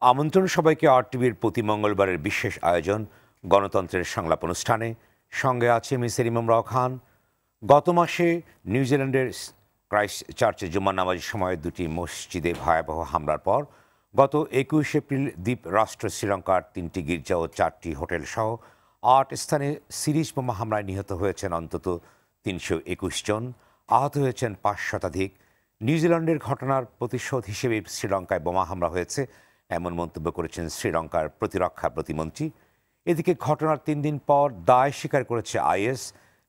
আমন্ত্রণ সবাইকে আরটিভির প্রতি মঙ্গলবারের বিশেষ আয়োজন গণতন্ত্রের সংলাপ অনুষ্ঠানে। সঙ্গে আছে মিসের ইমাম রাও খান। গত মাসে নিউজিল্যান্ডের ক্রাইস্ট চার্চে জুম্মার নামাজের সময় দুটি মসজিদে ভয়াবহ হামলার পর গত 21 এপ্রিল দ্বীপ রাষ্ট্র শ্রীলঙ্কার 3টি গির্জা ও 4টি হোটেল সহ 8 স্থানে সিরিজ বোমা হামলায় নিহত হয়েছেন অন্তত 321 জন, আহত হয়েছেন 5 শতাধিক। নিউজিল্যান্ডের ঘটনার প্রতিশোধ হিসেবে শ্রীলঙ্কায় বোমা হামলা হয়েছে এমন মন্তব্য করেছেন শ্রীলঙ্কার প্রতিরক্ষা প্রতিমন্ত্রী। এদিকে ঘটনার 3 দিন পর দায় স্বীকার করেছে আইএস।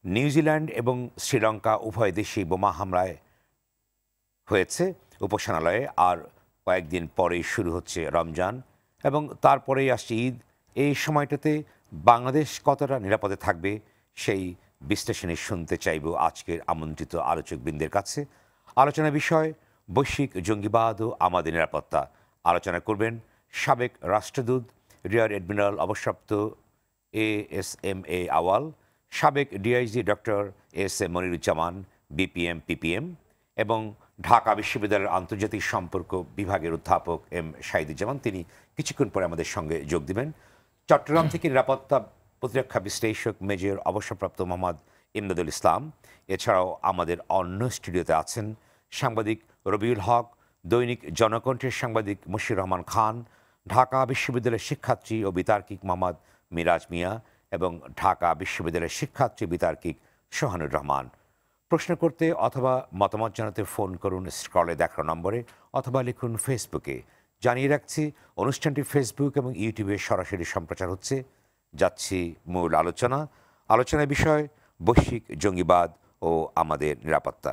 নিউজিল্যান্ড এবং শ্রীলঙ্কা উভয় দেশেই বোমা হামলায় হয়েছে উপাসনালয়ে। আর কয়েকদিন পরেই শুরু হচ্ছে রমজান এবং তারপরেই আসছে ঈদ। এই সময়টাতে বাংলাদেশ কতটা নিরাপদে থাকবে সেই বিশ্লেষণে শুনতে চাইব আজকের আমন্ত্রিত আলোচকবৃন্দের কাছে। আলোচনা বিষয় বৈশ্বিক জঙ্গিবাদ ও আমাদের নিরাপত্তা। আলোচনা করবেন সাবেক রাষ্ট্রদূত রিয়ার অ্যাডমিরাল অবসরপ্রাপ্ত ASMA আওয়াল, সাবেক DIG doctor SM Moniruzzaman BPM PPM এবং ঢাকা বিশ্ববিদ্যালয়ের আন্তর্জাতিক সম্পর্ক বিভাগের অধ্যাপক M শাহিদুজ্জামান। তিনি কিছুক্ষণ পরে আমাদের সঙ্গে যোগ দিবেন। চট্টগ্রাম থেকে নিরাপত্তা প্রতিরক্ষা বিশ্লেষক মেজর অবসরপ্রাপ্ত মোহাম্মদ ইমদাদুল ইসলাম। এছাড়াও আমাদের অন্য স্টুডিওতে আছেন সাংবাদিক রবিউল হক, দৈনিক জনকণ্ঠের সাংবাদিক মুশির রহমান খান, ঢাকা বিশ্ববিদ্যালয়ের শিক্ষার্থী ও বিতার্কিক মোহাম্মদ মিরাজ মিয়া এবং ঢাকা বিশ্ববিদ্যালয়ের শিক্ষার্থী বিতার্কিক সোহানুর রহমান। প্রশ্ন করতে অথবা মতামত জানাতে ফোন করুন স্ক্রলে দেখানো নম্বরে অথবা লিখুন ফেসবুকে। জানিয়ে রাখছি অনুষ্ঠানটি ফেসবুক এবং ইউটিউবে সরাসরি সম্প্রচার হচ্ছে। যাচ্ছি মূল আলোচনার বিষয় বৈশ্বিক জঙ্গিবাদ ও আমাদের নিরাপত্তা।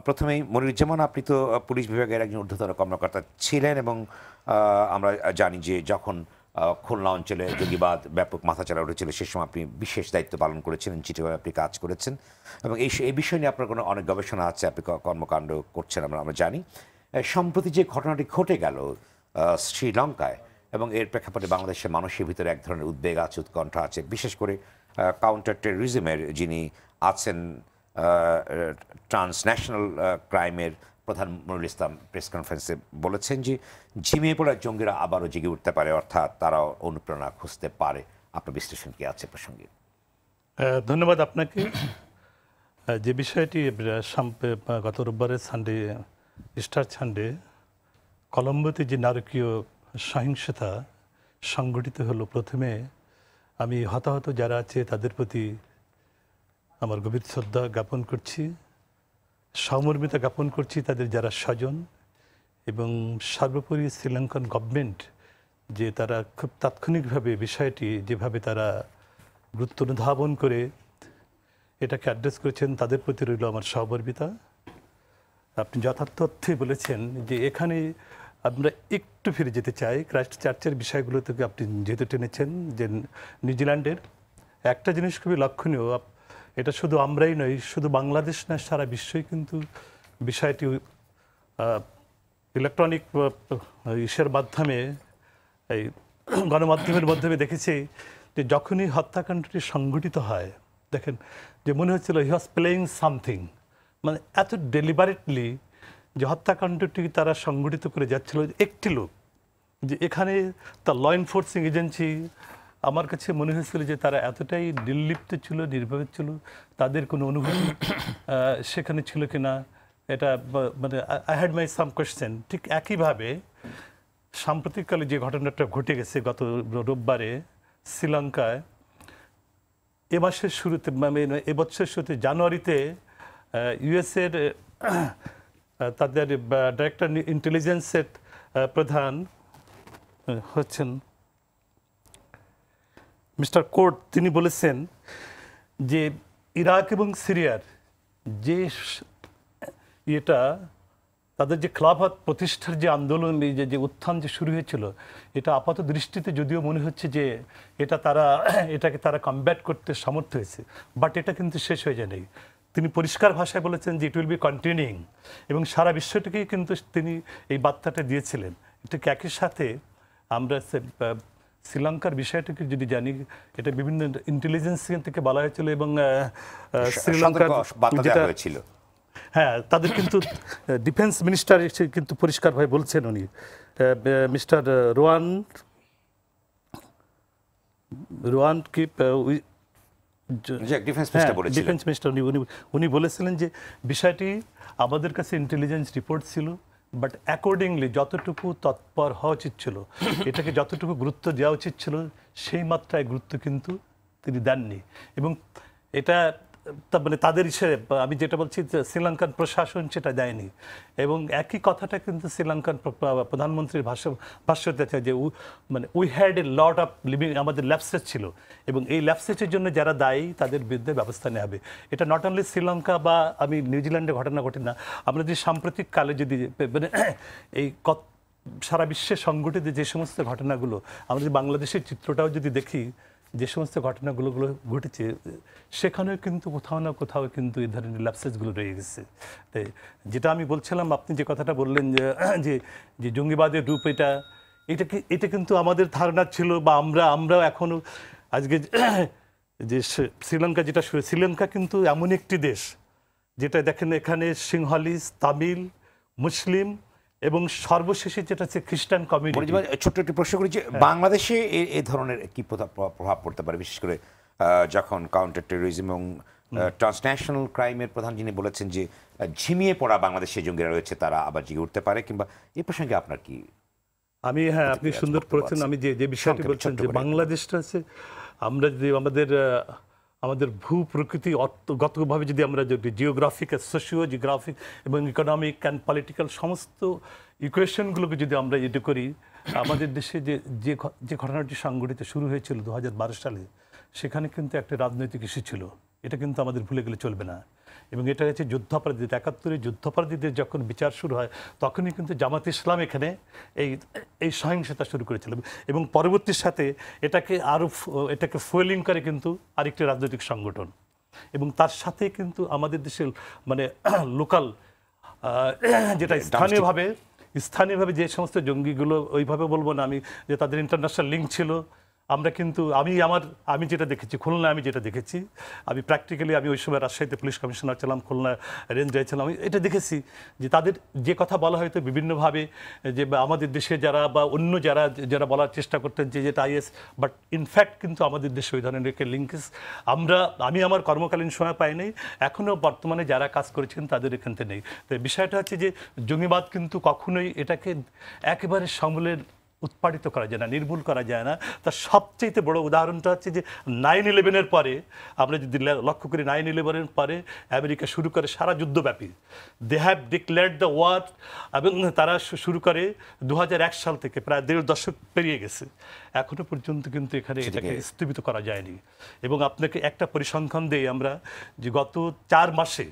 প্রথমেই মনিরুজ্জামান, আপনি তো পুলিশ বিভাগের একজন ঊর্ধ্বতন কর্মকর্তা ছিলেন এবং আমরা জানি যে যখন খুলনা অঞ্চলে জঙ্গিবাদ ব্যাপক মাথাচাড়া উঠেছিল সে সময় আপনি বিশেষ দায়িত্ব পালন করেছিলেন, চিঠিভাবে আপনি কাজ করেছেন এবং এই বিষয় নিয়ে আপনার কোনো অনেক গবেষণা আছে, আপনি কর্মকাণ্ড করছেন আমরা জানি। সম্প্রতি যে ঘটনাটি ঘটে গেল শ্রীলঙ্কায় এবং এর প্রেক্ষাপটে বাংলাদেশের মানুষের ভিতরে এক ধরনের উদ্বেগ আছে, উৎকণ্ঠা আছে, বিশেষ করে কাউন্টার টেররিজমের যিনি আছেন ট্রান্সন্যাশনাল ক্রাইমের প্রধান মনিরুল ইসলাম প্রেস কনফারেন্সে বলেছেন যে ঝিমিয়ে পড়া জঙ্গিরা আবারও জেগে উঠতে পারে, অর্থাৎ তারাও অনুপ্রেরণা খুঁজতে পারে। আপনার বিশ্লেষণ কি আছে প্রসঙ্গে? ধন্যবাদ আপনাকে। যে বিষয়টি গত রোববারের ইস্টার সানডে কলম্বোতে যে নারকীয় সহিংসতা সংঘটিত হলো, প্রথমে আমি হতাহত যারা আছে তাদের প্রতি আমার গভীর শ্রদ্ধা জ্ঞাপন করছি, সহমর্মিতা জ্ঞাপন করছি তাদের যারা স্বজন, এবং সর্বোপরি শ্রীলঙ্কান গভর্নমেন্ট যে তারা খুব তাৎক্ষণিকভাবে বিষয়টি যেভাবে তারা গুরুত্ব অনুধাবন করে এটাকে অ্যাড্রেস করেছেন তাদের প্রতি রইল আমার সহমর্মিতা। আপনি যথার্থ অর্থে বলেছেন যে এখানে আমরা একটু ফিরে যেতে চাই ক্রাইস্ট চার্চের বিষয়গুলো থেকে। আপনি যেহেতু টেনেছেন যে নিউজিল্যান্ডের একটা জিনিস খুবই লক্ষণীয়, এটা শুধু আমরাই নই, শুধু বাংলাদেশ না, সারা বিশ্বই কিন্তু বিষয়টি ইলেকট্রনিক ইসের মাধ্যমে, এই গণমাধ্যমের মাধ্যমে দেখেছি যে যখনই হত্যাকাণ্ডটি সংঘটিত হয়, দেখেন যে মনে হচ্ছিল হি ওয়াজ প্লেয়িং সামথিং, মানে এত ডেলিবারেটলি যে হত্যাকাণ্ডটি তারা সংঘটিত করে যাচ্ছিল একটি লোক, যে এখানে তার ল এনফোর্সিং এজেন্সি আমার কাছে মনে হয়েছিল যে তারা এতটাই নির্লিপ্ত ছিল, নির্ভর ছিল, তাদের কোনো অনুভূতি সেখানে ছিল কিনা, এটা মানে I had my some question. ঠিক একইভাবে সাম্প্রতিককালে যে ঘটনাটা ঘটে গেছে গত রোববারে শ্রীলঙ্কায়, এ মাসের শুরুতে মানে এবছরের শুরুতে জানুয়ারিতে ইউএসের তাদের ডাইরেক্টর ইন্টেলিজেন্সের প্রধান হচ্ছেন মিস্টার কোর্ট, তিনি বলেছেন যে ইরাক এবং সিরিয়ার যে এটা তাদের যে খেলাফত প্রতিষ্ঠার যে আন্দোলন, যে উত্থান যে শুরু হয়েছিল, এটা আপাত দৃষ্টিতে যদিও মনে হচ্ছে যে এটাকে তারা কমব্যাট করতে সমর্থ হয়েছে, বাট এটা কিন্তু শেষ হয়ে যায়নি। তিনি পরিষ্কার ভাষায় বলেছেন যে ইট উইল বি কন্টিনিউইং, এবং সারা বিশ্বটিকেই কিন্তু তিনি এই বার্তাটা দিয়েছিলেন। এটাকে একই সাথে আমরা শ্রীলঙ্কার বিষয়টাকে যদি জানি, এটা বিভিন্ন ইন্টেলিজেন্স থেকে বলা হয়েছিল এবং শ্রীলঙ্কার যেটা হ্যাঁ, তাদের কিন্তু ডিফেন্স মিনিস্টার কিন্তু পরিষ্কারভাবে বলছেন উনি, মিস্টার রোয়ান রোয়ান কি ডিফেন্স হ্যাঁ, মিনিস্টার বলেছিলেন। ডিফেন্স মিনিস্টার উনি বলেছিলেন যে বিষয়টি আমাদের কাছে ইন্টেলিজেন্স রিপোর্ট ছিল, বাট অ্যাকর্ডিংলি যতটুকু তৎপর হওয়া উচিত ছিল, এটাকে যতটুকু গুরুত্ব দেওয়া উচিত ছিল, সেই মাত্রায় গুরুত্ব কিন্তু তিনি দেননি। এবং এটা মানে তাদের ইসে আমি যেটা বলছি যে শ্রীলঙ্কান প্রশাসন সেটা দেয়নি। এবং একই কথাটা কিন্তু শ্রীলঙ্কান প্রধানমন্ত্রীর ভাষ্যতে আছে যে মানে we had a lot of living, আমাদের ল্যাপসেস ছিল, এবং এই ল্যাপসেসের জন্য যারা দায়ী তাদের বিরুদ্ধে ব্যবস্থা নেওয়া হবে। এটা নট অনলি শ্রীলঙ্কা বা আমি নিউজিল্যান্ডে ঘটনা ঘটে না, আমরা যদি সাম্প্রতিক কালে যদি মানে এই সারা বিশ্বে সংঘটিত যে সমস্ত ঘটনাগুলো, আমরা যদি বাংলাদেশের চিত্রটাও যদি দেখি, যে সমস্ত ঘটনাগুলো ঘটেছে সেখানেও কিন্তু কোথাও না কোথাও কিন্তু এই ধরনের ল্যাপসেসগুলো রয়ে গেছে। তাই যেটা আমি বলছিলাম, আপনি যে কথাটা বললেন যে যে জঙ্গিবাদের রূপ এটা কিন্তু আমাদের ধারণা ছিল, বা আমরাও এখনও আজকে যে শ্রীলঙ্কা যেটা শ্রীলঙ্কা কিন্তু এমন একটি দেশ যেটা দেখেন এখানে সিংহলিস, তামিল, মুসলিম এবং সর্বশেষে যেটা হচ্ছে খ্রিস্টান কমিউনিটি। ছোট্ট একটি প্রশ্ন করি যে বাংলাদেশে এই ধরনের কি প্রভাব পড়তে পারে, বিশেষ করে যখন কাউন্টার টেরোরিজম এবং ট্রান্সন্যাশনাল ক্রাইমের প্রধান যিনি বলেছেন যে ঝিমিয়ে পড়া বাংলাদেশে জঙ্গিরা রয়েছে, তারা আবার জেগে উঠতে পারে, কিংবা এই প্রসঙ্গে আপনার কি? আমি হ্যাঁ, আপনি সুন্দর করেছেন। আমি যে বিষয়টি বলছেন যে বাংলাদেশটা আছে, আমরা যদি আমাদের ভূ প্রকৃতি অর্থগতভাবে যদি আমরা যদি জিওগ্রাফিক, সোশিও জিওগ্রাফিক এবং ইকোনমিক অ্যান্ড পলিটিক্যাল সমস্ত ইকুয়েশনগুলোকে যদি আমরা এটা করি, আমাদের দেশে যে ঘটনাটি সংঘটিত শুরু হয়েছিল 2012 সালে, সেখানে কিন্তু একটা রাজনৈতিক ইস্যু ছিল। এটা কিন্তু আমাদের ভুলে গেলে চলবে না। এবং এটা হচ্ছে যুদ্ধাপরাধীদের, 71-এর যুদ্ধাপরাধীদের যখন বিচার শুরু হয়, তখনই কিন্তু জামাত ইসলাম এখানে এই সহিংসতা শুরু করেছিল, এবং পরবর্তীর সাথে এটাকে ফুয়েলিং করে কিন্তু আরেকটি রাজনৈতিক সংগঠন। এবং তার সাথে কিন্তু আমাদের দেশের মানে লোকাল যেটা স্থানীয়ভাবে যে সমস্ত জঙ্গিগুলো, ওইভাবে বলবো না আমি, যে তাদের ইন্টারন্যাশনাল লিঙ্ক ছিল। আমরা কিন্তু আমি যেটা দেখেছি, খুলনায় আমি যেটা দেখেছি, আমি প্র্যাকটিক্যালি আমি ওই সময় রাজশাহীতে পুলিশ কমিশনার ছিলাম, খুলনা রেঞ্জায় ছিলাম, আমি এটা দেখেছি যে তাদের যে কথা বলা হয়তো বিভিন্নভাবে, যে আমাদের দেশে যারা বা অন্য যারা বলার চেষ্টা করতেন যে যেটা আইএস, বাট ইনফ্যাক্ট কিন্তু আমাদের দেশে ওই ধরনের লিঙ্কেজ আমি আমার কর্মকালীন সময় পাই নাই, এখনও বর্তমানে যারা কাজ করেছেন তাদের এখান থেকে নেই। তো বিষয়টা হচ্ছে যে জঙ্গিবাদ কিন্তু কখনোই এটাকে একেবারে সমূলের উৎপাদিত করা যায় না, নির্মূল করা যায় না। তার সবচেয়ে বড় উদাহরণটা হচ্ছে যে 9/11-এর পরে আমরা যদি লক্ষ্য করি, 9/11-এর পরে আমেরিকা শুরু করে সারা যুদ্ধব্যাপী they have declared the war, এবং তারা শুরু করে 2001 সাল থেকে প্রায় 1.5 দশক পেরিয়ে গেছে, এখনো পর্যন্ত কিন্তু এখানে এটাকে স্থগিত করা যায়নি। এবং আপনাকে একটা পরিসংখ্যান দেই আমরা, যে গত 4 মাসে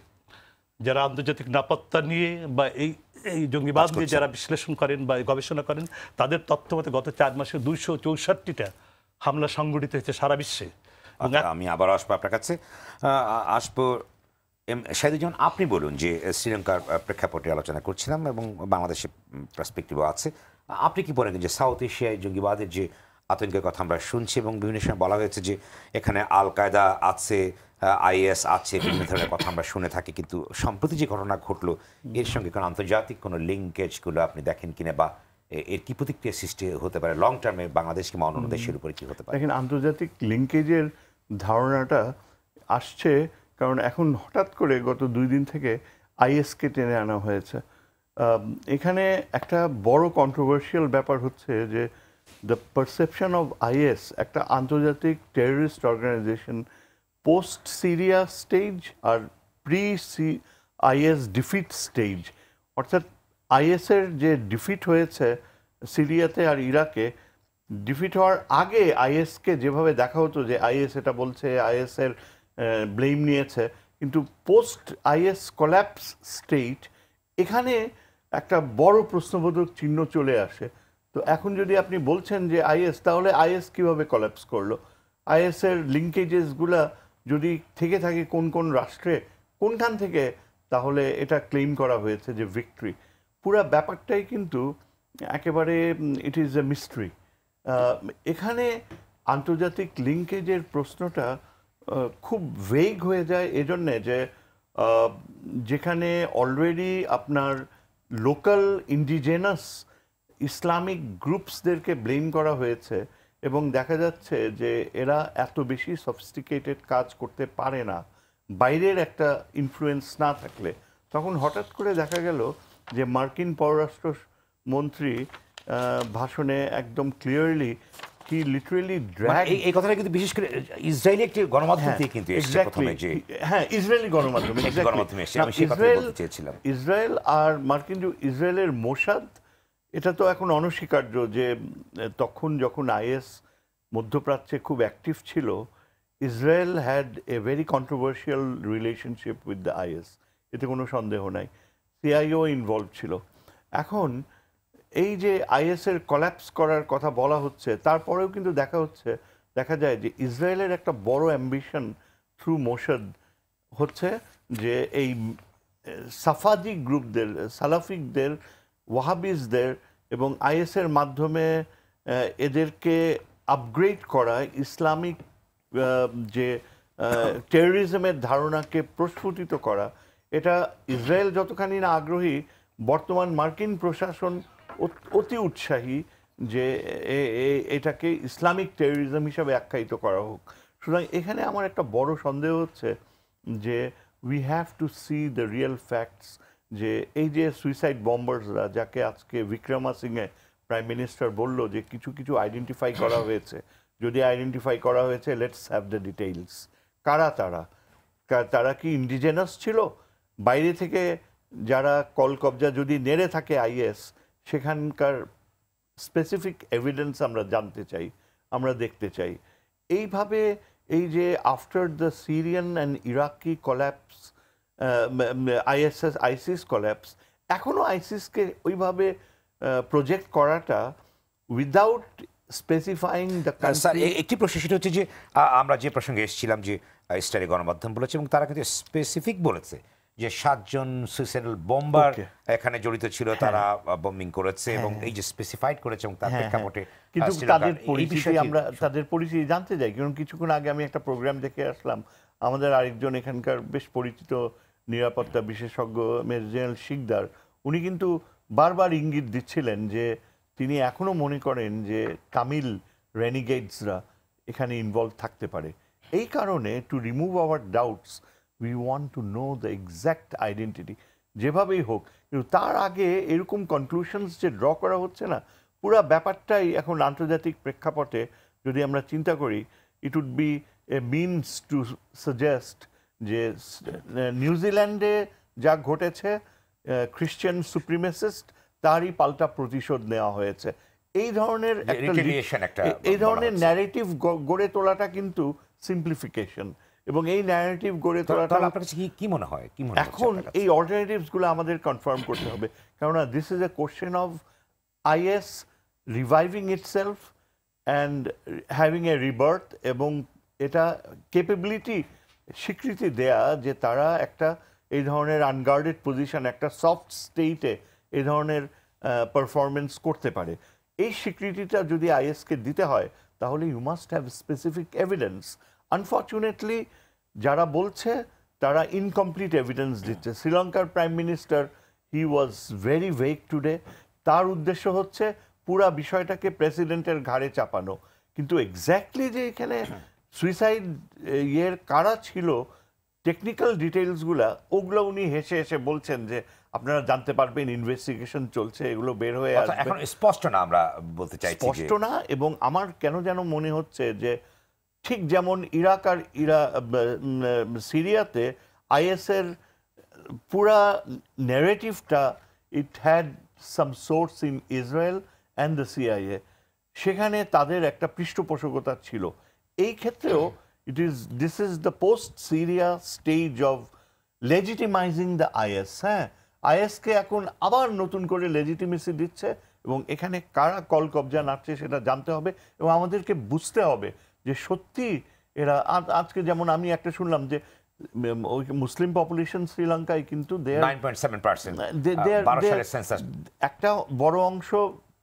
যারা আন্তর্জাতিক নিরাপত্তা নিয়ে বা এই জঙ্গিবাদ নিয়ে যারা বিশ্লেষণ করেন বা গবেষণা করেন, তাদের তথ্য মতে গত 4 মাসে 264টা হামলা সংঘটিত হয়েছে সারা বিশ্বে। আমি আবার আসবো আপনার কাছে, আসবো শাহিদুজ্জামান, আপনি বলুন যে শ্রীলঙ্কার প্রেক্ষাপটে আলোচনা করছিলাম এবং বাংলাদেশের পার্সপেক্টিভও আছে। আপনি কি বলেন যে সাউথ এশিয়ায় জঙ্গিবাদের যে আতঙ্কের কথা আমরা শুনছি, এবং বিভিন্ন সময় বলা হয়েছে যে এখানে আল কায়দা আছে, আইএস আছে, বিভিন্ন ধরনের কথা আমরা শুনে থাকি, কিন্তু সম্প্রতি যে ঘটনা ঘটলো এর সঙ্গে কোনো আন্তর্জাতিক কোনো লিঙ্কেজগুলো আপনি দেখেন কিনা, বা এর কি প্রতিক্রিয়া সৃষ্টি হতে পারে লং টার্মে বাংলাদেশ কিংবা অন্য দেশের উপরে কি হতে পারে? দেখেন, আন্তর্জাতিক লিঙ্কেজের ধারণাটা আসছে কারণ এখন হঠাৎ করে গত 2 দিন থেকে আইএসকে টেনে আনা হয়েছে। এখানে একটা বড় কন্ট্রোভার্সিয়াল ব্যাপার হচ্ছে যে দ্য পারসেপশন অফ আইএস একটা আন্তর্জাতিক terrorist organisation post Syria stage আর প্রি আইএস ডিফিট স্টেজ, অর্থাৎ আইএসের যে ডিফিট হয়েছে সিরিয়াতে আর ইরাকে, ডিফিট হওয়ার আগে আইএসকে যেভাবে দেখা হতো যে আইএস এটা বলছে, আইএসের ব্লেম নিয়েছে, কিন্তু পোস্ট আইএস কোল্যাপস স্টেট এখানে একটা বড় প্রশ্নবোধক চিহ্ন চলে আসে। তো এখন যদি আপনি বলছেন যে আইএস, তাহলে আইএস কিভাবে কোল্যাপস করলো? আইএসের লিঙ্কেজেসগুলা যদি থেকে থাকে কোন কোন রাষ্ট্রে, কোনখান থেকে তাহলে এটা ক্লেম করা হয়েছে যে ভিক্টরি? পুরো ব্যাপারটাই কিন্তু একেবারে ইট ইজ এ মিস্ট্রি। এখানে আন্তর্জাতিক লিঙ্কেজের প্রশ্নটা খুব ভেগ হয়ে যায় এজন্যে যে যেখানে অলরেডি আপনার লোকাল ইন্ডিজেনাস ইসলামিক গ্রুপসদেরকে ব্লেম করা হয়েছে এবং দেখা যাচ্ছে যে এরা এত বেশি সফিস্টিকেটেড কাজ করতে পারে না বাইরের একটা ইনফ্লুয়েন্স না থাকলে। তখন হঠাৎ করে দেখা গেল যে মার্কিন পররাষ্ট্র মন্ত্রী ভাষণে একদম ক্লিয়ারলি কি লিটারেলি ড্র্যাগ, এই কথাটা কিন্তু বিশেষ করে ইসরায়েলি একটি গণমাধ্যম থেকে কিন্তু এসেছে প্রথমে, যে হ্যাঁ ইসরায়েলি গণমাধ্যম, আমি সেই কথাই বলতে চেয়েছিলাম। ইসরায়েল আর মার্কিন ইসরায়েলের মোসাদ, এটা তো এখন অনস্বীকার্য যে তখন যখন আইএস মধ্যপ্রাচ্যে খুব অ্যাক্টিভ ছিল, Israel had a very controversial relationship with the is, এতে কোনো সন্দেহ নাই। সিআইও ইনভলভ ছিল। এখন এই যে আইএসের কলাপস করার কথা বলা হচ্ছে, তারপরেও কিন্তু দেখা যায় যে ইসরায়েলের একটা বড় অ্যাম্বিশন থ্রু মোসাদ হচ্ছে যে এই সাফাদি গ্রুপদের, সালাফিকদের, ওয়াহাবিজদের এবং আইএসের মাধ্যমে এদেরকে আপগ্রেড করা, ইসলামিক যে টেররিজমের ধারণাকে প্রস্ফুটিত করা। এটা ইসরায়েল যতখানি না আগ্রহী, বর্তমান মার্কিন প্রশাসন অতি উৎসাহী যে এটাকে ইসলামিক টেররিজম হিসাবে আখ্যায়িত করা হোক। সুতরাং এখানে আমার একটা বড় সন্দেহ হচ্ছে যে we have to C the real facts, যে এই যে সুইসাইড বম্বার্সরা, যাকে আজকে বিক্রমাসিংহে প্রাইম মিনিস্টার বলল যে কিছু কিছু আইডেন্টিফাই করা হয়েছে, যদি আইডেন্টিফাই করা হয়েছে লেটস হ্যাভ দ্য ডিটেইলস। কারা তারা কি ইন্ডিজেনাস ছিল? বাইরে থেকে যারা কল কবজা যদি নেড়ে থাকে আইএস, সেখানকার স্পেসিফিক এভিডেন্স আমরা জানতে চাই, আমরা দেখতে চাই। এইভাবে এই যে after the Syrian and Iraqi collapse, ISIS collapse, এখনও আইসিসকে ওইভাবে প্রজেক্ট করাটা উইদাউট স্পেসিফাইং দ্য কান্ট্রি। একটি প্রশ্ন, সেটা হচ্ছে যে আমরা যে প্রসঙ্গে এসেছিলাম যে ইসরায়েলি গণমাধ্যম বলেছে এবং তারা কিন্তু স্পেসিফিক বলেছে যে 7 জন সুইসাইডাল বোম্বার এখানে জড়িত ছিল, তারা বোম্বিং করেছে এবং এই যে স্পেসিফাইড করেছে এবং তার প্রেক্ষাপটে কিন্তু তাদের পরিচিতি জানতে চাই। কারণ কিছুক্ষণ আগে আমি একটা প্রোগ্রাম দেখে আসলাম, আমাদের আরেকজন এখানকার বেশ পরিচিত নিরাপত্তা বিশেষজ্ঞ মেজর জেনারেল শিকদার, উনি কিন্তু বারবার ইঙ্গিত দিচ্ছিলেন যে তিনি এখনো মনে করেন যে তামিল রেনিগেডসরা এখানে ইনভলভ থাকতে পারে। এই কারণে to remove our doubts we want to know the exact identity যেভাবেই হোক। কিন্তু তার আগে এরকম কনক্লুশনস যে ড্র করা হচ্ছে না, পুরো ব্যাপারটাই এখন আন্তর্জাতিক প্রেক্ষাপটে যদি আমরা চিন্তা করি, it would be a means to suggest যে নিউজিল্যান্ডে যা ঘটেছে, খ্রিশ্চান সুপ্রিমেসিস্ট, তারই পাল্টা প্রতিশোধ নেওয়া হয়েছে। এই ধরনের ন্যারেটিভ গড়ে তোলাটা কিন্তু সিম্পলিফিকেশন, এবং এই ন্যারেটিভ গড়ে তোলাটা কি মনে হয় এখন এই অল্টারনেটিভসগুলো আমাদের কনফার্ম করতে হবে। কেননা this is a question of is reviving itself and having a rebirth, এবং এটা ক্যাপাবিলিটি স্বীকৃতি দেয়া যে তারা একটা এই ধরনের আনগার্ডেড পজিশন, একটা সফট স্টেটে এই ধরনের পারফরমেন্স করতে পারে। এই স্বীকৃতিটা যদি আইএসকে দিতে হয়, তাহলে you must have specific evidence. Unfortunately যারা বলছে তারা ইনকমপ্লিট এভিডেন্স দিচ্ছে। শ্রীলঙ্কার prime minister, he was very vague today. তার উদ্দেশ্য হচ্ছে পুরা বিষয়টাকে প্রেসিডেন্টের ঘাড়ে চাপানো, কিন্তু এক্স্যাক্টলি যে এখানে সুইসাইড কারা ছিল, টেকনিক্যাল ডিটেইলসগুলা, ওগুলো উনি হেসে হেসে বলছেন যে আপনারা জানতে পারবেন, ইনভেস্টিগেশন চলছে, এগুলো বের হয়ে আসবে। এখন স্পষ্ট না, আমরা বলতে চাইছি স্পষ্ট না। এবং আমার কেন যেন মনে হচ্ছে যে ঠিক যেমন ইরাক আর সিরিয়াতে আইএসের পুরা ন্যারেটিভটা, it had some source in Israel and the CIA, সেখানে তাদের একটা পৃষ্ঠপোষকতা ছিল। এই ক্ষেত্রেও this is the post Syria stage of legitimizing the IS. হ্যাঁ, আইএসকে এখন আবার নতুন করে লেজিটিমেসি দিচ্ছে, এবং এখানে কারা কল কবজা নাড়ছে সেটা জানতে হবে, এবং আমাদেরকে বুঝতে হবে যে সত্যি এরা, আজকে যেমন আমি একটা শুনলাম যে মুসলিম পপুলেশন শ্রীলঙ্কায় কিন্তু 9.7%, একটা বড় অংশ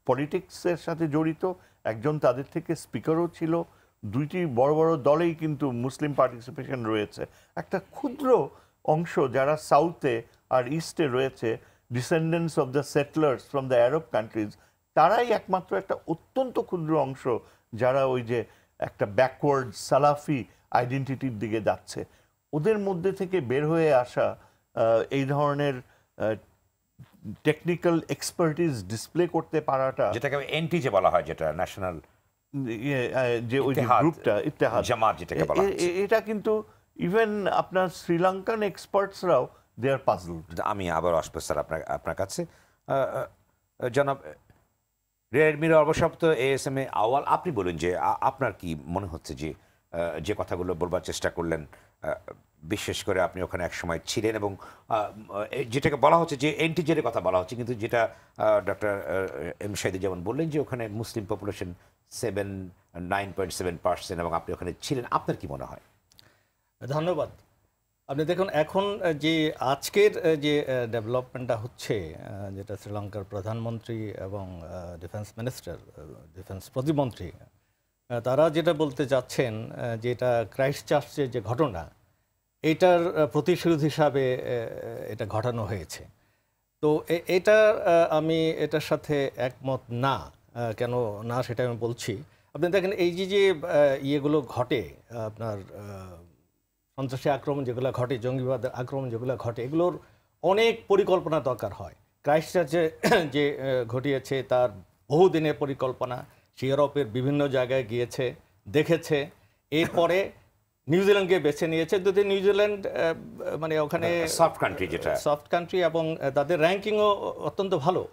পলিটিক্সের সাথে জড়িত, একজন তাদের থেকে স্পিকারও ছিল, 2টি বড় বড় দলেই কিন্তু মুসলিম পার্টিসিপেশন রয়েছে। একটা ক্ষুদ্র অংশ যারা সাউথে আর ইস্টে রয়েছে, descendants of the settlers from the Arab countries, তারাই একমাত্র একটা অত্যন্ত ক্ষুদ্র অংশ যারা ওই যে একটা ব্যাকওয়ার্ড সালাফি আইডেন্টিটির দিকে যাচ্ছে। ওদের মধ্যে থেকে বের হয়ে আসা এই ধরনের টেকনিক্যাল এক্সপার্টিস ডিসপ্লে করতে পারাটা, যেটাকে এনটি যে বলা হয়, যেটা ন্যাশনাল যে ওই যে গ্রুপটা ইত্তেহাদ জামাত যেটাকে বলা হয়, এটা কিন্তু ইভেন আপনার শ্রীলঙ্কান এক্সপার্টসরাও দে আর পাজলড। আমি আবার আসবো স্যার আপনার কাছে। জনাব রিয়ার এডমিরাল অবসপ্ত ASM আওয়াল, আপনি বলুন যে আপনার কি মনে হচ্ছে যে কথাগুলো বলবার চেষ্টা করলেন, বিশেষ করে আপনি ওখানে এক সময় ছিলেন এবং যেটাকে বলা হচ্ছে যে এনটিজের কথা বলা হচ্ছে, কিন্তু যেটা ডক্টর এম শাহিদ যেমন বললেন যে ওখানে মুসলিম পপুলেশন 9.7% এবং আপনি ওখানে ছিলেন, আপনার কি মনে হয়? ধন্যবাদ। আপনি দেখুন এখন যে আজকের যে ডেভেলপমেন্টটা হচ্ছে, যেটা শ্রীলঙ্কার প্রধানমন্ত্রী এবং ডিফেন্স মিনিস্টার, ডিফেন্স প্রতিমন্ত্রী, তারা যেটা বলতে চাচ্ছেন যেটা ক্রাইস্ট চার্চের যে ঘটনা, এটার প্রতিশোধ হিসাবে এটা ঘটানো হয়েছে। তো এটা আমি এটার সাথে একমত না। কেন না সেটা আমি বলছি। আপনি দেখেন এই যে ইয়েগুলো ঘটে, আপনার সন্ত্রাসী আক্রমণ যেগুলো ঘটে, জঙ্গিবাদের আক্রমণ যেগুলো ঘটে, এগুলোর অনেক পরিকল্পনা দরকার হয়। ক্রাইস্ট চার্চে যে ঘটিয়েছে তার বহুদিনের পরিকল্পনা, সে ইউরোপের বিভিন্ন জায়গায় গিয়েছে, দেখেছে, এরপরে নিউজিল্যান্ডকে বেছে নিয়েছে। যদি নিউজিল্যান্ড মানে ওখানে সফট কান্ট্রি, যেটা সফট কান্ট্রি, এবং তাদের র্যাঙ্কিংও অত্যন্ত ভালো।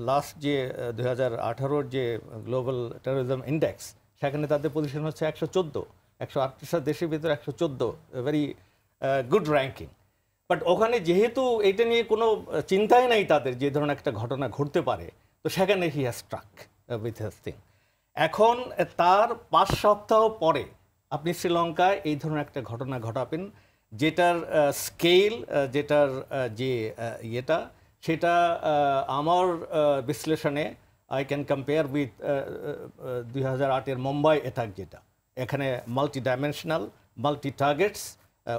লাস্ট যে 2018 যে গ্লোবাল টেরোরিজম ইন্ডেক্স, সেখানে তাদের পজিশন হচ্ছে 114, 128টা দেশের ভিতরে 114, ভেরি গুড র্যাঙ্কিং। বাট ওখানে যেহেতু এটা নিয়ে কোনো চিন্তাই নাই তাদের, যে ধরনের একটা ঘটনা ঘটতে পারে, তো সেখানে he has struck with his thing. এখন তার 5 সপ্তাহ পরে আপনি শ্রীলঙ্কায় এই ধরনের একটা ঘটনা ঘটাবেন, যেটার স্কেল, যেটার যে ইয়েটা, সেটা আমার বিশ্লেষণে আই ক্যান কম্পেয়ার উইথ 2008-এর মুম্বাই অ্যাটাক, যেটা এখানে মাল্টি ডাইমেনশনাল, মাল্টি টার্গেটস,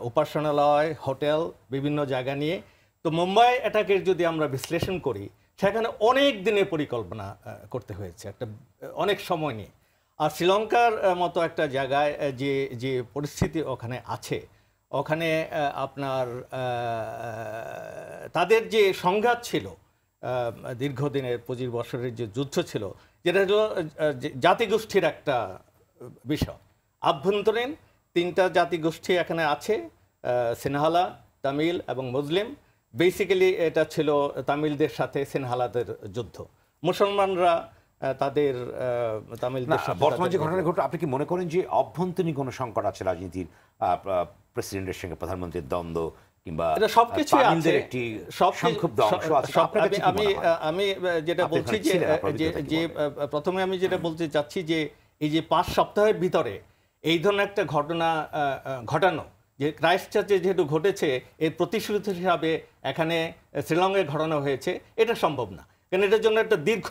উপাসনালয়, হোটেল, বিভিন্ন জায়গা নিয়ে। তো মুম্বাই অ্যাটাকের যদি আমরা বিশ্লেষণ করি, সেখানে অনেক দিনের পরিকল্পনা করতে হয়েছে, একটা অনেক সময় নিয়ে। আর শ্রীলঙ্কার মতো একটা জায়গায় যে পরিস্থিতি ওখানে আছে, ওখানে আপনার তাদের যে সংঘাত ছিল দীর্ঘদিনের 25 বছরের যে যুদ্ধ ছিল, যেটা হলো জাতিগোষ্ঠীর একটা বিষয়। আভ্যন্তরীণ 3টা জাতিগোষ্ঠী এখানে আছে, সিনহালা, তামিল এবং মুসলিম। বেসিক্যালি এটা ছিল তামিলদের সাথে সিনহালাদের যুদ্ধ। মুসলমানরা তাদের তামিলদের সাথে। বর্তমান যে ঘটনা ঘটে, আপনি কি মনে করেন যে অভ্যন্তরীণ কোনো সংকট আছে রাজনীতির, প্রেসিডেন্টের সঙ্গে প্রধানমন্ত্রীর দ্বন্দ্ব, কিংবা সবকিছু আছে, একটি সংক্ষুব্ধ অংশ আছে? আমি যেটা বলছি যে প্রথমে আমি যেটা বলতে চাচ্ছি যে এই যে 5 সপ্তাহের ভিতরে এই ধরনের একটা ঘটনা ঘটানো, যে ক্রাইস্ট চার্চে যেহেতু ঘটেছে, এর প্রতিশ্রুতি হিসাবে এখানে শ্রীলঙ্কায় ঘটানো হয়েছে, এটা সম্ভব না। কারণ এটার জন্য একটা দীর্ঘ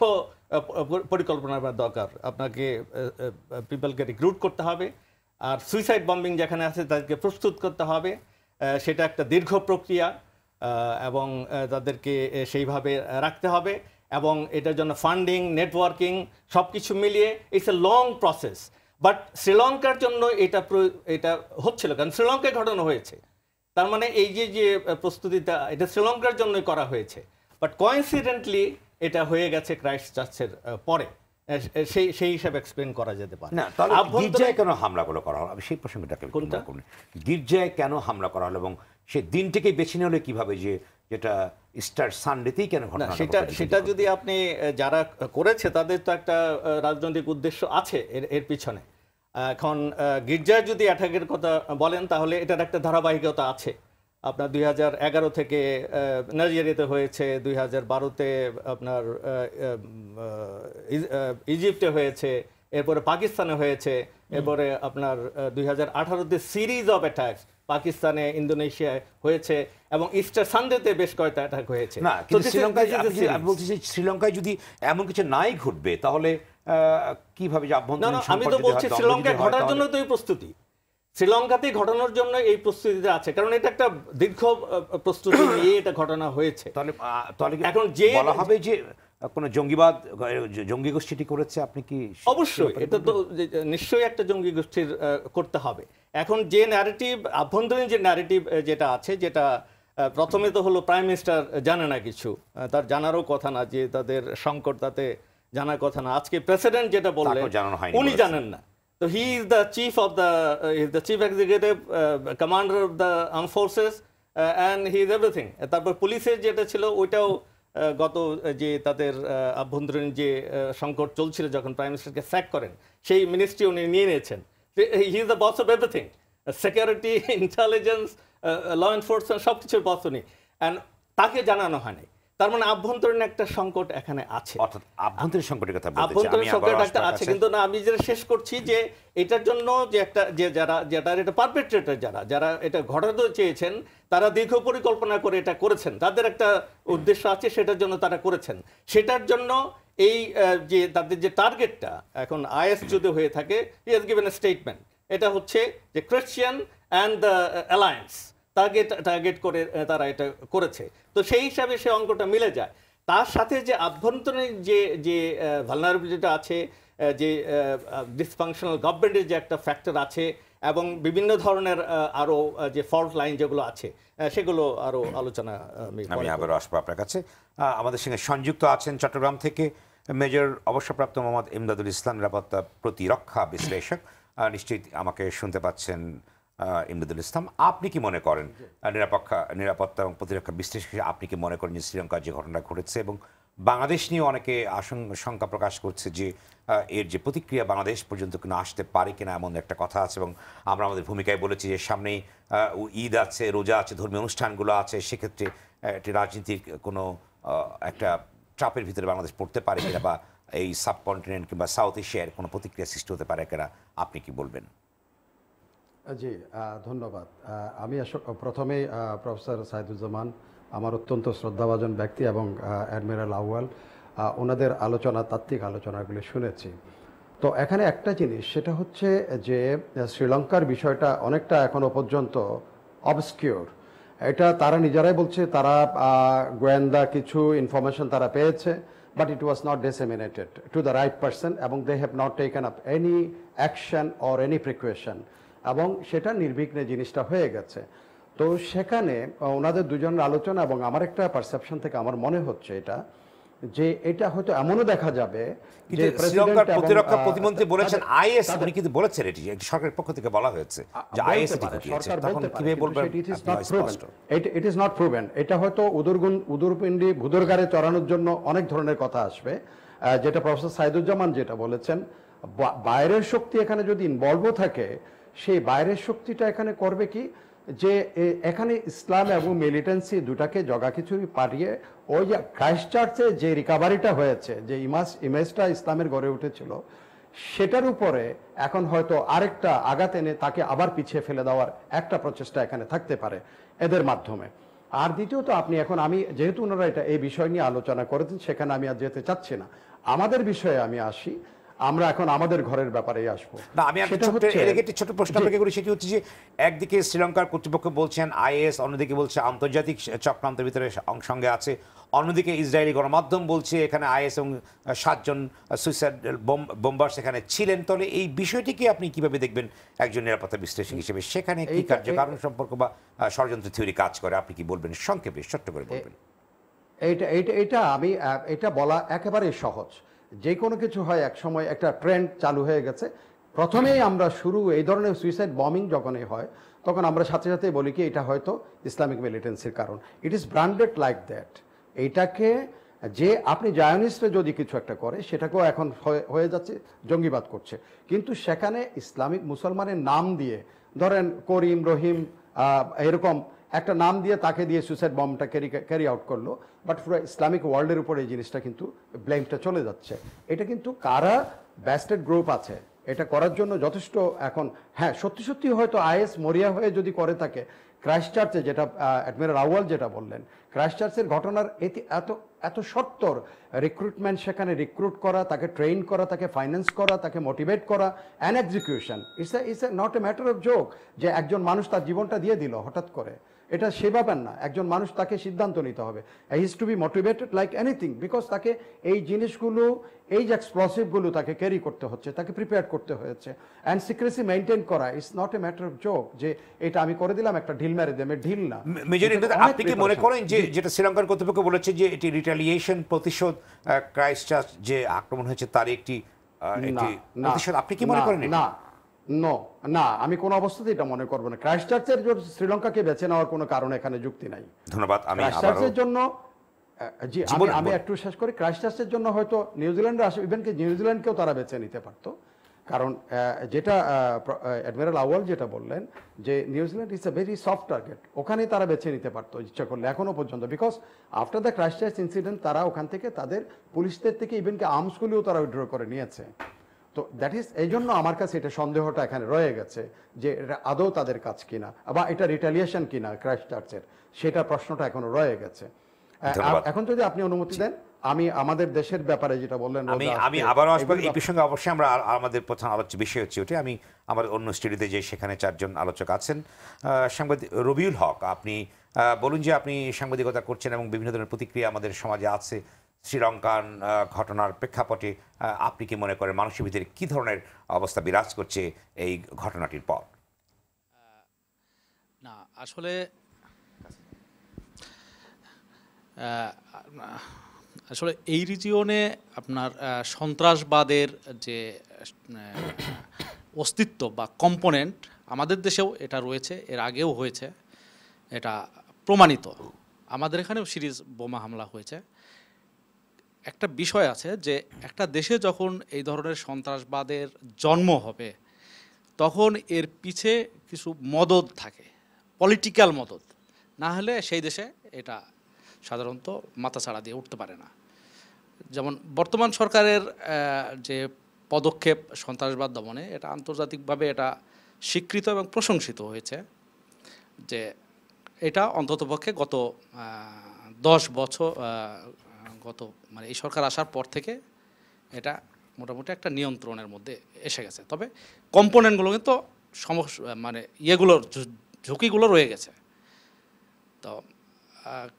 পরিকল্পনার দরকার। আপনাকে পিপলকে রিক্রুট করতে হবে, আর সুইসাইড বম্বিং যেখানে আছে তাদেরকে প্রস্তুত করতে হবে। সেটা একটা দীর্ঘ প্রক্রিয়া, এবং তাদেরকে সেইভাবে রাখতে হবে, এবং এটার জন্য ফান্ডিং, নেটওয়ার্কিং সব কিছু মিলিয়ে it's a long process. But শ্রীলঙ্কার জন্য এটা হচ্ছিল, কারণ শ্রীলঙ্কায় ঘটনা হয়েছে, তার মানে এই যে প্রস্তুতিটা, এটা শ্রীলঙ্কার জন্যই করা হয়েছে। বাট কোইন্সিডেন্টলি এটা হয়ে গেছে ক্রাইস্ট চার্চের পরে, সেই হিসাবে এক্সপ্লেন করা যেতে পারে না। গির্জায় কেন হামলাগুলো করা হলো, আমি সেই প্রসঙ্গটাকে গির্জায় কেন হামলা করা হলো, এবং সেই দিনটিকে বেছে নিয়ে হলে কিভাবে, যেটা ইস্টার সানডেতেই কেন ঘটনা? সেটা যদি আপনি যারা করেছে তাদের তো একটা রাজনৈতিক উদ্দেশ্য আছে এর পিছনে। এখন গির্জায় যদি অ্যাটাকের কথা বলেন, তাহলে এটার একটা ধারাবাহিকতা আছে। আপনার 2011 থেকে নাইজেরিয়াতে হয়েছে, 2012-তে আপনার ইজিপ্টে হয়েছে, এরপরে পাকিস্তানে হয়েছে, এরপরে আপনার 2018-তে সিরিজ অফ অ্যাটাকস পাকিস্তানে, ইন্দোনেশিয়ায় হয়েছে, এবং ইস্টার সানডেতে বেশ কয়েকটা অ্যাটাক হয়েছে। না, কিন্তু আমি বলছি যে শ্রীলঙ্কায় যদি এমন কিছু নাই ঘটবে, তাহলে কিভাবে যে আভ্যন্তরীণ? আমি তো বলছি শ্রীলঙ্কায় ঘটার জন্য তো এই প্রস্তুতি। শ্রীলঙ্কাতেই ঘটানোর জন্য এই প্রস্তুতিতে আছে, কারণ এটা একটা দীর্ঘ প্রস্তুতি নিয়ে এটা ঘটনা হয়েছে। তাহলে এখন যে বলা হবে যে কোনো জঙ্গিবাদ, জঙ্গি গোষ্ঠীটি করেছে, আপনি কি? অবশ্যই এটা তো নিশ্চয়ই একটা জঙ্গি গোষ্ঠীর করতে হবে। এখন যে ন্যারেটিভ, আভ্যন্তরীণ যে ন্যারেটিভ যেটা আছে, যেটা প্রথমে তো হলো প্রাইম মিনিস্টার জানে না কিছু, তার জানারও কথা না, যে তাদের সংকট তাতে জানার কথা না। আজকে প্রেসিডেন্ট যেটা বললেন উনি জানেন না, তো হি is the chief of the chief executive commander of the arm forces and he is everything. তারপর পুলিশের যেটা ছিল ওইটাও গত যে তাদের আভ্যন্তরীণ যে সংকট চলছিল যখন প্রাইম মিনিস্টারকে স্যাক করেন, সেই মিনিস্ট্রি উনি নিয়ে নিয়েছেন। He is the boss of everything, security, intelligence, law enforcement, সব কিছুর বস উনি, অ্যান্ড তাকে জানানো হয়নি। তার মানে আভ্যন্তরীণ একটা সংকট এখানে আছে, অর্থাৎ আভ্যন্তরীণ সংকটের কথা বলতে আভ্যন্তরীণ সংকট একটা আছে। কিন্তু না, আমি যেটা শেষ করছি যে এটার জন্য যে একটা যে যারা এটা পারপেট্রেটর, যারা এটা ঘটাতে চেয়েছেন, তারা দীর্ঘ পরিকল্পনা করে এটা করেছেন, তাদের একটা উদ্দেশ্য আছে, সেটার জন্য তারা করেছেন। সেটার জন্য এই যে তাদের যে টার্গেটটা এখন আইএস যদি হয়ে থাকে, he has given a statement, এটা হচ্ছে যে Christian and the alliance target করে তারা এটা করেছে। তো সেই হিসাবে সে অঙ্কটা মিলে যায়। তার সাথে যে আভ্যন্তরীণ যে ভালনারেবিলিটিটা আছে, যে ডিসফাংশনাল গভর্নমেন্টের যে একটা ফ্যাক্টর আছে, এবং বিভিন্ন ধরনের আরও যে ফল্ট লাইন যেগুলো আছে, সেগুলো আরও আলোচনা আমি আবারও আসবো আপনার কাছে। আমাদের সঙ্গে সংযুক্ত আছেন চট্টগ্রাম থেকে মেজর অবসরপ্রাপ্ত মোহাম্মদ ইমদাদুল ইসলাম, নিরাপত্তা প্রতিরক্ষা বিশ্লেষক। নিশ্চয়ই আমাকে শুনতে পাচ্ছেন ইমদাদুল ইসলাম, আপনি কি মনে করেন, নিরাপত্তা এবং প্রতিরক্ষা বিশ্লেষক, আপনি কি মনে করেন যে শ্রীলঙ্কার যে ঘটনা ঘটেছে এবং বাংলাদেশ নিয়ে অনেকে শঙ্কা প্রকাশ করছে যে এর যে প্রতিক্রিয়া বাংলাদেশ পর্যন্ত কিনা আসতে পারে কিনা, এমন একটা কথা আছে। এবং আমরা আমাদের ভূমিকায় বলেছি যে সামনেই ঈদ আছে, রোজা আছে, ধর্মীয় অনুষ্ঠানগুলো আছে, সেক্ষেত্রে একটি রাজনীতির কোনো একটা চাপের ভিতরে বাংলাদেশ পড়তে পারে কিনা, বা এই সাবকন্টিনেন্ট কিংবা সাউথ এশিয়ার কোনো প্রতিক্রিয়া সৃষ্টি হতে পারে কিনা, আপনি কি বলবেন? জি, ধন্যবাদ। আমি প্রথমেই প্রফেসর সাইদুজ্জামান, আমার অত্যন্ত শ্রদ্ধাভাজন ব্যক্তি, এবং অ্যাডমিরাল আউয়াল, ওনাদের আলোচনা, তাত্ত্বিক আলোচনাগুলি শুনেছি। তো এখানে একটা জিনিস, সেটা হচ্ছে যে শ্রীলঙ্কার বিষয়টা অনেকটা এখনো পর্যন্ত অবস্কিউর। এটা তারা নিজেরাই বলছে, তারা গোয়েন্দা কিছু ইনফরমেশন তারা পেয়েছে, but it was not disseminated to the right person, এবং they have not taken up any action or any precaution, এবং সেটা নির্বিঘ্নে জিনিসটা হয়ে গেছে। তো সেখানে ওনাদের দুজনের আলোচনা এবং আমার একটা পারসেপশন থেকে আমার মনে হচ্ছে এটা, যে এটা হয়তো এমনও দেখা যাবে যে শ্রীলঙ্কার প্রতিরক্ষা প্রতিমন্ত্রী বলেছেন আইএস, উনি কিন্তু বলেছেন এটি সরকারের পক্ষ থেকে বলা হয়েছে যে আইএস এটি ঘটিয়েছে। তখন কিভাবে বলবেন? It is not proven. এটা হয়তো উদুরপিণ্ডি ভুদরগারে চড়ানোর জন্য অনেক ধরনের কথা আসবে, যেটা প্রফেসর সাইদুজ্জামান যেটা বলেছেন, বাইরের শক্তি এখানে যদি ইনভলভও থাকে, সেই বাইরের শক্তিটা এখানে করবে কি, যে এখানে ইসলাম এবং মিলিটেন্সি দুটাকে জগাখিচুড়ি পাঠিয়ে ওই যে ক্রাইস্ট চার্চে যে রিকাভারিটা হয়েছে, যে ইমেজটা ইসলামের গড়ে উঠেছিল, সেটার উপরে এখন হয়তো আরেকটা আঘাত এনে তাকে আবার পিছিয়ে ফেলে দেওয়ার একটা প্রচেষ্টা এখানে থাকতে পারে এদের মাধ্যমে। আর দ্বিতীয়ত, আমি যেহেতু ওনারা এই বিষয় নিয়ে আলোচনা করেছেন, সেখানে আমি আর যেতে চাচ্ছি না। আমাদের বিষয়ে আমি আসি, আমরা এখন আমাদের ঘরের ব্যাপারেই আসবো। না, আমি একটা ছোট প্রশ্ন আপনাকে করি, সেটি হচ্ছে যে একদিকে শ্রীলঙ্কার কর্তৃপক্ষ বলছেন আইএস, অন্যদিকে বলছে আন্তর্জাতিক চক্রান্তের ভিতরে সঙ্গে আছে, অন্যদিকে ইসরায়েলি গণমাধ্যম বলছে এখানে আইএস এবং 7 জন সুইসাইড বোম্বার্স এখানে ছিলেন। তাহলে এই বিষয়টিকে আপনি কিভাবে দেখবেন একজন নিরাপত্তা বিশ্লেষক হিসেবে? সেখানে কি কার্যকারণ সম্পর্ক বা ষড়যন্ত্র থিওরি কাজ করে, আপনি কি বলবেন সংক্ষেপে ছোট্ট করে বলবেন? এটা বলা একেবারেই সহজ। যে কোনো কিছু হয়, এক সময় একটা ট্রেন্ড চালু হয়ে গেছে। প্রথমেই আমরা এই ধরনের সুইসাইড বমিং যখনই হয়, তখন আমরা সাথে সাথে বলি কি এটা হয়তো ইসলামিক মিলিটেন্সির কারণ। It is branded like that. এইটাকে যে আপনি জায়নিস্টে যদি কিছু একটা করে, সেটাকেও এখন হয়ে যাচ্ছে জঙ্গিবাদ করছে। কিন্তু সেখানে ইসলামিক মুসলমানের নাম দিয়ে, ধরেন করিম, রহিম, এরকম একটা নাম দিয়ে তাকে দিয়ে সুইসাইড বমটা ক্যারি আউট করলো, বাট পুরো ইসলামিক ওয়ার্ল্ডের উপরে এই জিনিসটা কিন্তু ব্লেমটা চলে যাচ্ছে। এটা কিন্তু কারা ব্যাস্টেড গ্রুপ আছে এটা করার জন্য যথেষ্ট। এখন হ্যাঁ, সত্যি সত্যি হয়তো আইএস মরিয়া হয়ে যদি করে থাকে, ক্রাইস্টচার্চে যেটা অ্যাডমিরাল আউয়াল যেটা বললেন, ক্রাইস্টচার্চের ঘটনার এত এত সত্তর রিক্রুটমেন্ট, সেখানে রিক্রুট করা, তাকে ট্রেন করা, তাকে ফাইন্যান্স করা, তাকে মোটিভেট করা and execution, it's a not a matter of joke যে একজন মানুষ তার জীবনটা দিয়ে দিল হঠাৎ করে। এটা সে ব্যাপার না, একজন মানুষ তাকে সিদ্ধান্ত নিতে হবে। He is to be motivated like anything, because তাকে এই জিনিসগুলো, এই যে এক্সপ্লোসিভগুলো তাকে ক্যারি করতে হচ্ছে, তাকে প্রিপেয়ার করতে হয়েছে। অ্যান্ড সিক্রেসি মেনটেন করা it's not a matter of joke যে এটা আমি করে দিলাম একটা ঢিল মেরে দেবে, ঢিল না। মেজর ইমদাদ, আপনি কি মনে করেন যে যেটা শ্রীলঙ্কার কর্তৃপক্ষ বলেছে যে এটি রিটালিয়েশন, প্রতিশোধ, ক্রাইস্টচার্চ যে আক্রমণ হয়েছে তার একটি প্রতিশোধ, আপনি কি মনে করেন? না নো না, আমি কোনো অবস্থাতেই এটা মনে করবো না। ক্রাইস্টচার্চের শ্রীলঙ্কাকে বেছে নেওয়ার কোনো কারণ এখানে যুক্তি নাই। ধন্যবাদ। আমি ক্রাইস্টচার্চের জন্য জি আমি একটু শেষ করি। ক্রাইস্টচার্চের জন্য হয়তো নিউজিল্যান্ডে আসে, ইভেন কি নিউজিল্যান্ডকেও তারা বেছে নিতে পারতো, কারণ যেটা অ্যাডমিরাল আউয়াল যেটা বললেন যে New Zealand is a very soft target, ওখানে তারা বেছে নিতে পারতো ইচ্ছা করলে এখনো পর্যন্ত, because after the Christchurch incident তারা ওখান থেকে তাদের পুলিশদের থেকে ইভেন কি আর্মসগুলিও তারা উইথড্র করে নিয়েছে। তো দ্যাট ইজ, এই জন্য আমার কাছে এটা সন্দেহটা এখানে রয়ে গেছে যে এটা আদৌ তাদের কাজ কিনা বা এটা রিটালিয়েশন কিনা ক্রাইস্টচার্চের, সেটা প্রশ্নটা এখনো রয়ে গেছে। এখন যদি আপনি অনুমতি দেন আমি আমাদের দেশের ব্যাপারে যেটা বললেন, আমি আবারও আসবো এই প্রসঙ্গে। অবশ্যই আমরা আমাদের প্রধান আলোচ্য বিষয় হচ্ছে ওটা। আমি আমার অন্য স্টুডিওতে যে সেখানে 4 জন আলোচক আছেন। সাংবাদিক রবিউল হক, আপনি বলুন যে আপনি সাংবাদিকতা করছেন এবং বিভিন্ন ধরনের প্রতিক্রিয়া আমাদের সমাজে আছে শ্রীলঙ্কার ঘটনার প্রেক্ষাপটে। আপনি কি মনে করেন মানুষের ভিতরে কী ধরনের অবস্থা বিরাজ করছে এই ঘটনাটির পর? না আসলে আসলে এই রিজিয়নে আপনার সন্ত্রাসবাদের যে অস্তিত্ব বা কম্পোনেন্ট আমাদের দেশেও এটা রয়েছে, এর আগেও হয়েছে, এটা প্রমাণিত। আমাদের এখানেও সিরিজ বোমা হামলা হয়েছে। একটা বিষয় আছে যে একটা দেশে যখন এই ধরনের সন্ত্রাসবাদের জন্ম হবে তখন এর পিছে কিছু মদদ থাকে, পলিটিক্যাল মদদ, না হলে সেই দেশে এটা সাধারণত মাথাছাড়া দিয়ে উঠতে পারে না। যেমন বর্তমান সরকারের যে পদক্ষেপ সন্ত্রাসবাদ দমনে, এটা আন্তর্জাতিকভাবে এটা স্বীকৃত এবং প্রশংসিত হয়েছে যে এটা অন্ততপক্ষে গত 10 বছর মানে এই সরকার আসার পর থেকে এটা মোটামুটি একটা নিয়ন্ত্রণের মধ্যে এসে গেছে। তবে কম্পোনেন্টগুলো কিন্তু মানে ইয়েগুলোর ঝুঁকিগুলো রয়ে গেছে। তো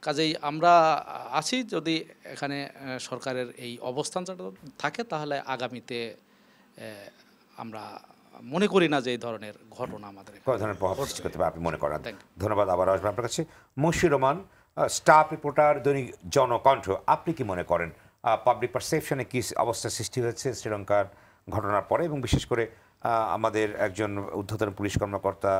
কাজেই আমরা আছি, যদি এখানে সরকারের এই অবস্থান থাকে তাহলে আগামীতে আমরা মনে করি না যে এই ধরনের ঘটনা আমাদের প্রভাব সৃষ্টি করতে পারে আপনি মনে করেন। ধন্যবাদ। আবার আসবেন আপনার কাছে মশিউর রহমান, স্টাফ রিপোর্টার, দৈনিক জনকণ্ঠ। আপনি কি মনে করেন পাবলিক পারসেপশনে কি অবস্থা সৃষ্টি হয়েছে শ্রীলঙ্কার ঘটনার পরে, এবং বিশেষ করে আমাদের একজন ঊর্ধ্বতন পুলিশ কর্মকর্তা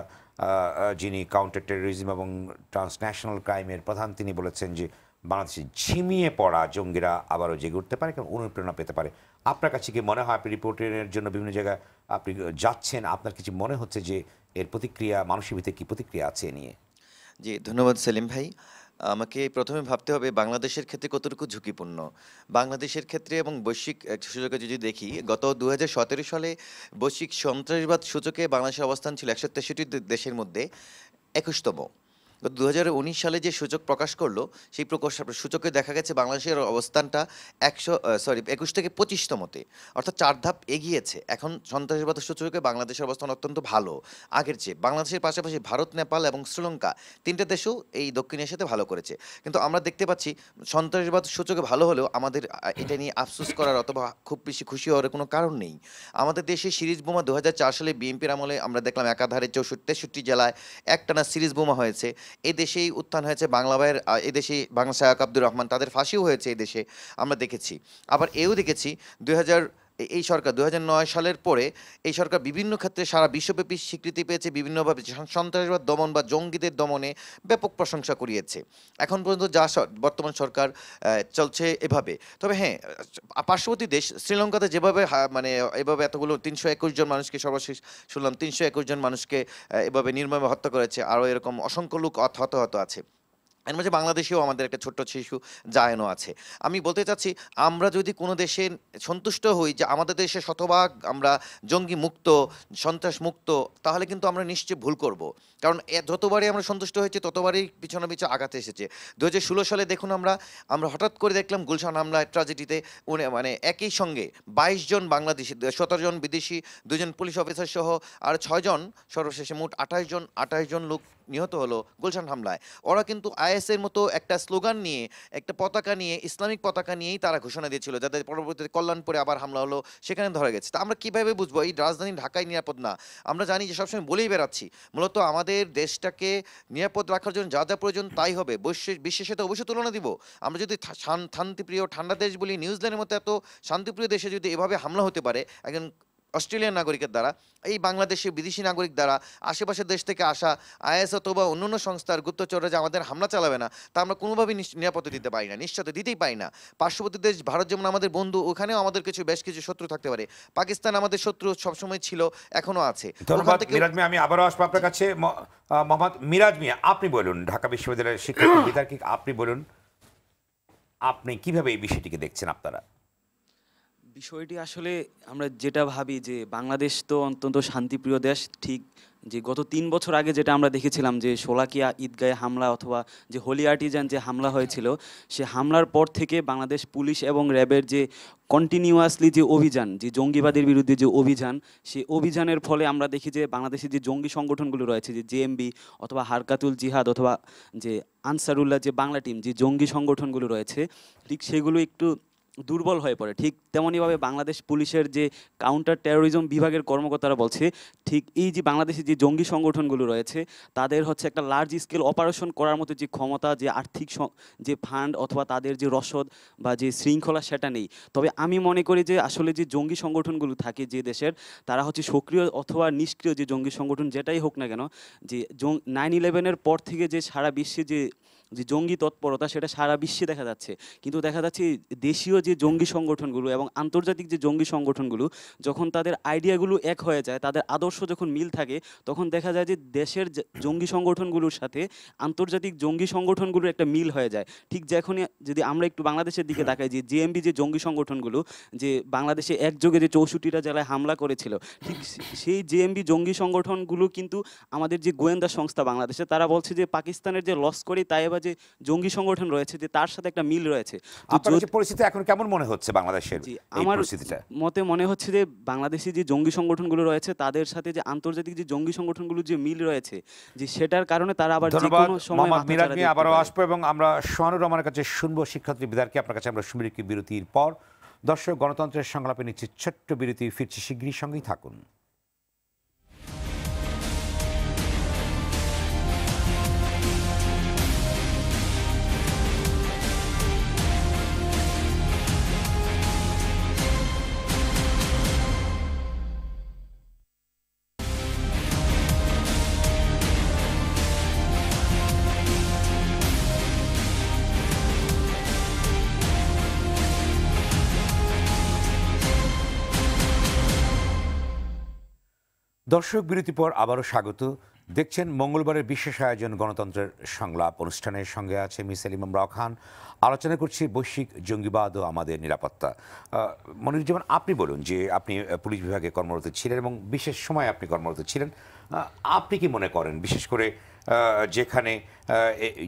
যিনি কাউন্টার টেরোরিজম এবং ট্রান্সন্যাশনাল ক্রাইমের প্রধান, তিনি বলেছেন যে বাংলাদেশে ঝিমিয়ে পড়া জঙ্গিরা আবারও জেগে উঠতে পারে এবং অনুপ্রেরণা পেতে পারে। আপনার কাছে কি মনে হয়, আপনি রিপোর্টের জন্য বিভিন্ন জায়গায় আপনি যাচ্ছেন, আপনার কিছু মনে হচ্ছে যে এর প্রতিক্রিয়া, মানুষের ভিতরে কী প্রতিক্রিয়া আছে এ নিয়ে? জি, ধন্যবাদ সেলিম ভাই। আমাকে প্রথমে ভাবতে হবে বাংলাদেশের ক্ষেত্রে কতটুকু ঝুঁকিপূর্ণ। বাংলাদেশের ক্ষেত্রে এবং বৈশ্বিক সূচকে যদি দেখি, গত 2017 সালে বৈশ্বিক সন্ত্রাসবাদ সূচকে বাংলাদেশের অবস্থান ছিল 163 দেশের মধ্যে 21তম। 2019 সালে যে সূচক প্রকাশ করলো, সেই সূচকে দেখা গেছে বাংলাদেশের অবস্থানটা 21 থেকে 25তমতে, অর্থাৎ 4 ধাপ এগিয়েছে। এখন সন্ত্রাসবাদ সূচকে বাংলাদেশের অবস্থান অত্যন্ত ভালো আগের চেয়ে। বাংলাদেশের পাশাপাশি ভারত, নেপাল এবং শ্রীলঙ্কা 3টে দেশও এই দক্ষিণ এশিয়াতে ভালো করেছে। কিন্তু আমরা দেখতে পাচ্ছি সন্ত্রাসবাদ সূচকে ভালো হলেও আমাদের এটা নিয়ে আফসোস করার অথবা খুব বেশি খুশি হওয়ার কোনো কারণ নেই। আমাদের দেশে সিরিজ বোমা 2004 সালে বিএনপির আমলে আমরা দেখলাম একাধারে 63 জেলায় একটানা সিরিজ বোমা হয়েছে। এই দেশেই উত্থান হয়েছে বাংলা ভাইয়ের, এই দেশেই বাংলা শায়ক আব্দুর রহমান, তাদের ফাঁসিও হয়েছে এই দেশে আমরা দেখেছি। আবার এও দেখেছি এই সরকার 2009 সালের পরে এই সরকার বিভিন্ন ক্ষেত্রে সারা বিশ্বব্যাপী স্বীকৃতি পেয়েছে, বিভিন্নভাবে সন্ত্রাসবাদ দমন বা জঙ্গিদের দমনে ব্যাপক প্রশংসা কুড়িয়েছে। এখন পর্যন্ত যা বর্তমান সরকার চলছে এভাবে। তবে হ্যাঁ, পার্শ্ববর্তী দেশ শ্রীলঙ্কাতে যেভাবে মানে এভাবে এতগুলো 321 জন মানুষকে, সর্বশেষ শুনলাম 321 জন মানুষকে এভাবে নির্মমভাবে হত্যা করেছে, আরও এরকম অসংখ্য লোক হতাহত আছে। এর মাঝে বাংলাদেশেও আমাদের একটা ছোট্ট শিশু জায়ানও আছে। আমি বলতে চাচ্ছি, আমরা যদি কোনো দেশে সন্তুষ্ট হই যে আমাদের দেশে শতভাগ আমরা জঙ্গি মুক্ত, সন্ত্রাস মুক্ত, তাহলে কিন্তু আমরা নিশ্চয়ই ভুল করব। কারণ যতবারই আমরা সন্তুষ্ট হয়েছি ততবারই পিছনে পিছনে আঘাতে এসেছে। 2016 সালে দেখুন, আমরা হঠাৎ করে দেখলাম গুলশান হামলা ট্র্যাজেডিতে মানে একই সঙ্গে 22 জন বাংলাদেশি, 17 জন বিদেশি, 2 জন পুলিশ অফিসার সহ আর 6 জন, সর্বশেষে মোট 28 জন লোক নিহত হলো গুলশান হামলায়। ওরা কিন্তু আইএসের মতো একটা স্লোগান নিয়ে, একটা পতাকা নিয়ে, ইসলামিক পতাকা নিয়েই তারা ঘোষণা দিয়েছিল, যাদের পরবর্তীতে কল্যাণপুরে আবার হামলা হলো, সেখানে ধরা গেছে। তা আমরা কিভাবে বুঝবো এই রাজধানী ঢাকায় নিরাপদ না? আমরা জানি যে সবসময় বলেই বেড়াচ্ছি, মূলত আমাদের দেশটাকে নিরাপদ রাখার জন্য যা যা প্রয়োজন তাই হবে। বিশ্বের সাথে অবশ্যই তুলনা দিব। আমরা যদি শান্তিপ্রিয় ঠান্ডা দেশ বলি, নিউজিল্যান্ডের মতো এত শান্তিপ্রিয় দেশে যদি এভাবে হামলা হতে পারে একজন অস্ট্রেলিয়ান নাগরিকের দ্বারা, এই বাংলাদেশে বিদেশি নাগরিক দ্বারা, আশেপাশের দেশ থেকে আসা আইএস অথবা অন্যান্য সংস্থার গুপ্তচররা যে আমাদের হামলা চালাবে না, তা আমরা কোনোভাবেই নিরাপত্তা দিতে পারি না, নিশ্চয়তা দিতেই পারি না। পার্শ্ববর্তী দেশ ভারত যেমন আমাদের বন্ধু, ওখানেও আমাদের বেশ কিছু শত্রু থাকতে পারে। পাকিস্তান আমাদের শত্রু সবসময় ছিল, এখনো আছে। ধন্যবাদ মিরাজ মিয়া। আমি আবারও আসবো আপনার কাছে। মোহাম্মদ মিরাজ মিয়া, আপনি বলুন, ঢাকা বিশ্ববিদ্যালয়ের শিক্ষার্থী বিতার্কিক, আপনি বলুন, আপনি কিভাবে এই বিষয়টিকে দেখছেন? আপনারা বিষয়টি আসলে আমরা যেটা ভাবি যে বাংলাদেশ তো অত্যন্ত শান্তিপ্রিয় দেশ, ঠিক যে গত 3 বছর আগে যেটা আমরা দেখেছিলাম যে শোলাকিয়া ঈদগাহে হামলা অথবা যে হোলি আর্টিজান যে হামলা হয়েছিল, সে হামলার পর থেকে বাংলাদেশ পুলিশ এবং র্যাবের যে কন্টিনিউয়াসলি যে অভিযান, যে জঙ্গিবাদের বিরুদ্ধে যে অভিযান, সেই অভিযানের ফলে আমরা দেখি যে বাংলাদেশে যে জঙ্গি সংগঠনগুলো রয়েছে, যে জেএমবি অথবা হারকাতুল জিহাদ অথবা যে আনসারুল্লাহ যে বাংলা টিম, যে জঙ্গি সংগঠনগুলো রয়েছে, ঠিক সেগুলো একটু দুর্বল হয়ে পড়ে। ঠিক তেমনইভাবে বাংলাদেশ পুলিশের যে কাউন্টার টেরোরিজম বিভাগের কর্মকর্তারা বলছে, ঠিক এই যে বাংলাদেশে যে জঙ্গি সংগঠনগুলো রয়েছে তাদের হচ্ছে একটা লার্জ স্কেল অপারেশন করার মতো যে ক্ষমতা, যে আর্থিক যে ফান্ড অথবা তাদের যে রসদ বা যে শৃঙ্খলা, সেটা নেই। তবে আমি মনে করি যে আসলে যে জঙ্গি সংগঠনগুলো থাকে যে দেশের, তারা হচ্ছে সক্রিয় অথবা নিষ্ক্রিয় যে জঙ্গি সংগঠন যেটাই হোক না কেন, যে 9/11-এর পর থেকে যে সারা বিশ্বে যে জঙ্গি তৎপরতা, সেটা সারা বিশ্বে দেখা যাচ্ছে। কিন্তু দেখা যাচ্ছে দেশীয় যে জঙ্গি সংগঠনগুলো এবং আন্তর্জাতিক যে জঙ্গি সংগঠনগুলো, যখন তাদের আইডিয়াগুলো এক হয়ে যায়, তাদের আদর্শ যখন মিল থাকে, তখন দেখা যায় যে দেশের জঙ্গি সংগঠনগুলোর সাথে আন্তর্জাতিক জঙ্গি সংগঠনগুলোর একটা মিল হয়ে যায়। ঠিক যখনই যদি আমরা একটু বাংলাদেশের দিকে তাকাই, যে জেএমবি যে জঙ্গি সংগঠনগুলো যে বাংলাদেশে একযোগে যে 64টা জেলায় হামলা করেছিল, ঠিক সেই জেএমবি জঙ্গি সংগঠনগুলো কিন্তু আমাদের যে গোয়েন্দা সংস্থা বাংলাদেশে, তারা বলছে যে পাকিস্তানের যে লস্করি তাইবা যে জঙ্গি সংগঠন রয়েছে, যে তার সাথে একটা মিল রয়েছে। আপনার পরিস্থিতি এখন কেমন মনে হচ্ছে বাংলাদেশের? আমার মতে মনে হচ্ছে যে বাংলাদেশে যে জঙ্গি সংগঠনগুলো রয়েছে তাদের সাথে যে আন্তর্জাতিক যে জঙ্গি সংগঠনগুলো যে মিল রয়েছে, যে সেটার কারণে তারা আবার যে কোনো সময় মিরাজ মিয়া আবারও আসবো এবং আমরা সোহানুর রহমানের কাছে শুনবো, শিক্ষার্থী বিদারকে। আপনার কাছে আমরা শুনবো একটি বিরতির পর। দর্শক, গণতন্ত্রের সংলাপে নিচ্ছে ছোট্ট বিরতি, ফিরছি শীঘ্রই, সঙ্গেই থাকুন। দর্শক, বিরতি পর আবারও স্বাগত। দেখছেন মঙ্গলবারের বিশেষ আয়োজন গণতন্ত্রের সংলাপ অনুষ্ঠানের। সঙ্গে আছে মিস ইমাম খান। আলোচনা করছি বৈশ্বিক জঙ্গিবাদ ও আমাদের নিরাপত্তা। মনিরুজ্জামান, আপনি বলুন যে আপনি পুলিশ বিভাগে কর্মরত ছিলেন এবং বিশেষ সময় আপনি কর্মরত ছিলেন। আপনি কি মনে করেন, বিশেষ করে যেখানে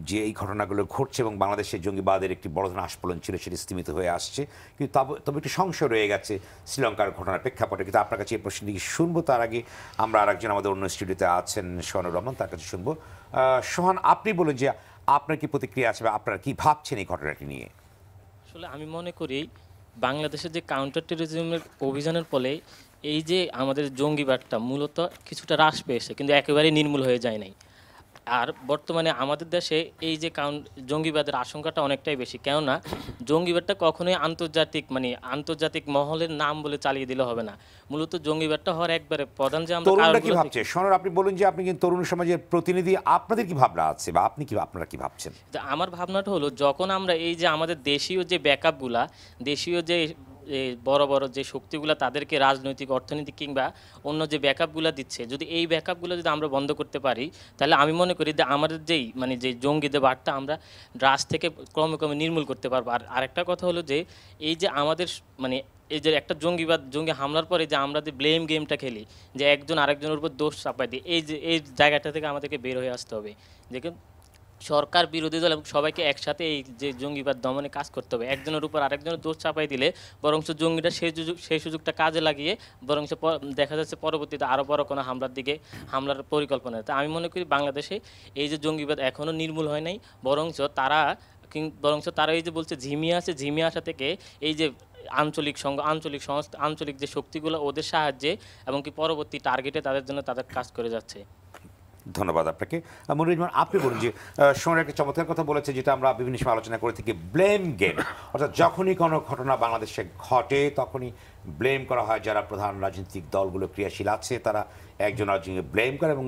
যে এই ঘটনাগুলো ঘটছে এবং বাংলাদেশের জঙ্গিবাদের একটি বড় ধরনের আস্ফলন ছিল, সেটি স্তীমিত হয়ে আসছে, কিন্তু তবে একটি সংশয় রয়ে গেছে শ্রীলঙ্কার ঘটনার প্রেক্ষাপটে। কিন্তু আপনার কাছে এই প্রশ্নটি শুনবো, তার আগে আমরা আরেকজন আমাদের অন্য স্টুডিওতে আছেন, সোহানুর রহমান, তার কাছে শুনবো। সোহান, আপনি বলুন যে আপনার কি প্রতিক্রিয়া আছে বা আপনারা কি ভাবছেন এই ঘটনাটি নিয়ে? আসলে আমি মনে করি বাংলাদেশের যে কাউন্টার টেরোরিজমের অভিযানের ফলে এই যে আমাদের জঙ্গিবাদটা মূলত কিছুটা হ্রাস পেয়েছে, কিন্তু একেবারেই নির্মূল হয়ে যায় নাই। আর বর্তমানে আমাদের দেশে এই যে জঙ্গিবাদের আশঙ্কাটা অনেকটাই বেশি, কেননা জঙ্গিবাদটা কখনোই আন্তর্জাতিক মহলের নাম বলে চালিয়ে দিলে হবে না। মূলত জঙ্গিবাদটা হওয়ার একবারে প্রধান যে আমরা কি ভাবছে, সোনার আপনি বলুন যে আপনি কিন্তু তরুণ সমাজের প্রতিনিধি, আপনাদের কি ভাবনা আছে বা আপনারা কি ভাবছেন? আমার ভাবনাটা হলো, যখন আমরা এই যে আমাদের দেশীয় যে ব্যাকআপগুলা, দেশীয় যে বড় বড় যে শক্তিগুলো তাদেরকে রাজনৈতিক অর্থনৈতিক কিংবা অন্য যে ব্যাকআপগুলো দিচ্ছে, যদি এই ব্যাকআপগুলো যদি আমরা বন্ধ করতে পারি, তাহলে আমি মনে করি যে আমাদের যেই মানে যে জঙ্গিদের বার্তা আমরা রাষ্ট্র থেকে ক্রমে ক্রমে নির্মূল করতে পারবো। আর আরেকটা কথা হলো যে এই যে আমাদের মানে এই যে একটা জঙ্গি হামলার পরে যে আমরা যে ব্লেম গেমটা খেলি, যে একজন আরেকজনের উপর দোষ চাপাই দিই, এই জায়গাটা থেকে আমাদেরকে বের হয়ে আসতে হবে। দেখুন, সরকার বিরোধী দল এবং সবাইকে একসাথে এই যে জঙ্গিবাদ দমনে কাজ করতে হবে। একজনের উপর আরেকজনের দোষ চাপাই দিলে বরঞ্চ জঙ্গিরা সেই সুযোগটা কাজে লাগিয়ে বরঞ্চ দেখা যাচ্ছে পরবর্তীতে আরও বড় কোনো হামলার পরিকল্পনা। তা আমি মনে করি বাংলাদেশে এই যে জঙ্গিবাদ এখনও নির্মূল হয় নাই, বরঞ্চ তারা এই যে বলছে ঝিমিয়ে আছে, ঝিমিয়ে আসা থেকে এই যে আঞ্চলিক যে শক্তিগুলো ওদের সাহায্যে এবং কি পরবর্তী টার্গেটে তাদের জন্য তাদের কাজ করে যাচ্ছে। ধন্যবাদ আপনাকে। মনিরুজ্জামান, আপনি বলুন যে সময়ের একটা চমৎকার কথা বলেছে, যেটা আমরা বিভিন্ন সময় আলোচনা করে থাকি, ব্লেম গেম। অর্থাৎ যখনই কোনো ঘটনা বাংলাদেশে ঘটে তখনই ব্লেম করা হয় যারা প্রধান রাজনৈতিক দলগুলো ক্রিয়াশীল আছে, তারা একজন আরেকজনকে ব্লেম করে। এবং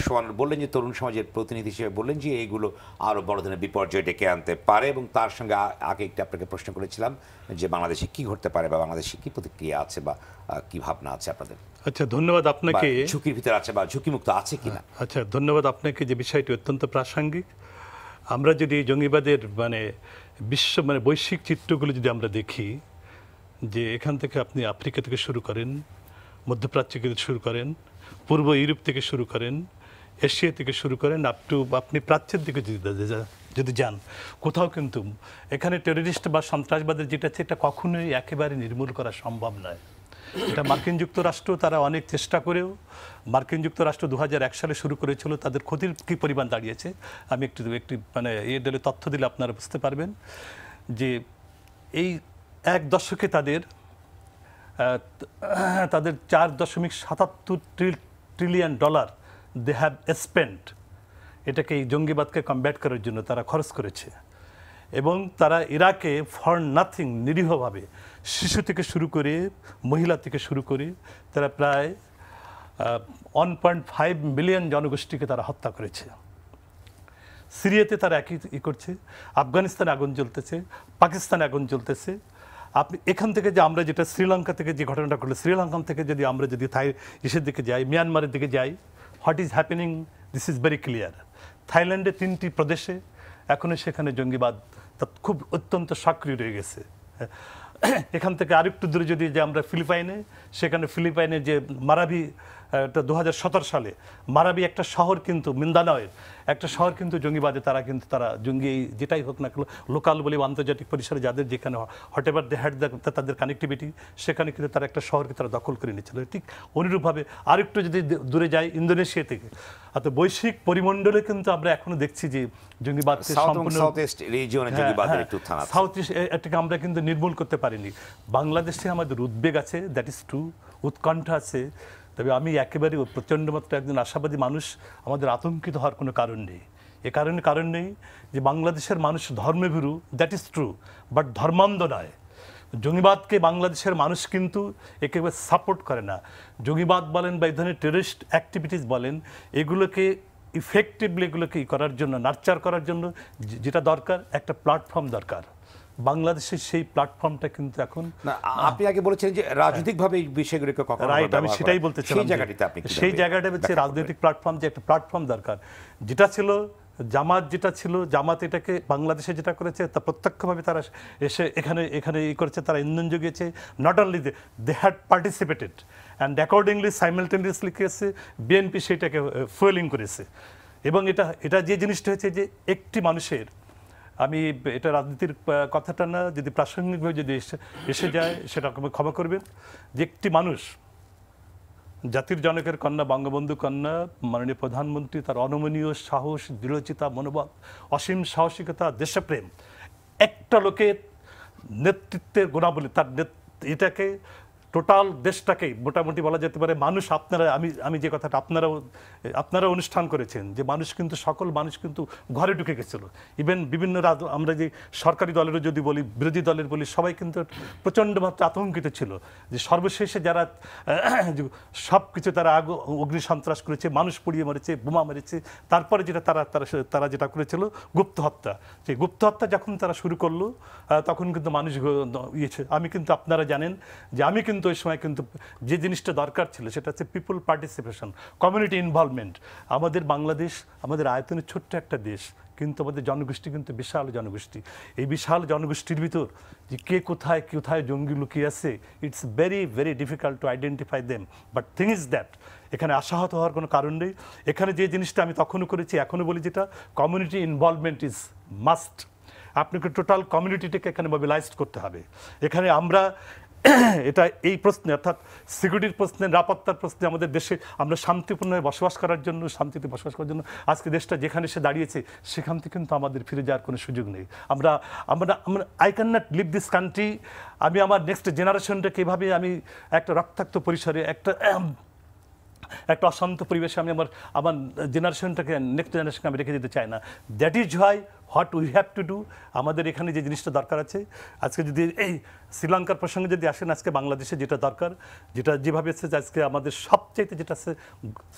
সোহান বললেন যে তরুণ সমাজের প্রতিনিধি হিসেবে বললেন যে এইগুলো আরও বড় ধরনের বিপর্যয় ডেকে আনতে পারে। এবং তার সঙ্গে আগে একটি আপনাকে প্রশ্ন করেছিলাম যে বাংলাদেশে কি ঘটতে পারে বা বাংলাদেশে কি প্রতিক্রিয়া আছে বা কি ভাবনা আছে আপনাদের। আচ্ছা, ধন্যবাদ আপনাকে। ঝুঁকির ভিতরে আছে বা ঝুঁকিমুক্ত আছে কিনা। আচ্ছা, ধন্যবাদ আপনাকে, যে বিষয়টি অত্যন্ত প্রাসঙ্গিক। আমরা যদি জঙ্গিবাদের বৈশ্বিক চিত্রগুলো যদি আমরা দেখি, যে এখান থেকে আপনি আফ্রিকা থেকে শুরু করেন, মধ্যপ্রাচ্য থেকে শুরু করেন, পূর্ব ইউরোপ থেকে শুরু করেন, এশিয়া থেকে শুরু করেন, আপনি প্রাচ্যের দিকে যদি যান, কোথাও কিন্তু এখানে টেররিস্ট বা সন্ত্রাসবাদের যেটা আছে, এটা কখনোই একেবারে নির্মূল করা সম্ভব নয়। এটা মার্কিন যুক্তরাষ্ট্র তারা অনেক চেষ্টা করেও, মার্কিন যুক্তরাষ্ট্র 2001 সালে শুরু করেছিল, তাদের ক্ষতির কী পরিমাণ দাঁড়িয়েছে আমি একটি তথ্য দিলে আপনারা বুঝতে পারবেন। যে এই এক দশকে তাদের 4.77 trillion dollar they have spent, এটাকে এই জঙ্গিবাদকে কমব্যাট করার জন্য তারা খরচ করেছে। এবং তারা ইরাকে ফর নাথিং নিরীহভাবে শিশু থেকে শুরু করে মহিলা থেকে শুরু করে তারা প্রায় 1.5 মিলিয়ন জনগোষ্ঠীকে তারা হত্যা করেছে। সিরিয়াতে তারা একই করছে, আফগানিস্তানে আগুন জ্বলতেছে, পাকিস্তানে আগুন জ্বলতেছে। আপনি এখান থেকে যে আমরা যেটা শ্রীলঙ্কা থেকে যে ঘটনাটা ঘটলো, শ্রীলঙ্কা থেকে যদি আমরা যদি ইসের দিকে যাই, মিয়ানমারের দিকে যাই, what is happening this is very clear. থাইল্যান্ডে 3টি প্রদেশে এখনও সেখানে জঙ্গিবাদ খুব অত্যন্ত সক্রিয় রয়ে গেছে। এখান থেকে আরেকটু দূরে যদি যে আমরা ফিলিপাইনে, সেখানে ফিলিপাইনে যে মারাবি 2017 সালে মারাবি একটা শহর, কিন্তু মিন্দানাওয়ের একটা শহর কিন্তু জঙ্গিবাদে তারা জঙ্গি যেটাই হোক না লোকাল বলে আন্তর্জাতিক পরিসরে যাদের যেখানে হট এভার দে হ্যাড তাদের কানেক্টিভিটি, সেখানে কিন্তু তারা একটা শহরকে তারা দখল করে নিয়েছিল। ঠিক অনুরূপভাবে আরেকটু যদি দূরে যায় ইন্দোনেশিয়া থেকে, অর্থাৎ বৈশ্বিক পরিমণ্ডলে কিন্তু আমরা এখনো দেখছি যে জঙ্গিবাদকে সম্পূর্ণ সাউথ ইস্ট এটাকে আমরা কিন্তু নির্মূল করতে পারিনি। বাংলাদেশে আমাদের উদ্বেগ আছে, দ্যাট ইজ ট্রু, উৎকণ্ঠা আছে। তবে আমি একেবারে প্রচণ্ড মাত্রা একজন আশাবাদী মানুষ, আমাদের আতঙ্কিত হওয়ার কোনো কারণ নেই। কারণ নেই যে বাংলাদেশের মানুষ ধর্মভীরু, দ্যাট ইজ ট্রু, বাট ধর্মান্ধ নয়। জঙ্গিবাদকে বাংলাদেশের মানুষ কিন্তু একেবারে সাপোর্ট করে না। জঙ্গিবাদ বলেন বা এই ধরনের টেররিস্ট অ্যাক্টিভিটিস বলেন, এগুলোকে ইফেক্টিভলি করার জন্য, নার্চার করার জন্য যেটা দরকার, একটা প্ল্যাটফর্ম দরকার। বাংলাদেশের সেই প্ল্যাটফর্মটা কিন্তু এখন আপনি আগে বলেছেন যে রাজনৈতিকভাবে এই বিষয়গুলোকে রাইট, আমি সেটাই বলতে চাই। সেই জায়গাটা হচ্ছে রাজনৈতিক প্ল্যাটফর্ম, যে একটা প্ল্যাটফর্ম দরকার। যেটা ছিল জামাত এটাকে বাংলাদেশে যেটা করেছে তা প্রত্যক্ষভাবে তারা এসে এখানে করেছে, তারা ইন্ধন জুগিয়েছে। Not only they had participated and accordingly simultaneously করেছে, বিএনপি সেটাকে ফুয়েলিং করেছে। এবং এটা যে জিনিসটা হয়েছে যে একটি মানুষের, আমি এটা রাজনীতির কথাটা না, যদি প্রাসঙ্গিকভাবে যদি এসে যায় সেটা ক্ষমা করবেন, যে একটি মানুষ, জাতির জনকের কন্যা, বঙ্গবন্ধু কন্যা, মাননীয় প্রধানমন্ত্রী, তার অনমনীয় সাহস, দৃঢ়চিতা মনোবল, অসীম সাহসিকতা, দেশপ্রেম, একটা লোকের নেতৃত্বের গুণাবলী, তার এটাকে টোটাল দেশটাকেই মোটামুটি বলা যেতে পারে মানুষ, আপনারা আমি যে কথাটা আপনারা অনুষ্ঠান করেছেন যে মানুষ কিন্তু সকল মানুষ কিন্তু ঘরে ঢুকে গেছিল। ইভেন বিভিন্ন আমরা যে সরকারি দলেরও যদি বলি, বিরোধী দলের বলি, সবাই কিন্তু প্রচণ্ড মাত্রা আতঙ্কিত ছিল যে সর্বশেষে যারা সব কিছু তারা অগ্নি সন্ত্রাস করেছে, মানুষ পুড়িয়ে মেরেছে, বোমা মেরেছে, তারপরে যেটা তারা যেটা করেছিল গুপ্ত হত্যা, সেই গুপ্ত হত্যা যখন তারা শুরু করলো তখন কিন্তু মানুষ ইয়েছে। আমি কিন্তু আপনারা জানেন যে আমি কিন্তু ওই সময় কিন্তু যে জিনিসটা দরকার ছিল সেটা হচ্ছে পিপল পার্টিসিপেশন, কমিউনিটি ইনভলভমেন্ট। আমাদের বাংলাদেশ আমাদের আয়তনের ছোট্ট একটা দেশ, কিন্তু আমাদের জনগোষ্ঠী কিন্তু বিশাল জনগোষ্ঠী। এই বিশাল জনগোষ্ঠীর ভিতর যে কে কোথায় কোথায় জঙ্গি লুকিয়ে আছে, it's very very difficult to identify them. But thing is that এখানে আশাহত হওয়ার কোনো কারণ নেই। এখানে যে জিনিসটা আমি তখনও করেছি এখনও বলি, যেটা কমিউনিটি ইনভলভমেন্ট ইজ মাস্ট। আপনাকে টোটাল কমিউনিটিটাকে এখানে মোবিলাইজ করতে হবে। এখানে আমরা এটা এই প্রশ্নে, অর্থাৎ সিকিউরিটির প্রশ্নে, নিরাপত্তার প্রশ্নে আমাদের দেশে আমরা শান্তিপূর্ণভাবে বসবাস করার জন্য, শান্তিতে বসবাস করার জন্য আজকে দেশটা যেখানে সে দাঁড়িয়েছে সেখান থেকে কিন্তু আমাদের ফিরে যাওয়ার কোনো সুযোগ নেই। আমরা I can not leave this country. আমি আমার নেক্সট জেনারেশনটাকে এভাবে আমি একটা রক্তাক্ত পরিসরে একটা অশান্ত পরিবেশে আমি আমার জেনারেশনটাকে, নেক্সট জেনারেশনকে আমি রেখে দিতে চাই না। That is why what we have to do. আমাদের এখানে যে জিনিসটা দরকার আছে, আজকে যদি এই শ্রীলঙ্কার প্রসঙ্গে যদি আসেন, আজকে বাংলাদেশে যেটা দরকার, যেটা যেভাবে আছে আজকে আমাদের সবচাইতে যেটা আছে,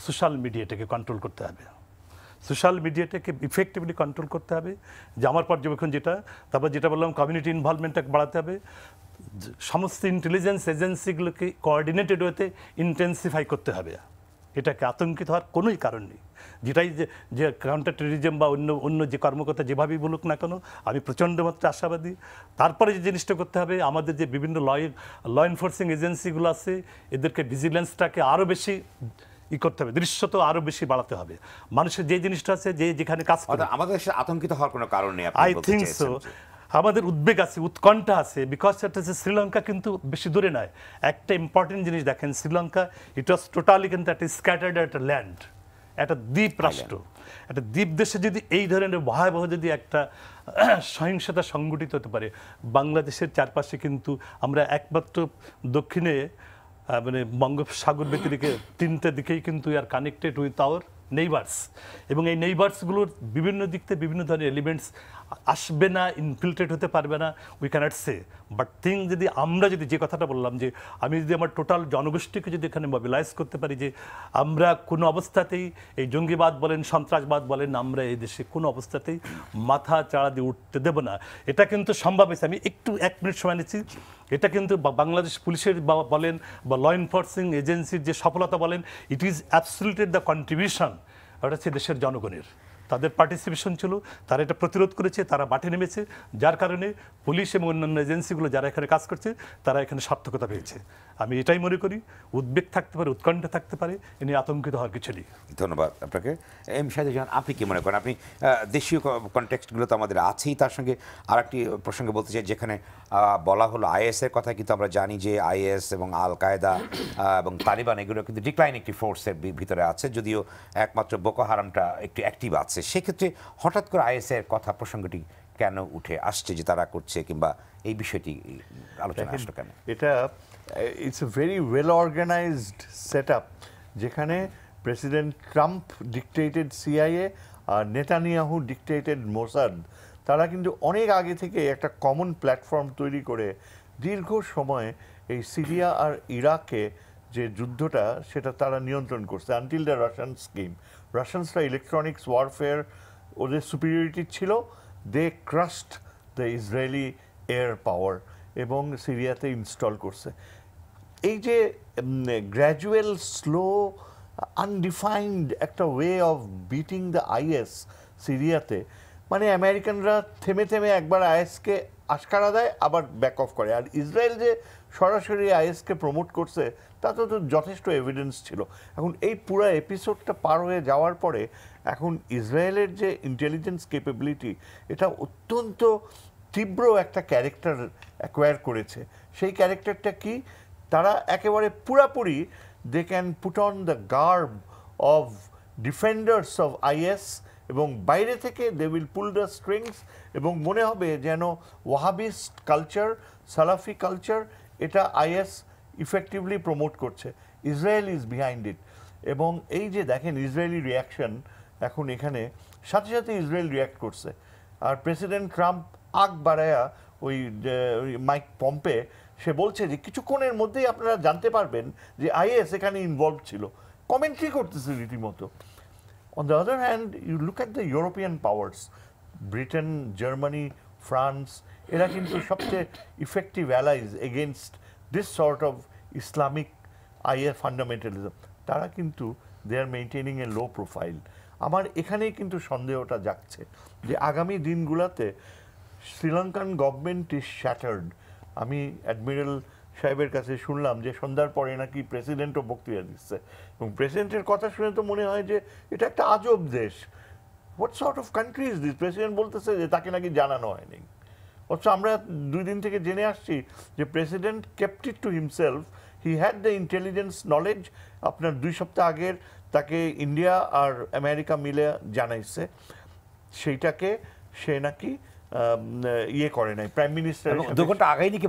সোশ্যাল মিডিয়াটাকে কন্ট্রোল করতে হবে। সোশ্যাল মিডিয়াটাকে ইফেক্টিভলি কন্ট্রোল করতে হবে, যে আমার পর্যবেক্ষণ যেটা। তারপর যেটা বললাম, কমিউনিটি ইনভলভমেন্টটাকে বাড়াতে হবে। সমস্ত ইন্টেলিজেন্স এজেন্সিগুলোকে কোঅর্ডিনেটেড ওয়েতে ইন্টেন্সিফাই করতে হবে। এটাকে আতঙ্কিত হওয়ার কোনোই কারণ নেই। যেটাই যে কাউন্টার টেররিজম বা অন্য যে কর্মকর্তা যেভাবেই বলুক না কেন, আমি প্রচণ্ড মাত্রা আশাবাদী। তারপরে যে জিনিসটা করতে হবে, আমাদের যে বিভিন্ন ল এনফোর্সিং এজেন্সিগুলো আছে, এদেরকে ভিজিলেন্সটাকে আরও বেশি করতে হবে, দৃশ্যত আরও বেশি বাড়াতে হবে। মানুষের যে জিনিসটা আছে, যে যেখানে কাজ করে, আমাদের দেশে আতঙ্কিত হওয়ার কোনো কারণ নেই। I think so. আমাদের উদ্বেগ আছে, উৎকণ্ঠা আছে, বিকজ এটা হচ্ছে শ্রীলঙ্কা কিন্তু বেশি দূরে নয়। একটা ইম্পর্টেন্ট জিনিস দেখেন, শ্রীলঙ্কা ইট ওয়াজ টোটালি কিন্তু একটা স্ক্যাটার্ড একটা ল্যান্ড, একটা দ্বীপ রাষ্ট্র। একটা দ্বীপ দেশে যদি এই ধরনের ভয়াবহ যদি একটা সহিংসতা সংগঠিত হতে পারে, বাংলাদেশের চারপাশে কিন্তু আমরা একমাত্র দক্ষিণে মানে বঙ্গোপসাগর ব্যতিরেকে তিনটে দিকেই কিন্তু are connected with our neighbours, এবং এই নেইবার্সগুলোর বিভিন্ন দিক থেকে বিভিন্ন ধরনের এলিমেন্টস আসবে না, ইনফিল্ট্রেট হতে পারবে না, উই ক্যানট সে। বাট যদি আমরা যদি যে কথাটা বললাম, যে আমি যদি আমার টোটাল জনগোষ্ঠীকে যদি এখানে মোবিলাইজ করতে পারি, যে আমরা কোনো অবস্থাতেই এই জঙ্গিবাদ বলেন, সন্ত্রাসবাদ বলেন, আমরা এই দেশে কোনো অবস্থাতেই মাথা চাড়া দিয়ে উঠতে দেব না। এটা কিন্তু সম্ভব হয়েছে। আমি একটু 1 মিনিট সময় নিচ্ছি। এটা কিন্তু বাংলাদেশ পুলিশের বলেন বা ল এনফোর্সিং এজেন্সির যে সফলতা বলেন, it is absolutely the contribution, ওটা হচ্ছে দেশের জনগণের। তাদের পার্টিসিপেশন ছিল, তারা এটা প্রতিরোধ করেছে, তারা মাঠে নেমেছে, যার কারণে পুলিশ এবং অন্যান্য এজেন্সিগুলো যারা এখানে কাজ করছে তারা এখানে সার্থকতা পেয়েছে। আমি এটাই মনে করি, উদ্বেগ থাকতে পারে, উৎকণ্ঠা থাকতে পারে, এ নিয়ে আতঙ্কিত হওয়ার কিছু নেই। ধন্যবাদ আপনাকে। এম শাহিদুল জাহান, আপনি কি মনে করেন? আপনি দেশীয় কনটেক্সটগুলো তো আমাদের আছেই, তার সঙ্গে আর একটি প্রসঙ্গে বলতে চাই, যেখানে বলা হলো আইএসের কথা, কিন্তু আমরা জানি যে আইএস এবং আল কায়দা এবং তালিবান এগুলো কিন্তু ডিক্লাইন একটি ফোর্সের ভিতরে আছে, যদিও একমাত্র বোকো হারামটা একটু অ্যাক্টিভ আছে। সেক্ষেত্রে হঠাৎ করে আইএসের কথা প্রসঙ্গটি কেন উঠে আসছে যে তারা করছে, কিংবা এই বিষয়টি আলোচনা আসলো কেন? এটা it's a very well organised set up, যেখানে প্রেসিডেন্ট ট্রাম্প ডিক্টেটেড সিআইএ আর নেতানিয়াহু ডিক্টেটেড মোসাদ, তারা কিন্তু অনেক আগে থেকে একটা কমন প্ল্যাটফর্ম তৈরি করে দীর্ঘ সময় এই সিরিয়া আর ইরাকে যে যুদ্ধটা সেটা তারা নিয়ন্ত্রণ করছে আনটিল দ্য রাশিয়ান স্কিম। রাশিয়ানসরা ইলেকট্রনিক্স ওয়ারফেয়ার ওদের সুপিরিয়রিটি ছিল, they crushed the Israeli air power এবং সিরিয়াতে ইনস্টল করছে। এই যে গ্র্যাজুয়াল স্লো আনডিফাইন্ড একটা way of beating the IS সিরিয়াতে, মানে আমেরিকানরা থেমে থেমে একবার আইএসকে আশকারা দেয়, আবার ব্যাক অফ করে। আর ইসরায়েল যে সরাসরি আইএসকে প্রমোট করছে তাতে তো যথেষ্ট এভিডেন্স ছিল। এখন এই পুরো এপিসোডটা পার হয়ে যাওয়ার পরে এখন ইসরায়েলের যে ইন্টেলিজেন্স ক্যাপাবিলিটি, এটা অত্যন্ত তীব্র একটা ক্যারেক্টার অ্যাকোয়ার করেছে। সেই ক্যারেক্টারটা কি? তারা একেবারে পুরাপুরি they can put on the garb of defenders of IS, এবং বাইরে থেকে they will pull the strings, এবং মনে হবে যেন ওয়াহাবিস্ট কালচার, সালাফি কালচার, এটা আইএস ইফেক্টিভলি প্রমোট করছে। Israel is behind it. এবং এই যে দেখেন ইসরায়েলি রিয়াকশন এখন এখানে, সাথে সাথে ইসরায়েল রিয়াক্ট করছে। আর প্রেসিডেন্ট ট্রাম্প আগ বাড়ায়া ওই মাইক পম্পে সে বলছে যে কিছুক্ষণের মধ্যেই আপনারা জানতে পারবেন যে আইএস এখানে ইনভলভ ছিল, কমেন্ট্রি করতেছে রীতিমতো। On the other hand, you look at the European powers, Britain, Germany, France, এরা কিন্তু সবচেয়ে effective allies against this sort of Islamic is fundamentalism. তারা কিন্তু they R maintaining a low profile. আমার এখানেই কিন্তু সন্দেহটা জাগছে যে আগামী দিনগুলোতে শ্রীলঙ্কান গভর্নমেন্ট ইজ শ্যাটার্ড। আমি অ্যাডমিরাল সাহেবের কাছে শুনলাম যে সন্ধ্যার পরে নাকি প্রেসিডেন্টও বক্তৃতা দিচ্ছে, এবং প্রেসিডেন্টের কথা শুনে তো মনে হয় যে এটা একটা আজব দেশ। What sort of country is this? President বলতেছে যে তাকে নাকি জানানো হয়নি। অথচ আমরা 2 দিন থেকে জেনে আসছি যে president kept it to himself, he had the intelligence knowledge. আপনার 2 সপ্তাহ আগের তাকে ইন্ডিয়া আর আমেরিকা মিলে জানাইছে, সেইটাকে সে নাকি ইয়ে করে নাই। প্রাইম মিনিস্টার 2 ঘন্টা আগেই নাকি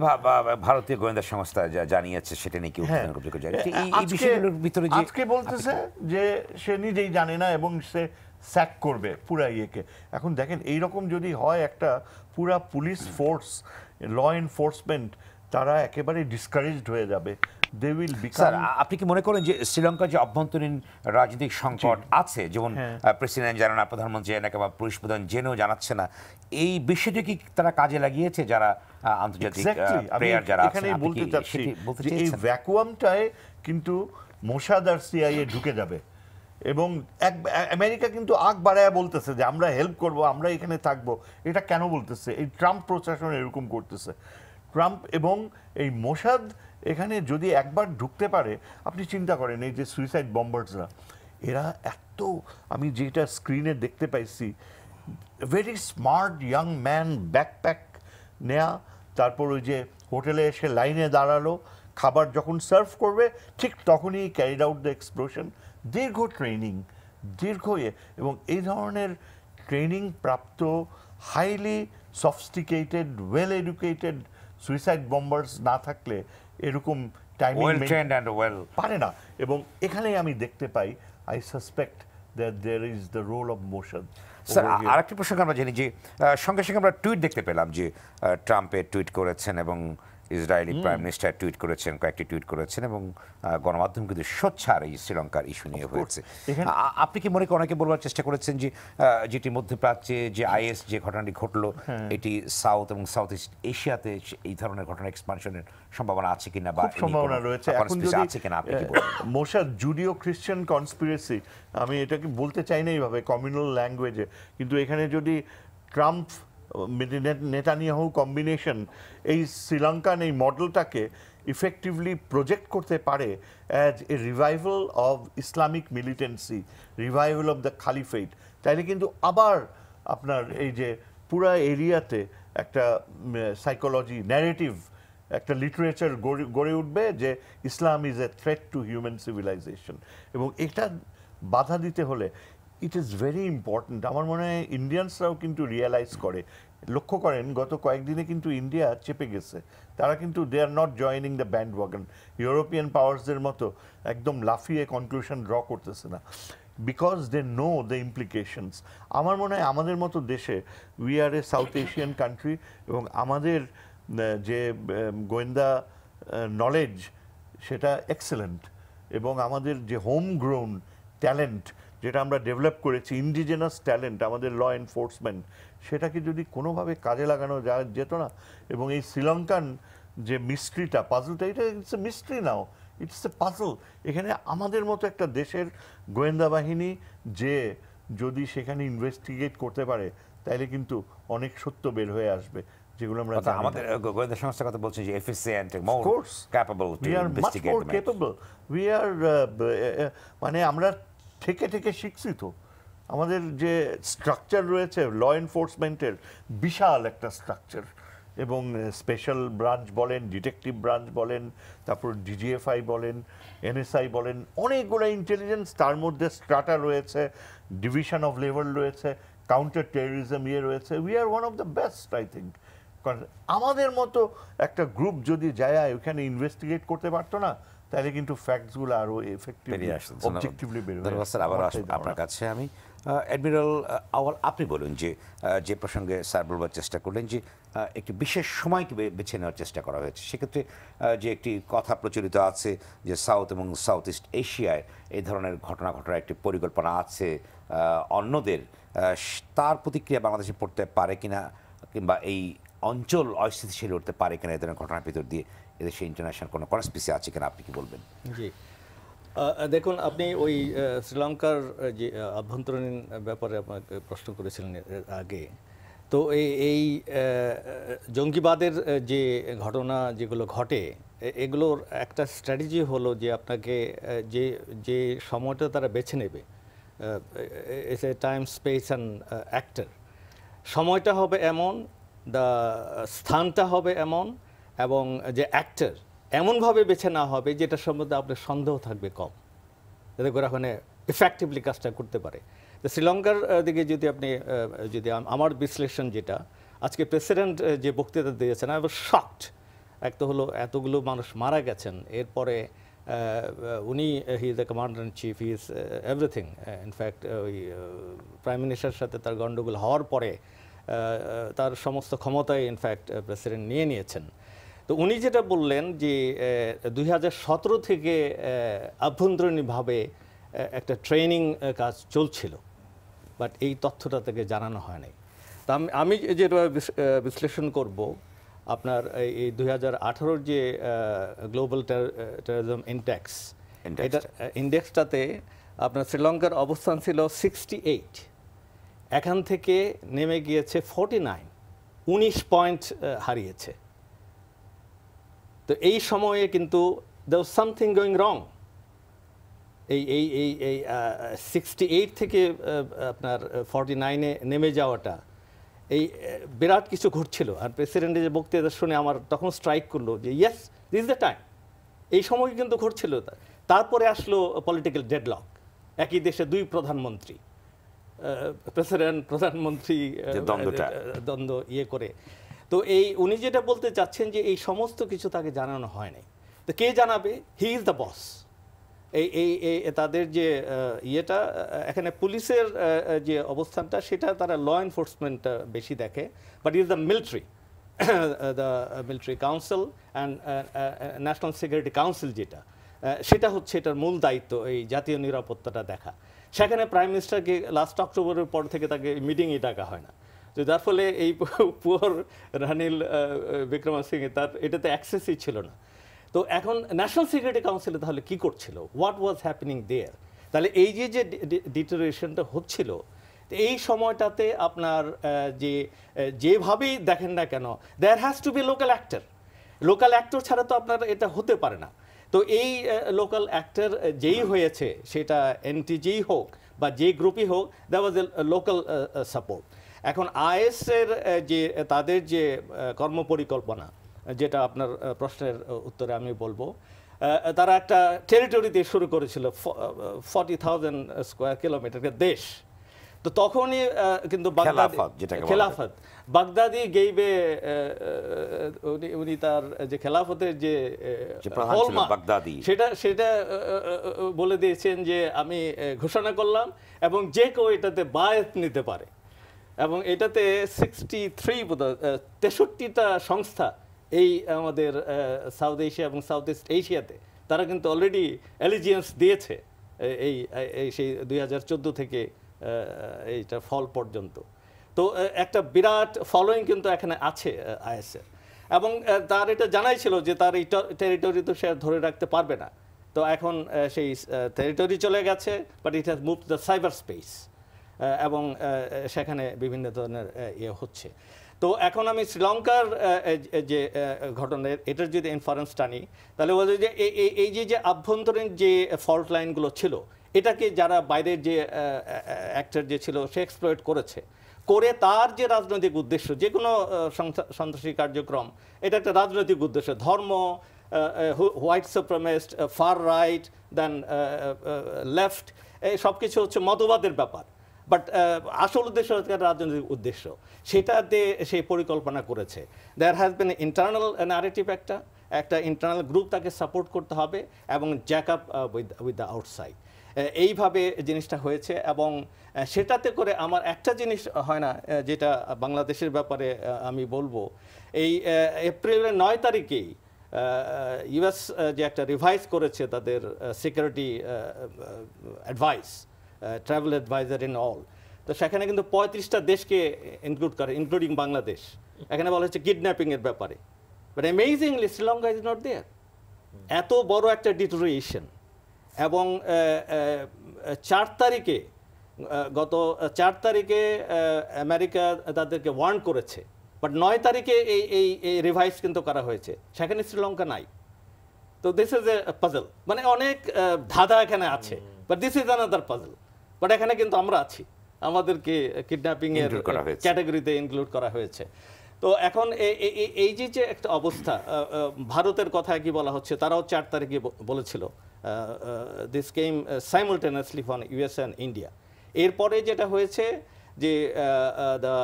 ভারতীয় গোয়েন্দা সংস্থা জানিয়েছে সেটা নাকি আজকে বলতেছে যে সে নিজেই জানে না এবং সে স্যাক করবে পুরা ইয়েকে। এখন দেখেন এইরকম যদি হয় একটা পুরা পুলিশ ফোর্স, ল এনফোর্সমেন্ট, তারা একেবারে ডিসকারেজড হয়ে যাবে। They will become. স্যার, আপনি কি মনে করেন যে শ্রীলঙ্কার যে অভ্যন্তরীণ রাজনৈতিক সংকট আছে, যেমন প্রেসিডেন্ট জানে না, প্রধানমন্ত্রী জানে না, কিংবা পুলিশ প্রধান জেনেও জানাচ্ছে না, এই বিষয়টি কি তারা কাজে লাগিয়েছে যারা আন্তর্জাতিক প্লেয়ার যারা আছেন? এখানেই বলতে চাচ্ছি যে এই ভ্যাকুয়ামটায় কিন্তু মোসাদ আর সিআইএ ঢুকে যাবে। এবং আমেরিকা কিন্তু আগ বাড়ায়া বলতেছে যে আমরা হেল্প করব, আমরা এখানে থাকবো। এটা কেন বলতেছে? এই ট্রাম্প প্রশাসন এরকম করতেছে। ট্রাম্প এবং এই মোসাদ এখানে যদি একবার ঢুকতে পারে, আপনি চিন্তা করেন এই যে সুইসাইড বম্বার্সরা, এরা এত, আমি যেটা স্ক্রিনে দেখতে পাইছি, very smart young man, backpack নেয়া, তারপর ওই যে হোটেলে এসে লাইনে দাঁড়ালো, খাবার যখন সার্ভ করবে ঠিক তখনই ক্যারিড আউট দ্য এক্সপ্লোশন। দীর্ঘ ট্রেনিং, এবং এই ধরনের ট্রেনিং প্রাপ্ত highly sophisticated, well educated suicide bombers না থাকলে এরকম টাইমিং পারে না। এবং এখানেই আমি দেখতে পাই, I suspect that there is the role of motion. Sir, আরেকটি প্রসঙ্গ আমরা জানি যে সঙ্গে সঙ্গে আমরা টুইট দেখতে পেলাম যে ট্রাম্পের টুইট করেছেন এবং ইসরায়েলি প্রাইম মিনিস্টার টুইট করেছেন, কয়েকটি টুইট করেছেন, এবং গণমাধ্যম কিন্তু সোচ্চার এই শ্রীলঙ্কার ইস্যু নিয়ে হয়েছে। আপনি কি মনে করেন, অনেকে বলবার চেষ্টা করেছেন যে যেটি মধ্যপ্রাচ্যে যে আইএস যে ঘটনাটি ঘটলো, এটি সাউথ এবং সাউথ ইস্ট এশিয়াতে এই ধরনের ঘটনা এক্সপানশনের সম্ভাবনা আছে কিনা, বা সম্ভাবনা রয়েছে এখন যদি আছে কিনা আপনি কি বলেন? মোসাদ জুডিও খ্রিস্টান কনস্পিরেসি, আমি এটাকে বলতে চাই না এইভাবে কমিউনাল ল্যাঙ্গুয়েজে, কিন্তু এখানে যদি ট্রাম্প নেতানিয়াহু কম্বিনেশন এই শ্রীলঙ্কান এই মডেলটাকে ইফেক্টিভলি প্রজেক্ট করতে পারে as a revival of Islamic militancy, revival of the caliphate, তাইলে কিন্তু আবার আপনার এই যে পুরা এরিয়াতে একটা সাইকোলজি, ন্যারেটিভ, একটা লিটারেচার গড়ে উঠবে যে Islam is a threat to human civilisation. এবং এটা বাধা দিতে হলে ইট ইজ ভেরি ইম্পর্ট্যান্ট। আমার মনে হয় ইন্ডিয়ানসরাও কিন্তু রিয়েলাইজ করে, লক্ষ্য করেন গত কয়েকদিনে কিন্তু ইন্ডিয়া চেপে গেছে। তারা কিন্তু they are not joining the bandwagon. European পাওয়ার্সদের মতো একদম লাফিয়ে কনক্লুশন ড্র করতেছে না, because they know the implications. আমার মনে হয় আমাদের মতো দেশে, we are a south Asian country, এবং আমাদের যে গোয়েন্দা নলেজ সেটা এক্সেলেন্ট, এবং আমাদের যে হোম গ্রোন ট্যালেন্ট যেটা আমরা ডেভেলপ করেছি, ইন্ডিজেনাস ট্যালেন্ট, আমাদের ল এনফোর্সমেন্ট, সেটাকে যদি কোনোভাবে কাজে লাগানো যেত না, এবং এই শ্রীলঙ্কান যে মিস্ট্রিটা, পাজলটা, এটা it's A mystery now, it's a puzzle. এখানে আমাদের মতো একটা দেশের গোয়েন্দা বাহিনী যে যদি সেখানে ইনভেস্টিগেট করতে পারে, তাইলে কিন্তু অনেক সত্য বের হয়ে আসবে, যেগুলো আমরা আমাদের গোয়েন্দা সংস্থার কথা বলছেন যে FSN more capable to investigate the matter. We are মানে আমরা থেকে থেকে শিখছি তো। আমাদের যে স্ট্রাকচার রয়েছে ল এনফোর্সমেন্টের, বিশাল একটা স্ট্রাকচার, এবং স্পেশাল ব্রাঞ্চ বলেন, ডিটেকটিভ ব্রাঞ্চ বলেন, তারপর ডিজিএফআই বলেন, এনএসআই বলেন, অনেকগুলো ইন্টেলিজেন্স, তার মধ্যে স্ট্রাটা রয়েছে, ডিভিশন অফ লেবার রয়েছে, কাউন্টার টেররিজম রয়েছে। We are one of the best, I think. আমাদের মতো একটা গ্রুপ যদি যায় ওখানে ইনভেস্টিগেট করতে পারতো না, তাহলে কিন্তু ফ্যাক্টসগুলো আরো এফেক্টিভলি অবজেক্টিভলি বের হয়ে ধন্যবাদ স্যার। আবার আপনার কাছে আমি অ্যাডমিরাল আওয়াল, আপনি বলুন যে প্রসঙ্গে স্যার বলবার চেষ্টা করলেন যে একটি বিশেষ সময়কে বেছে নেওয়ার চেষ্টা করা হয়েছে, সেক্ষেত্রে যে একটি কথা প্রচলিত আছে যে সাউথ এবং সাউথ ইস্ট এশিয়ায় এই ধরনের ঘটনা ঘটার একটি পরিকল্পনা আছে অন্যদের, তার প্রতিক্রিয়া বাংলাদেশে পড়তে পারে কিনা, কিংবা এই অঞ্চল অস্থিতিশীল করতে পারে কিনা এই ধরনের ঘটনার ভিতর দিয়ে এদেশে ইন্টারন্যাশনাল কোনো কনস্পিরেসি আছে কিনা, আপনি কি বলবেন? জি, দেখুন, আপনি ওই শ্রীলঙ্কার যে আভ্যন্তরীণ ব্যাপারে আপনাকে প্রশ্ন করেছিলেন আগে, তো এই জঙ্গিবাদের যে ঘটনা যেগুলো ঘটে, এগুলোর একটা স্ট্র্যাটেজি হলো যে আপনাকে যে সময়টা তারা বেছে নেবে, it's a time, space and actor, সময়টা হবে এমন, স্থানটা হবে এমন, এবং যে অ্যাক্টর এমনভাবে বেছে না হবে যেটা সম্বন্ধে আপনার সন্দেহ থাকবে কম, যাতে করে ওখানে ইফেক্টিভলি কাজটা করতে পারে। তো শ্রীলঙ্কার দিকে যদি আমার বিশ্লেষণ যেটা, আজকে প্রেসিডেন্ট যে বক্তৃতা দিয়েছেন, আমি শকড। এক তো হলো এতগুলো মানুষ মারা গেছেন, এরপরে উনি হি is the commander in chief, he is everything. In fact ওই প্রাইম মিনিস্টারের সাথে তার গণ্ডগোল হওয়ার পরে তার সমস্ত ক্ষমতাই ইনফ্যাক্ট প্রেসিডেন্ট নিয়ে নিয়েছেন। তো উনি যেটা বললেন যে 2017 থেকে আভ্যন্তরীণভাবে একটা ট্রেনিং কাজ চলছিল, বাট এই তথ্যটা থেকে জানানো হয় নাই। তা আমি যেটা বিশ্লেষণ করব, আপনার এই 2018 যে গ্লোবাল টেররিজম ইন্ডেক্সটাতে আপনার শ্রীলঙ্কার অবস্থান ছিল 68, এখান থেকে নেমে গিয়েছে 49, 19 পয়েন্ট হারিয়েছে। তো এই সময়ে কিন্তু there was something going wrong। এই 68 থেকে আপনার 49-এ নেমে যাওয়াটা, এই বিরাট কিছু ঘটছিল। আর প্রেসিডেন্টের যে বক্তৃতা শুনে আমার তখন স্ট্রাইক করলো যে yes, this is the time, এই সময় কিন্তু ঘটছিল। তারপরে আসলো পলিটিক্যাল ডেডলক, একই দেশে দুই প্রধানমন্ত্রী, প্রেসিডেন্ট প্রধানমন্ত্রী দ্বন্দ্ব ইয়ে করে। তো উনি যেটা বলতে চাচ্ছেন যে এই সমস্ত কিছু তাকে জানানো হয় নাই। তো কে জানাবে? হি ইজ দ্য বস। তাদের যে ইয়েটা, এখানে পুলিশের যে অবস্থানটা, সেটা তারা ল এনফোর্সমেন্টটা বেশি দেখে, but is the military council and national security council যেটা, সেটা হচ্ছে এটার মূল দায়িত্ব, এই জাতীয় নিরাপত্তাটা দেখা। সেখানে প্রাইম মিনিস্টারকে লাস্ট অক্টোবরের পর থেকে তাকে মিটিংই ডাকা হয় না। তো যার ফলে এই পুয়ার রানিল বিক্রমাসিংহে তার এটাতে অ্যাক্সেসই ছিল না। তো এখন ন্যাশনাল সিকিউরিটি কাউন্সিলে তাহলে কি করছিল, হোয়াট ওয়াজ হ্যাপেনিং দেয়ার? তাহলে এই যে ডিটেরিয়েশনটা হচ্ছিল, এই সময়টাতে আপনার যেভাবেই দেখেন না কেন, there has to be local actor ছাড়া তো আপনার এটা হতে পারে না। তো এই লোকাল অ্যাক্টর যেই হয়েছে, সেটা এনটিজি হোক বা যে গ্রুপই হোক, that was A local support. এখন আইএসের যে তাদের যে কর্মপরিকল্পনা, যেটা আপনার প্রশ্নের উত্তরে আমি বলবো, তারা একটা টেরিটরি দিয়ে শুরু করেছিল, 40,000 স্কোয়ার কিলোমিটার দেশ। তো তখনই কিন্তু খেলাফত বাগদাদি গেইবে, উনি তার যে খেলাফতের যে সেটা বলে দিয়েছেন যে আমি ঘোষণা করলাম, এবং যে কেউ এটাতে বায়াত নিতে পারে। এবং এটাতে 63টা সংস্থা এই আমাদের সাউথ এশিয়া এবং সাউথ ইস্ট এশিয়াতে, তারা কিন্তু অলরেডি অ্যালিজিয়েন্স দিয়েছে সেই 2014 থেকে এইটা ফল পর্যন্ত। তো একটা বিরাট ফলোয়িং কিন্তু এখানে আছে আইএসের, এবং তার এটা জানাই ছিল যে তার এই টেরিটরি তো সে ধরে রাখতে পারবে না। তো এখন সেই টেরিটরি চলে গেছে, but it has move to the cyber space, এবং সেখানে বিভিন্ন ধরনের ইয়ে হচ্ছে। তো এখন আমি শ্রীলঙ্কার যে ঘটনার এটার যদি ইনফারেন্স টানি, তাহলে বলছে যে এই যে আভ্যন্তরীণ যে ফল্ট লাইনগুলো ছিল, এটাকে যারা বাইরের যে অ্যাক্টর যে ছিল সে এক্সপ্লয়েট করে তার যে রাজনৈতিক উদ্দেশ্য, যে কোনো সন্ত্রাসী কার্যক্রম, এটা একটা রাজনৈতিক উদ্দেশ্য, ধর্ম, হোয়াইট সুপ্রিমিস্ট, ফার রাইট, দেন লেফট, এই সব কিছু হচ্ছে মতবাদের ব্যাপার। বাট আসল উদ্দেশ্য হচ্ছে রাজনৈতিক উদ্দেশ্য, সেটাতে সেই পরিকল্পনা করেছে। There has been internal narrative, একটা ইন্টারনাল গ্রুপ তাকে সাপোর্ট করতে হবে এবং jack up with the outside, এইভাবে জিনিসটা হয়েছে। এবং সেটাতে করে আমার একটা জিনিস হয় না, যেটা বাংলাদেশের ব্যাপারে আমি বলবো, এই এপ্রিলের 9 তারিখেই ইউএস যে একটা রিভাইজ করেছে তাদের security advice, travel adviser in all, তো সেখানে কিন্তু 35টা দেশকে ইনক্লুড করে, ইনক্লুডিং বাংলাদেশ। এখানে বলা হচ্ছে কিডন্যাপিংয়ের ব্যাপারে, but amazingly Sri Lanka is not there. এত বড় একটা ডিটোরিয়েশন। এবং 4 তারিখে, গত 4 তারিখে আমেরিকা তাদেরকে ওয়ার্ন করেছে, বাট 9 তারিখে এই রিভাইজ কিন্তু করা হয়েছে, সেখানে শ্রীলঙ্কা নাই। তো দিস ইজ এ পাজল, মানে অনেক ধাঁধা এখানে আছে, but this is another puzzle. But এখানে কিন্তু আমরা আছি, আমাদেরকে কিডন্যাপিং এর ক্যাটাগরিতে ইনক্লুড করা হয়েছে। তো এখন এই যে একটা অবস্থা, ভারতের কথা কি বলা হচ্ছে, তারাও 4 তারিখে বলেছিল this came simultaneously from US and India. এরপরে যেটা হয়েছে যে the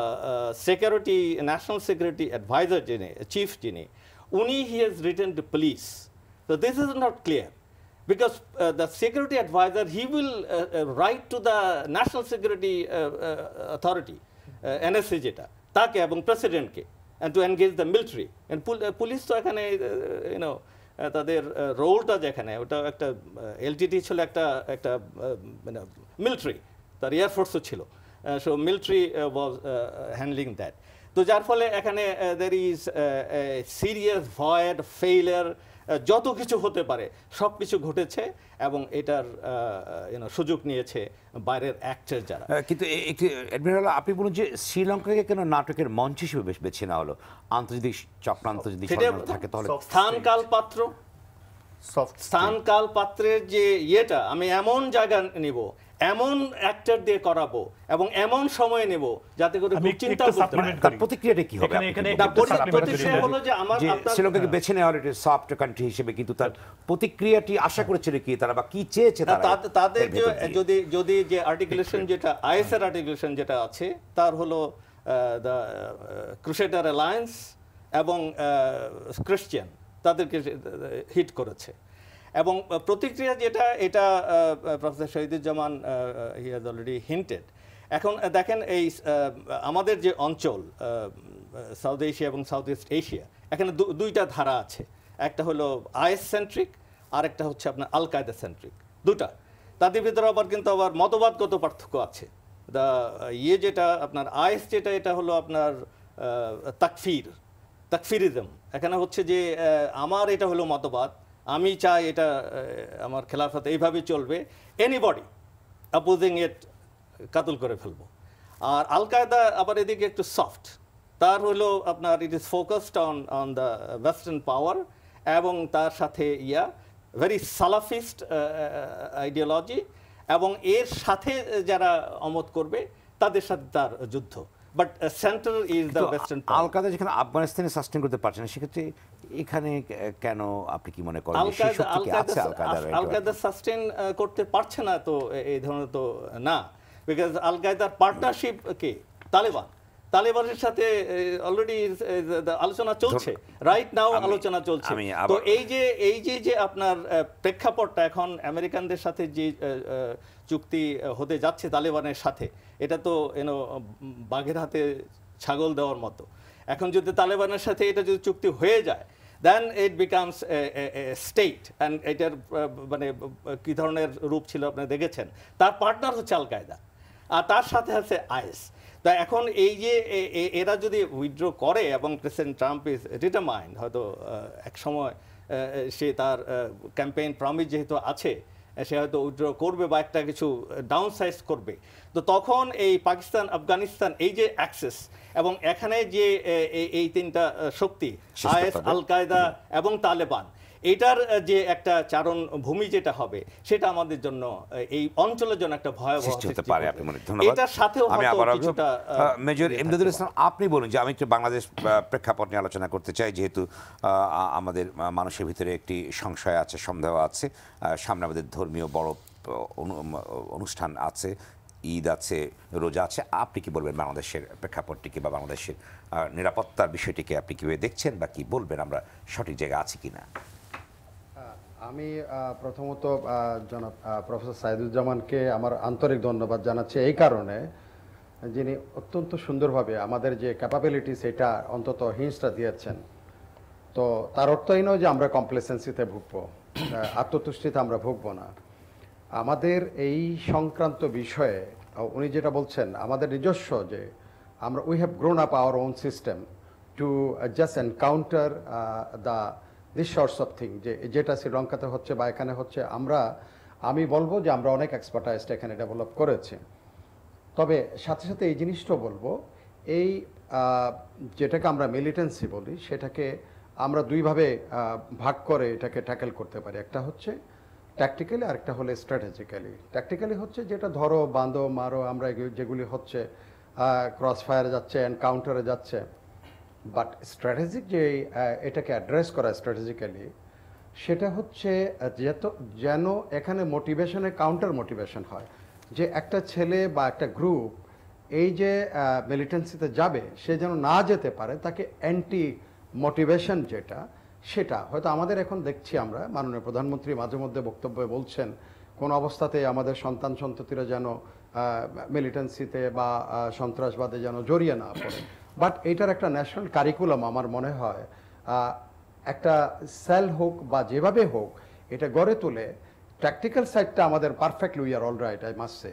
security, national security adviser যিনি, চিফ যিনি, উনি he has written to police. So this is not clear, because the security advisor, he will write to the National Security Authority, NSA যেটা, তাকে এবং প্রেসিডেন্টকে, and to engage the military. And police তো এখানে তাদের রোলটা যেখানে, ওটা একটা এলটিটি ছিল, একটা মানে মিলিটারি, তার এয়ারফোর্সও ছিল, so military was handling that. তো যার ফলে এখানে there is serious void failure, যত কিছু হতে পারে সব কিছু ঘটেছে, এবং এটার সুযোগ নিয়েছে বাইরের অ্যাক্টর যারা। কিন্তু একটি অ্যাডমিরাল, আপনি বলুন যে শ্রীলঙ্কাকে কেন নাটকের মঞ্চ হিসেবে বেছে নেওয়া হলো? আন্তর্জাতিক চক্রান্ত যদি থাকে তাহলে স্থানকাল পাত্র, স্থানকাল পাত্রের যে ইয়েটা, আমি এমন জায়গা নিব, এমন অ্যাক্টর দিয়ে করাবো, এবং এমন সময় নেব যাতে করে চিন্তা করতে পারে। তার প্রতিক্রিয়াটা কি হবে? প্রতিক্রিয়া হলো যে আমার শ্রীলঙ্কাকে বেছে নেওয়া হলো সফট কান্ট্রি হিসেবে, কিন্তু তার প্রতিক্রিয়াটি আশা করেছিল কি, তারা বা কি চেয়েছে তাদের? যদি যে আর্টিকুলেশন যেটা আইএসের আর্টিকুলেশন যেটা আছে, তার হলো দ্য ক্রুসেডার অ্যালায়েন্স এবং ক্রিশ্চিয়ান, তাদেরকে হিট করেছে। এবং প্রতিক্রিয়া যেটা, এটা professor Shahiduzzaman he has already hinted. এখন দেখেন, এই আমাদের যে অঞ্চল সাউথ এশিয়া এবং সাউথ ইস্ট এশিয়া, এখানে দুইটা ধারা আছে, একটা হলো আইএস সেন্ট্রিক, আর একটা হচ্ছে আপনার আল কায়দা সেন্ট্রিক, দুটা। তাদের ভিতরে আবার কিন্তু আবার মতবাদগত পার্থক্য আছে। দা যেটা আপনার আইএস যেটা, এটা হলো আপনার তাকফিরিজম। এখানে হচ্ছে যে আমার এটা হলো মতবাদ, আমি চাই এটা আমার খেলাফত এইভাবে চলবে, এনিবডি অপোজিং ইট কাতল করে ফেলবো। আর আল কায়দা আবার এদিকে একটু সফট, তার হলো আপনার it is focused on the western power, এবং তার সাথে ভেরি সালাফিস্ট আইডিওলজি, এবং এর সাথে যারা অমত করবে তাদের সাথে তার যুদ্ধ। But centre is the western power. Al Qaeda যেখানে আফগানিস্তানে সাস্টেন করতে পারছে না, সেক্ষেত্রে এখানে কেন আপনি কি মনে করেন? আল কায়দা সাস্টেন করতে পারছে না, তো এই ধরনের তো না, বিকজ আল কায়দার পার্টনারশিপ কে তালেবানের সাথে অলরেডি আলোচনা চলছে, রাইট নাও আলোচনা চলছে। তো এই যে আপনার প্রেক্ষাপটটা এখন আমেরিকানদের সাথে যে চুক্তি হতে যাচ্ছে তালেবানের সাথে, এটা তো বাঘের হাতে ছাগল দেওয়ার মতো। এখন যদি তালেবানের সাথে এটা যদি চুক্তি হয়ে যায়, দেন ইট বিকামস স্টেট, অ্যান্ড এটার মানে কী ধরনের রূপ ছিল আপনি দেখেছেন। তার পার্টনার হচ্ছে আল কায়দা, আর তার সাথে আছে আইএস। তা এখন এই যে এরা যদি উইথড্র করে, এবং প্রেসিডেন্ট ট্রাম্প ইজ ডিটারমাইন্ড, হয়তো এক সময় সে তার ক্যাম্পেইন প্রমিস যেহেতু আছে, সে হয়তো উইথড্র করবে বা একটা কিছু ডাউনসাইজ করবে, তো তখন এই পাকিস্তান, আফগানিস্তান, এই যে অ্যাক্সেস, এবং এখানে যে এই তিনটা শক্তি আইএস, আল কায়দা এবং তালেবান, এটার যে একটা চারণ ভূমি যেটা হবে, সেটা আমাদের জন্য, এই অঞ্চলের জন্য একটা ভয়াবহ হতে পারে। এটার সাথেও কিছুটা। মেজর ইমদাদুল ইসলাম, আপনি বলুন যে আমি একটু বাংলাদেশ প্রেক্ষাপট নিয়ে আলোচনা করতে চাই, যেহেতু আমাদের মানুষের ভিতরে একটি সংশয় আছে, সন্দেহ আছে, সামনে আমাদের ধর্মীয় বড় অনুষ্ঠান আছে, ঈদ আছে, রোজা আছে, আপনি কি বলবেন বাংলাদেশের প্রেক্ষাপটটিকে বা বাংলাদেশের নিরাপত্তার বিষয়টিকে আপনি কীভাবে দেখছেন বা কি বলবেন, আমরা সঠিক জায়গায় আছি কিনা? আমি প্রথমত জনাব প্রফেসর সাইদুজ্জামানকে আমার আন্তরিক ধন্যবাদ জানাচ্ছি এই কারণে, যিনি অত্যন্ত সুন্দরভাবে আমাদের যে ক্যাপাবিলিটি সেটা অন্তত হিন্সটা দিয়েছেন। তো তার অর্থ এই নয় যে আমরা কমপ্লেসেন্সিতে ভুগবো, আত্মতুষ্টিতে আমরা ভুগবো না। আমাদের এই সংক্রান্ত বিষয়ে উনি যেটা বলছেন, আমাদের নিজস্ব যে আমরা we have grown up our own system to just encounter this sorts of thing, যেটা শ্রীলঙ্কাতে হচ্ছে বা এখানে হচ্ছে, আমি বলবো যে আমরা অনেক এক্সপার্টাইজড এখানে ডেভেলপ করেছি। তবে সাথে সাথে এই জিনিসটা বলবো, এই যেটাকে আমরা মিলিটেন্সি বলি, সেটাকে আমরা দুইভাবে ভাগ করে এটাকে ট্যাকেল করতে পারি। একটা হচ্ছে ট্যাকটিক্যালি, আরেকটা হলে স্ট্র্যাটেজিক্যালি। ট্যাকটিক্যালি হচ্ছে যেটা ধরো বাঁধো মারো, আমরা যেগুলি হচ্ছে ক্রস ফায়ারে যাচ্ছে, এনকাউন্টারে যাচ্ছে। বাট স্ট্র্যাটেজিক যে এটাকে অ্যাড্রেস করা স্ট্র্যাটেজিক্যালি, সেটা হচ্ছে যেন এখানে মোটিভেশনে কাউন্টার মোটিভেশন হয়, যে একটা ছেলে বা একটা গ্রুপ এই যে মিলিটেন্সিতে যাবে, সে যেন না যেতে পারে, তাকে অ্যান্টি মোটিভেশন যেটা, সেটা হয়তো আমাদের এখন দেখছি আমরা মাননীয় প্রধানমন্ত্রী মাঝে মধ্যে বক্তব্যে বলছেন কোন অবস্থাতে আমাদের সন্তান সন্ততিরা যেন মিলিটেন্সিতে বা সন্ত্রাসবাদে যেন জড়িয়ে না পড়ে। বাট এইটার একটা ন্যাশনাল কারিকুলাম আমার মনে হয় একটা সেল হোক বা যেভাবে হোক এটা গড়ে তুলে, ট্যাকটিক্যাল সাইডটা আমাদের perfectly we are all right, I must say,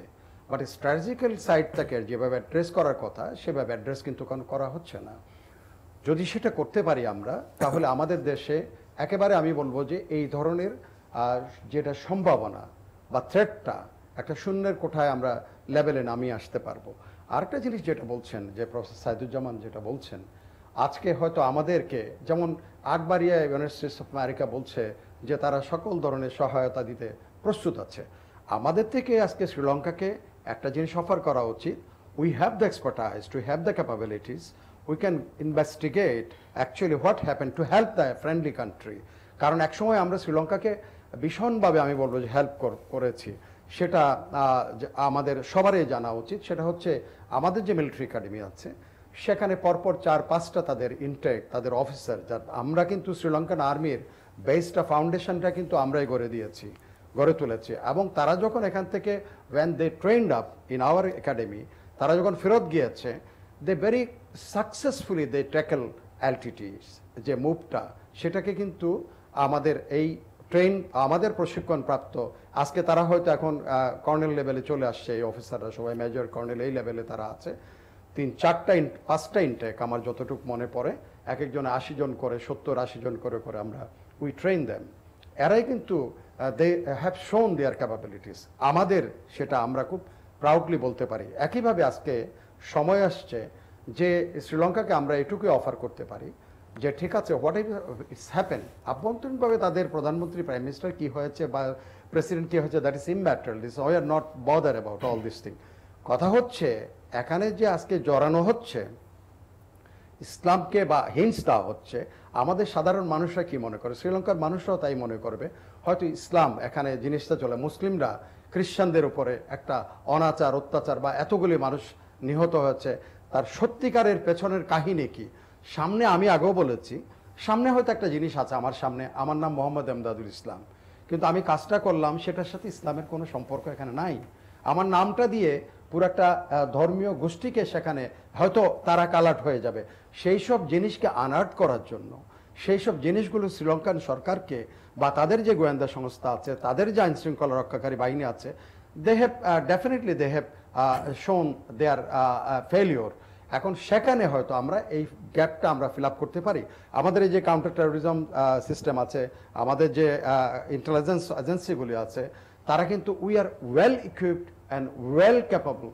but strategical সাইডটাকে যেভাবে অ্যাড্রেস করার কথা সেভাবে অ্যাড্রেস কিন্তু করা হচ্ছে না। যদি সেটা করতে পারি আমরা, তাহলে আমাদের দেশে একেবারে আমি বলবো যে এই ধরনের যেটা সম্ভাবনা বা থ্রেটটা একটা শূন্যের কোঠায় আমরা লেভেলে নামিয়ে আসতে পারবো। আরেকটা জিনিস যেটা বলছেন, যে প্রফেসর সাইদুজ্জামান যেটা বলছেন, আজকে হয়তো আমাদেরকে যেমন Akbaria United states of America বলছে যে তারা সকল ধরনের সহায়তা দিতে প্রস্তুত আছে, আমাদের থেকে আজকে শ্রীলঙ্কাকে একটা জিনিস অফার করা উচিত। We have the expertise, to have the capabilities, we can investigate actually what happened to help the friendly country. কারণ একসময় আমরা শ্রীলঙ্কাকে ভীষণভাবে আমি বলবো যে হেল্প করেছি, সেটা আমাদের সবারই জানা উচিত। সেটা হচ্ছে আমাদের যে মিলিটারি একাডেমি আছে, সেখানে পরপর 4-5টা তাদের ইনটেক, তাদের অফিসার, যার আমরা কিন্তু শ্রীলঙ্কান আর্মির বেসটা ফাউন্ডেশনটা কিন্তু আমরাই গড়ে তুলেছি। এবং তারা যখন এখান থেকে when they trained up in our academy, তারা যখন ফেরত গিয়েছে, they very successfully they tackle LTTs, যে মুভটা, সেটাকে কিন্তু আমাদের এই আমাদের প্রশিক্ষণ প্রাপ্ত, আজকে তারা হয়তো এখন কর্নেল লেভেলে চলে আসছে, এই অফিসাররা সবাই মেজর কর্নেল এই লেভেলে তারা আছে। 3-4টা ইনটেক আমার যতটুকু মনে পড়ে, এক একজনে 80 জন করে, 70-80 জন করে আমরা উই ট্রেন দেম। এরাই কিন্তু দে হ্যাভ শোন দেয়ার ক্যাপাবিলিটিস, আমাদের সেটা আমরা খুব প্রাউডলি বলতে পারি। একইভাবে আজকে সময় আসছে যে শ্রীলঙ্কাকে আমরা এটুকুই অফার করতে পারি যে ঠিক আছে, হোয়াট ইটস হ্যাপেন, আভ্যন্তরীণভাবে তাদের প্রধানমন্ত্রী, প্রাইম মিনিস্টার কি হয়েছে বা প্রেসিডেন্ট কি হয়েছে, that is immaterial, this we are not bother about all this thing. কথা হচ্ছে এখানে যে আজকে জড়ানো হচ্ছে ইসলামকে বা হিংস দেওয়া হচ্ছে, আমাদের সাধারণ মানুষরা কি মনে করে, শ্রীলঙ্কার মানুষরাও তাই মনে করবে, হয়তো ইসলাম এখানে জিনিসটা চলে, মুসলিমরা খ্রিস্টানদের উপরে একটা অনাচার অত্যাচার বা এতগুলি মানুষ নিহত হয়েছে, তার সত্যিকারের পেছনের কাহিনী কি সামনে, আমি আগেও বলেছি, সামনে হয়তো একটা জিনিস আছে আমার সামনে, আমার নাম মোহাম্মদ এমদাদুল ইসলাম, কিন্তু আমি কাজটা করলাম সেটার সাথে ইসলামের কোনো সম্পর্ক এখানে নাই। আমার নামটা দিয়ে পুরো একটা ধর্মীয় গোষ্ঠীকে সেখানে হয়তো তারা কালাট হয়ে যাবে। সেই সব জিনিসকে আনার্ট করার জন্য, সেই সব জিনিসগুলো শ্রীলঙ্কান সরকারকে বা তাদের যে গোয়েন্দা সংস্থা আছে, তাদের যে আইন শৃঙ্খলা রক্ষাকারী বাহিনী আছে, they have definitely they have shown their failure. এখন সেখানে হয়তো আমরা এই গ্যাপটা আমরা ফিল আপ করতে পারি। আমাদের এই যে কাউন্টার টেরোরিজম সিস্টেম আছে, আমাদের যে ইন্টেলিজেন্স এজেন্সিগুলি আছে, তারা কিন্তু we are well equipped and well capable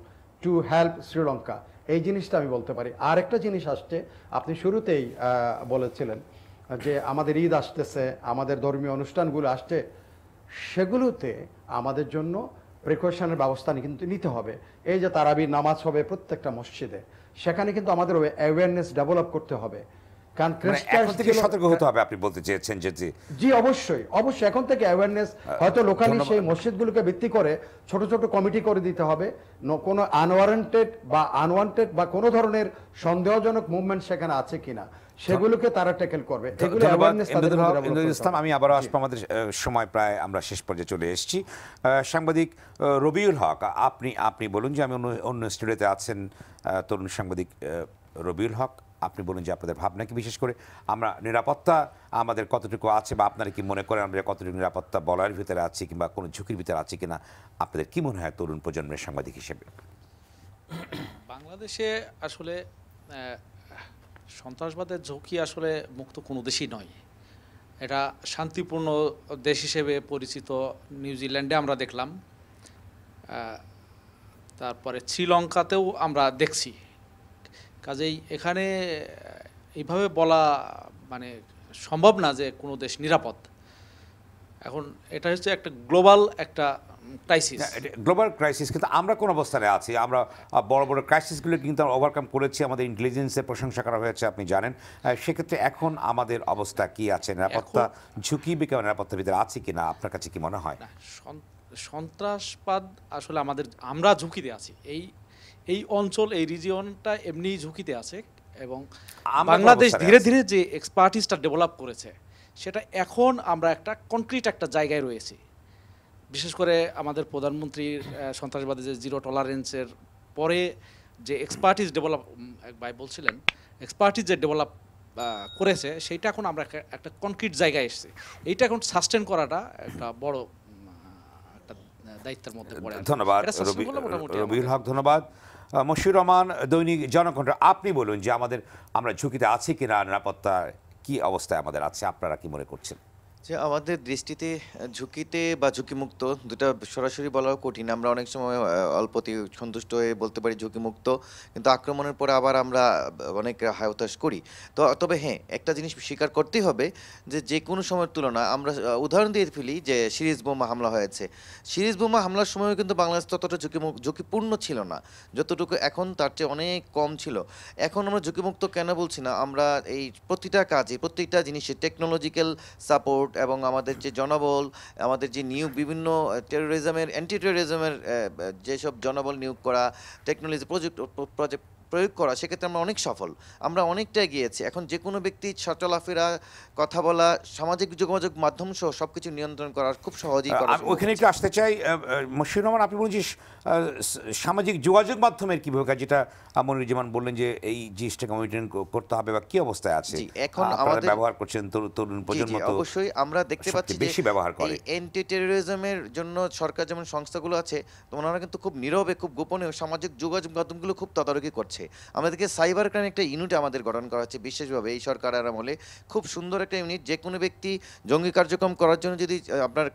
to help Sri Lanka, এই জিনিসটা আমি বলতে পারি। আর একটা জিনিস আসছে, আপনি শুরুতেই বলেছিলেন যে আমাদের ঈদ আসতেছে, আমাদের ধর্মীয় অনুষ্ঠানগুলো আসছে, সেগুলোতে আমাদের জন্য প্রিকশনের ব্যবস্থা কিন্তু নিতে হবে। এই যে তারাবির নামাজ হবে প্রত্যেকটা মসজিদে, সেখানে কিন্তু আমাদের অ্যাওয়ারনেস ডেভেলপ করতে হবে। কারণ মানে এখন থেকে সতর্ক হতে হবে আপনি বলতে চেয়েছেন যে জি অবশ্যই অবশ্যই এখন থেকে অ্যাওয়ারনেস হয়তো লোকালি সেই মসজিদগুলোকে ভিত্তি করে ছোট ছোট কমিটি করে দিতে হবে, কোনো আনওয়ারেন্টেড বা আনওয়ান্টেড বা কোনো ধরনের সন্দেহজনক মুভমেন্ট সেখানে আছে কিনা সেগুলোকে তারা ট্যাকেল করবে। এগুলো অ্যাওয়ারনেস তাদের মধ্যে ডেভেলপ করতে ইসলাম, আমি আবারও আসবো, আমাদের সময় প্রায় আমরা শেষ পর্যায়ে চলে এসেছি। সাংবাদিক রবিউল হক, আপনি বলুন যে আমি অন্য স্টুডিওতে আছেন তরুণ সাংবাদিক রবিউল হক, আপনি বলুন যে আপনাদের ভাবনা কি, বিশেষ করে আমরা নিরাপত্তা আমাদের কতটুকু আছে বা আপনারা কি মনে করেন আমরা কতটুকু নিরাপত্তা বলয়ের ভিতরে আছি কিংবা কোনো ঝুঁকির ভিতরে আছি কিনা, আপনাদের কি মনে হয় তরুণ প্রজন্মের সাংবাদিক হিসেবে? বাংলাদেশে আসলে সন্ত্রাসবাদের ঝুঁকি আসলে মুক্ত কোনো দেশই নয়। এটা শান্তিপূর্ণ দেশ হিসেবে পরিচিত নিউজিল্যান্ডে আমরা দেখলাম, তারপরে শ্রীলঙ্কাতেও আমরা দেখছি। কাজেই এখানে এইভাবে বলা মানে সম্ভব না যে কোনো দেশ নিরাপদ। এখন এটা হচ্ছে একটা গ্লোবাল একটা ক্রাইসিস, গ্লোবাল ক্রাইসিস, কিন্তু আমরা কোন অবস্থানে আছি? আমরা বড় বড় ক্রাইসিসগুলো কিন্তু ওভারকাম করেছি, আমাদের ইন্টেলিজেন্সের প্রশংসা করা হয়েছে, আপনি জানেন। সেক্ষেত্রে এখন আমাদের অবস্থা কি আছে? নিরাপত্তা ঝুঁকি বিকে নিরাপত্তার ভিতরে আছে কিনা আপনার কাছে কি মনে হয়? সন্ত্রাসবাদ আসলে আমরা ঝুঁকিতে আছি। এই অঞ্চল, এই রিজিয়নটা এমনিই ঝুঁকিতে আছে এবং বাংলাদেশ ধীরে ধীরে যে এক্সপার্টিসটা ডেভেলপ করেছে সেটা এখন আমরা একটা কনক্রিট একটা জায়গায় রয়েছি। বিশেষ করে আমাদের প্রধানমন্ত্রীর সন্ত্রাসবাদের যে জিরো টলারেন্সের পরে যে এক্সপার্টিস ডেভেলপ ভাই বলছিলেন, এক্সপার্টিস যে ডেভেলপ করেছে সেইটা এখন আমরা একটা কনক্রিট জায়গায় এসেছি। এইটা এখন সাস্টেন করাটা একটা বড় একটা দায়িত্বের মধ্যে পড়ে। ধন্যবাদ রবিউল হক, ধন্যবাদ। মশিউর রহমান, দৈনিক জনকণ্ঠ, আপনি বলুন যে আমরা ঝুঁকিতে আছি কিনা, নিরাপত্তার কি অবস্থায় আমাদের আছে, আপনারা কি মনে করছেন? যে আমাদের দৃষ্টিতে ঝুঁকিতে বা ঝুঁকিমুক্ত দুটা সরাসরি বলাও কঠিন। আমরা অনেক সময় অল্পতে সন্তুষ্ট হয়ে বলতে পারি ঝুঁকিমুক্ত, কিন্তু আক্রমণের পরে আবার আমরা অনেক হায়তাশ করি। তবে হ্যাঁ, একটা জিনিস স্বীকার করতেই হবে যে কোনো সময়ের তুলনায় আমরা উদাহরণ দিয়ে ফেলি যে সিরিজ বোমা হামলা হয়েছে। সিরিজ বোমা হামলার সময়ও কিন্তু বাংলাদেশ ততটা ঝুঁকিপূর্ণ ছিল না যতটুকু এখন, তার চেয়ে অনেক কম ছিল। এখন আমরা ঝুঁকিমুক্ত কেন বলছি না? আমরা এই প্রতিটা কাজে, প্রত্যেকটা জিনিসে টেকনোলজিক্যাল সাপোর্ট এবং আমাদের যে জনবল, আমাদের যে নিয়োগ, বিভিন্ন টেরোরিজমের, অ্যান্টি টেরোরিজমের যেসব জনবল নিয়োগ করা, টেকনোলজি প্রজেক্ট প্রয়োগ করা, সেক্ষেত্রে আমরা অনেক সফল, আমরা অনেকটা এগিয়েছি। এখন যে কোনো ব্যক্তি চলাফেরা, কথা বলা, সামাজিক যোগাযোগ মাধ্যম সহ সবকিছু নিয়ন্ত্রণ করার খুব সহজেই করা। ওখানে একটু আসতে চাই। মশিউর রহমান, আপনি বলুন যে সামাজিক যোগাযোগ মাধ্যমের কি ভূমিকা, যেটা মনিরুজ্জামান বললেন যে এই জিনিসটাকে মেইনটেইন করতে হবে বা কি অবস্থায় আছে এখন আমাদের ব্যবহার করছেন তরুণ প্রজন্ম? তো অবশ্যই আমরা দেখতে পাচ্ছি বেশি ব্যবহার করে। অ্যান্টি টেরোরিজমের জন্য সরকার যেমন সংস্থাগুলো আছে, তো ওনারা কিন্তু খুব নীরবে, খুব গোপনে সামাজিক যোগাযোগ মাধ্যমগুলো খুব তদারকি করছে। আমাদেরকে সাইবার ক্রাইম একটা ইউনিট আমাদের গঠন করা হচ্ছে বিশেষভাবে এই সরকারের আমলে, খুব সুন্দর একটা ইউনিট। যে কোনো ব্যক্তি জঙ্গি কার্যক্রম করার জন্য, যদি আপনার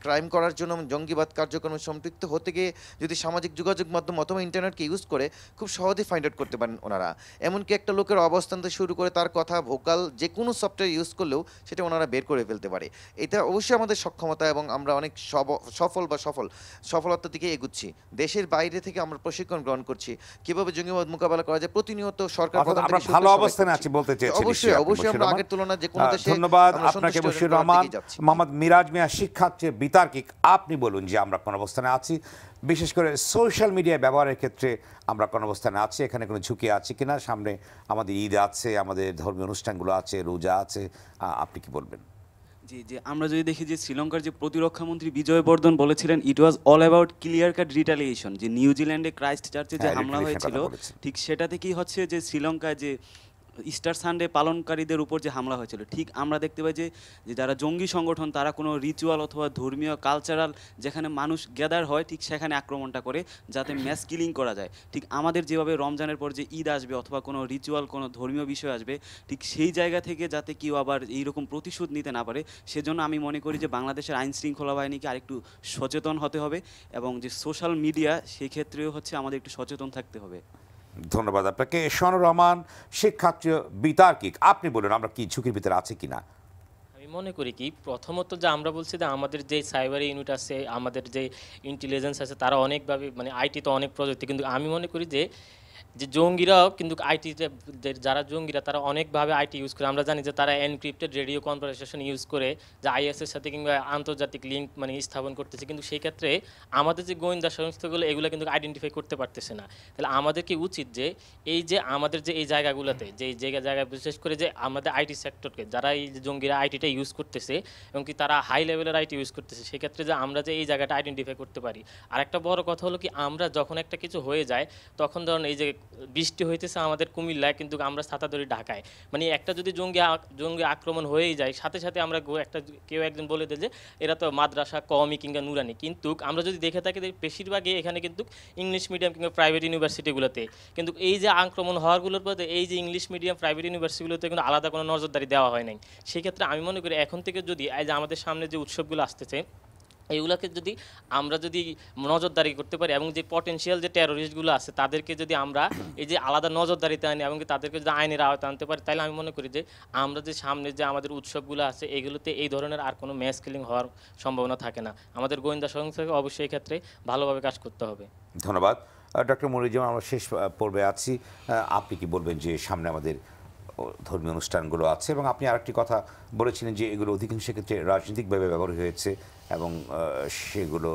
ক্রাইম করার জন্য, জঙ্গিবাদ কার্যক্রমে সম্পৃক্ত হতে গিয়ে যদি সামাজিক যোগাযোগ মাধ্যম অথবা ইন্টারনেটকে ইউজ করে, খুব সহজেই ফাইন্ড আউট করতে পারেন ওনারা। এমনকি একটা লোকের অবস্থান থেকে শুরু করে তার কথা, ভোকাল, যে কোনো সফটওয়্যার ইউজ করলেও সেটা ওনারা বের করে ফেলতে পারে। এটা অবশ্যই আমাদের সক্ষমতা এবং আমরা অনেক সফলতার দিকে এগুচ্ছি। দেশের বাইরে থেকে আমরা প্রশিক্ষণ গ্রহণ করছি কিভাবে জঙ্গিবাদ মোকাবেলা করা যায়। প্রতিনিয়ত সরকার ভালো অবস্থানে আছে বলতে চেয়েছি। অবশ্যই আমরা আগের তুলনায় যে কোনো দেশে। ধন্যবাদ আপনাকে মশিউর রহমান। মোহাম্মদ মিরাজ মিয়া, শিক্ষার্থী বিতার্কিক, আপনি বলুন যে আমরা কোন অবস্থানে আছি, বিশেষ করে সোশ্যাল মিডিয়া ব্যবহারের ক্ষেত্রে আমরা কোন অবস্থানে আছি, এখানে কোনো ঝুঁকি আছে কিনা? সামনে আমাদের ঈদ আছে, আমাদের ধর্মীয় অনুষ্ঠানগুলো আছে, রোজা আছে, আপনি কি বলবেন? যে আমরা যদি দেখি যে শ্রীলঙ্কার যে প্রতিরক্ষা মন্ত্রী বিজয় বর্ধন বলেছিলেন it was all about clear cut retaliation, যে নিউজিল্যান্ডে ক্রাইস্ট চার্চে যে হামলা হয়েছিল ঠিক সেটা থেকেই হচ্ছে যে শ্রীলঙ্কায় যে ইস্টার সানডে পালনকারীদের উপর যে হামলা হয়েছিল, ঠিক আমরা দেখতে পাই যে যারা জঙ্গি সংগঠন তারা কোনো রিচুয়াল অথবা ধর্মীয় কালচারাল যেখানে মানুষ গ্যাদার হয় ঠিক সেখানে আক্রমণটা করে যাতে ম্যাস কিলিং করা যায়। ঠিক আমাদের যেভাবে রমজানের পর যে ঈদ আসবে অথবা কোনো রিচুয়াল, কোনো ধর্মীয় বিষয় আসবে, ঠিক সেই জায়গা থেকে যাতে কেউ আবার এইরকম প্রতিশোধ নিতে না পারে, সেজন্য আমি মনে করি যে বাংলাদেশের আইন শৃঙ্খলা বাহিনীকে আরেকটু সচেতন হতে হবে এবং যে সোশ্যাল মিডিয়া সেই ক্ষেত্রেও হচ্ছে আমাদের একটু সচেতন থাকতে হবে। ধন্যবাদ আপনাকে। শোনুর রহমান, শিক্ষার্থী বিতার্কিক, আপনি বলুন আমরা কি ঝুঁকির ভিতরে আছে কিনা? আমি মনে করি কি, প্রথমত যে আমরা বলছি যে আমাদের যে সাইবার ইউনিট আছে, আমাদের যে ইন্টেলিজেন্স আছে, তারা অনেকভাবে মানে আইটি তো অনেক প্রযুক্তি, কিন্তু আমি মনে করি যে যে জঙ্গিরাও কিন্তু আইটিতে, যারা জঙ্গিরা তারা অনেকভাবে আইটি ইউজ করে। আমরা জানি যে তারা এনক্রিপ্টেড রেডিও কনভারসেশন ইউজ করে যে আইএসের সাথে কিংবা আন্তর্জাতিক লিঙ্ক মানে স্থাপন করতেছে, কিন্তু সেই ক্ষেত্রে আমাদের যে গোয়েন্দা সংস্থাগুলো এগুলো কিন্তু আইডেন্টিফাই করতে পারতেছে না। তাহলে আমাদের কি উচিত যে এই যে আমাদের যে এই জায়গাগুলোতে যে জায়গায় বিশেষ করে যে আমাদের আইটি সেক্টরকে যারা এই যে জঙ্গিরা আইটিটা ইউজ করতেছে এবং কি তারা হাই লেভেলের আইটি ইউজ করতেছে, সেক্ষেত্রে যে আমরা যে এই জায়গাটা আইডেন্টিফাই করতে পারি। আর একটা বড় কথা হলো কি আমরা যখন একটা কিছু হয়ে যায় তখন ধরুন এই যে বৃষ্টি হইতেছে আমাদের কুমিল্লায়, কিন্তু আমরা ছাতা ধরি ঢাকায়, মানে একটা যদি জঙ্গি আক্রমণ হয়েই যায় সাথে সাথে আমরা কেউ একজন বলে দেয় যে এরা তো মাদ্রাসা কওমি কিংবা নুরানি, কিন্তু আমরা যদি দেখে থাকি বেশিরভাগই এখানে কিন্তু ইংলিশ মিডিয়াম কিংবা প্রাইভেট ইউনিভার্সিটিগুলোতে কিন্তু এই যে আক্রমণ হওয়ারগুলোর মধ্যে এই যে ইংলিশ মিডিয়াম প্রাইভেট ইউনিভার্সিটিগুলোতে কিন্তু আলাদা কোনো নজরদারি দেওয়া হয় নাই। সেক্ষেত্রে আমি মনে করি এখন থেকে যদি এই যে আমাদের সামনে যে উৎসবগুলো আসতেছে এইগুলোকে যদি আমরা যদি নজরদারি করতে পারি এবং যে পটেনশিয়াল যে টেরোরিস্টগুলো আছে তাদেরকে যদি আমরা এই যে আলাদা নজরদারিতে আনি এবং তাদেরকে যদি আইনের আওতায় আনতে পারি, তাহলে আমি মনে করি যে আমরা যে সামনে যে আমাদের উৎসবগুলো আছে এগুলোতে এই ধরনের আর কোনো ম্যাস কিলিং হওয়ার সম্ভাবনা থাকে না। আমাদের গোয়েন্দা সংস্থাকে অবশ্যই এই ক্ষেত্রে ভালোভাবে কাজ করতে হবে। ধন্যবাদ ডক্টর মনিরুজ্জামান। আমরা শেষ পর্বে আছি, আপনি কি বলবেন যে সামনে আমাদের ধর্মীয় অনুষ্ঠানগুলো আছে এবং আপনি আরেকটি কথা বলেছিলেন যে এগুলো অধিকাংশ ক্ষেত্রে রাজনৈতিকভাবে ব্যবহার হয়েছে এবং সেগুলো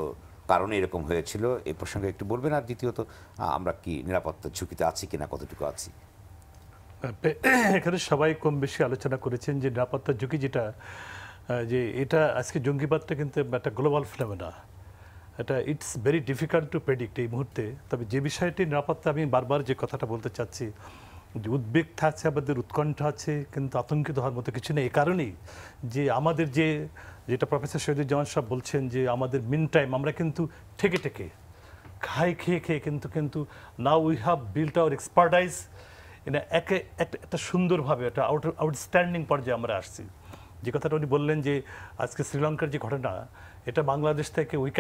কারণে এরকম হয়েছিল, এই প্রসঙ্গে একটু বলবেন। আর দ্বিতীয়ত আমরা কি নিরাপত্তার ঝুঁকিতে আছি কিনা, কতটুকু আছি? এখানে সবাই কম বেশি আলোচনা করেছেন যে নিরাপত্তার ঝুঁকি যেটা, যে এটা আজকে জঙ্গিবাদটা কিন্তু একটা গ্লোবাল ফিনোমেনা, এটা it's very difficult to predict এই মুহূর্তে। তবে যে বিষয়টি নিরাপত্তা, আমি বারবার যে কথাটা বলতে চাচ্ছি যে উদ্বেগ আছে, আমাদের উৎকণ্ঠা আছে, কিন্তু আতঙ্কিত হওয়ার মতো কিছু নেই। এই কারণেই যে আমাদের যেটা প্রফেসর শহীদুজ্জামান সাহেব বলছেন যে আমাদের মিন টাইম আমরা কিন্তু ঠেকে খেয়ে কিন্তু now we have built our expertise একটা সুন্দরভাবে একটা আউটস্ট্যান্ডিং পর্যায়ে আমরা আসছি। যে কথাটা উনি বললেন যে আজকে শ্রীলঙ্কার যে ঘটনা, এটা বাংলাদেশ থেকে উই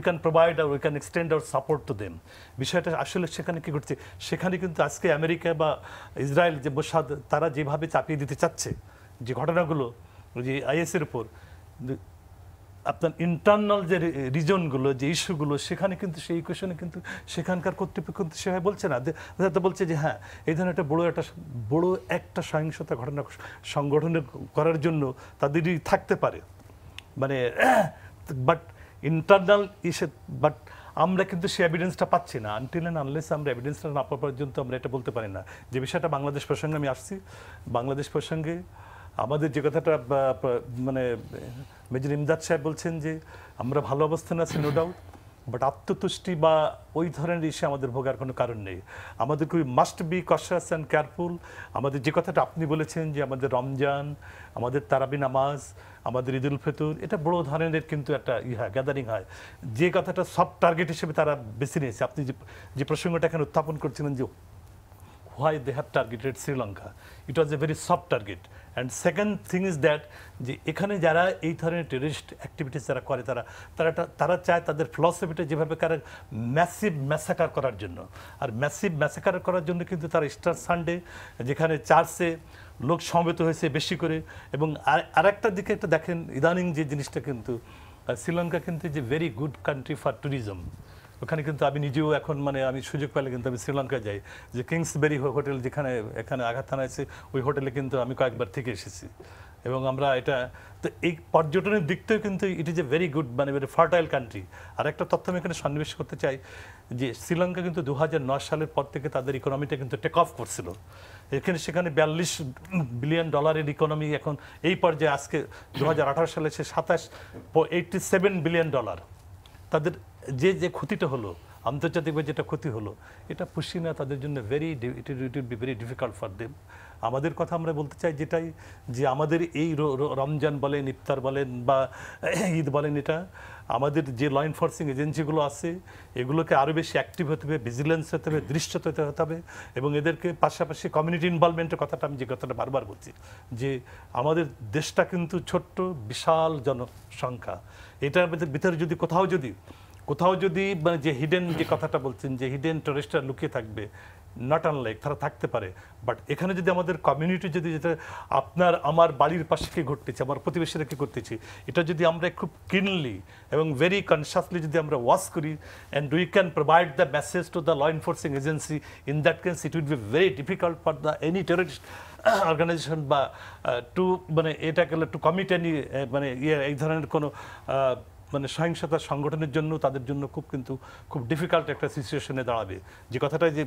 ক্যান প্রোভাইড আর we can extend our support to them. বিষয়টা আসলে সেখানে কি ঘটছে, সেখানে কিন্তু আজকে আমেরিকা বা ইসরায়েল যে মোসাদ তারা যেভাবে চাপিয়ে দিতে চাচ্ছে যে ঘটনাগুলো যে আইএসের উপর, আপনার ইন্টারনাল যে রিজনগুলো যে ইস্যুগুলো সেখানে কিন্তু সেই ইকুয়েশনে কিন্তু সেখানকার কর্তৃপক্ষ কিন্তু সেভাবে বলছে না, বলছে যে হ্যাঁ এই ধরনের একটা বড় একটা সহিংসতা ঘটনা সংগঠন করার জন্য তাদেরই থাকতে পারে, মানে বাট ইন্টারনাল ইস্যু, বাট আমরা কিন্তু সেই এভিডেন্সটা পাচ্ছি না। আনটিল অ্যান্ড আনলেস আমরা এভিডেন্সটা না পাওয়া পর্যন্ত আমরা এটা বলতে পারি না। যে বিষয়টা বাংলাদেশ প্রসঙ্গে আমি আসছি, বাংলাদেশ প্রসঙ্গে আমাদের যে কথাটা মানে মেজর ইমদাদ সাহেব বলছেন যে আমরা ভালো অবস্থানে আছি, নো ডাউট, বাট আত্মতুষ্টি বা ওই ধরনের ইস্যু আমাদের ভোগার কোনো কারণ নেই। আমাদের খুবই মাস্ট বি কশাস অ্যান্ড কেয়ারফুল। আমাদের যে কথাটা আপনি বলেছেন যে আমাদের রমজান, আমাদের তারাবি নামাজ, আমাদের ঈদ উল ফিতর, এটা বড় ধরনের কিন্তু একটা গ্যাদারিং হয়, যে কথাটা সফট টার্গেট হিসেবে তারা বেছে নিয়েছে। আপনি যে প্রসঙ্গটা এখানে উত্থাপন করছিলেন যে why they have targeted Sri Lanka, it was a very soft target. And second thing is that যে এখানে যারা এই ধরনের টেররিস্ট অ্যাক্টিভিটিস যারা করে তারা চায় তাদের ফিলসফিটা যেভাবে করে ম্যাসিভ ম্যাসাকার করার জন্য। আর ম্যাসিভ ম্যাসাকার করার জন্য কিন্তু তারা ইস্টার সানডে যেখানে চার্চে লোক সমবেত হয়েছে বেশি করে, এবং আরেকটা দিকে একটা দেখেন ইদানিং যে জিনিসটা কিন্তু শ্রীলঙ্কা কিন্তু যে very good country for tourism. ওখানে কিন্তু আমি নিজেও এখন মানে আমি সুযোগ পেলে কিন্তু আমি শ্রীলঙ্কায় যাই, যে কিংসবেরি হোটেল যেখানে এখানে আঘাত থানা আছে ওই হোটেলে কিন্তু আমি কয়েকবার থেকে এসেছি। এবং আমরা এটা তো এই পর্যটনের দিক থেকেও কিন্তু it is a very good মানে ভেরি ফার্টাইল কান্ট্রি। আর একটা তথ্য আমি এখানে সন্নিবেশ করতে চাই যে শ্রীলঙ্কা কিন্তু 2009 সালের পর থেকে তাদের ইকোনমিটা কিন্তু টেক অফ করছিল। সেখানে $42 বিলিয়ন ইকোনমি এখন এই পর্যায়ে আজকে 2018 সালে সে 87 বিলিয়ন ডলার। তাদের যে ক্ষতিটা হলো আন্তর্জাতিকভাবে যেটা ক্ষতি হলো এটা পুষি না তাদের জন্য ইট will be very difficult for them. আমাদের কথা আমরা বলতে চাই যেটাই যে আমাদের এই রমজান বলেন, ইফতার বলেন বা ঈদ বলেন, এটা আমাদের যে ল এনফোর্সিং এজেন্সিগুলো আছে এগুলোকে আরও বেশি অ্যাক্টিভ হতে হবে, ভিজিলেন্স হতে হবে, দৃশ্যত হতে হবে, এবং এদেরকে পাশাপাশি কমিউনিটি ইনভলভমেন্টের কথাটা আমি যে কথাটা বারবার বলছি যে আমাদের দেশটা কিন্তু ছোট্ট বিশাল জনসংখ্যা, এটার ভিতরে যদি কোথাও যদি মানে যে হিডেন যে কথাটা বলছেন যে হিডেন টেররিস্টরা লুকিয়ে থাকবে, নট আনলাইক, তারা থাকতে পারে। বাট এখানে যদি আমাদের কমিউনিটি যদি যেটা আপনার আমার বাড়ির পাশে কি ঘটতেছে, আমার প্রতিবেশীরা কি করতেছি, এটা যদি আমরা খুব কিনলি এবং ভেরি কনসিয়াসলি যদি আমরা ওয়াচ করি and we can provide the message to the law enforcing agency, in that case it will be very difficult for the any terrorist organisation বা টু মানে এটাকে টু কমিট এনি মানে এই ধরনের কোনো মানে সহিংসতা সংগঠনের জন্য তাদের জন্য খুব ডিফিকাল্ট একটা সিচুয়েশনে দাঁড়াবে। যে কথাটা যে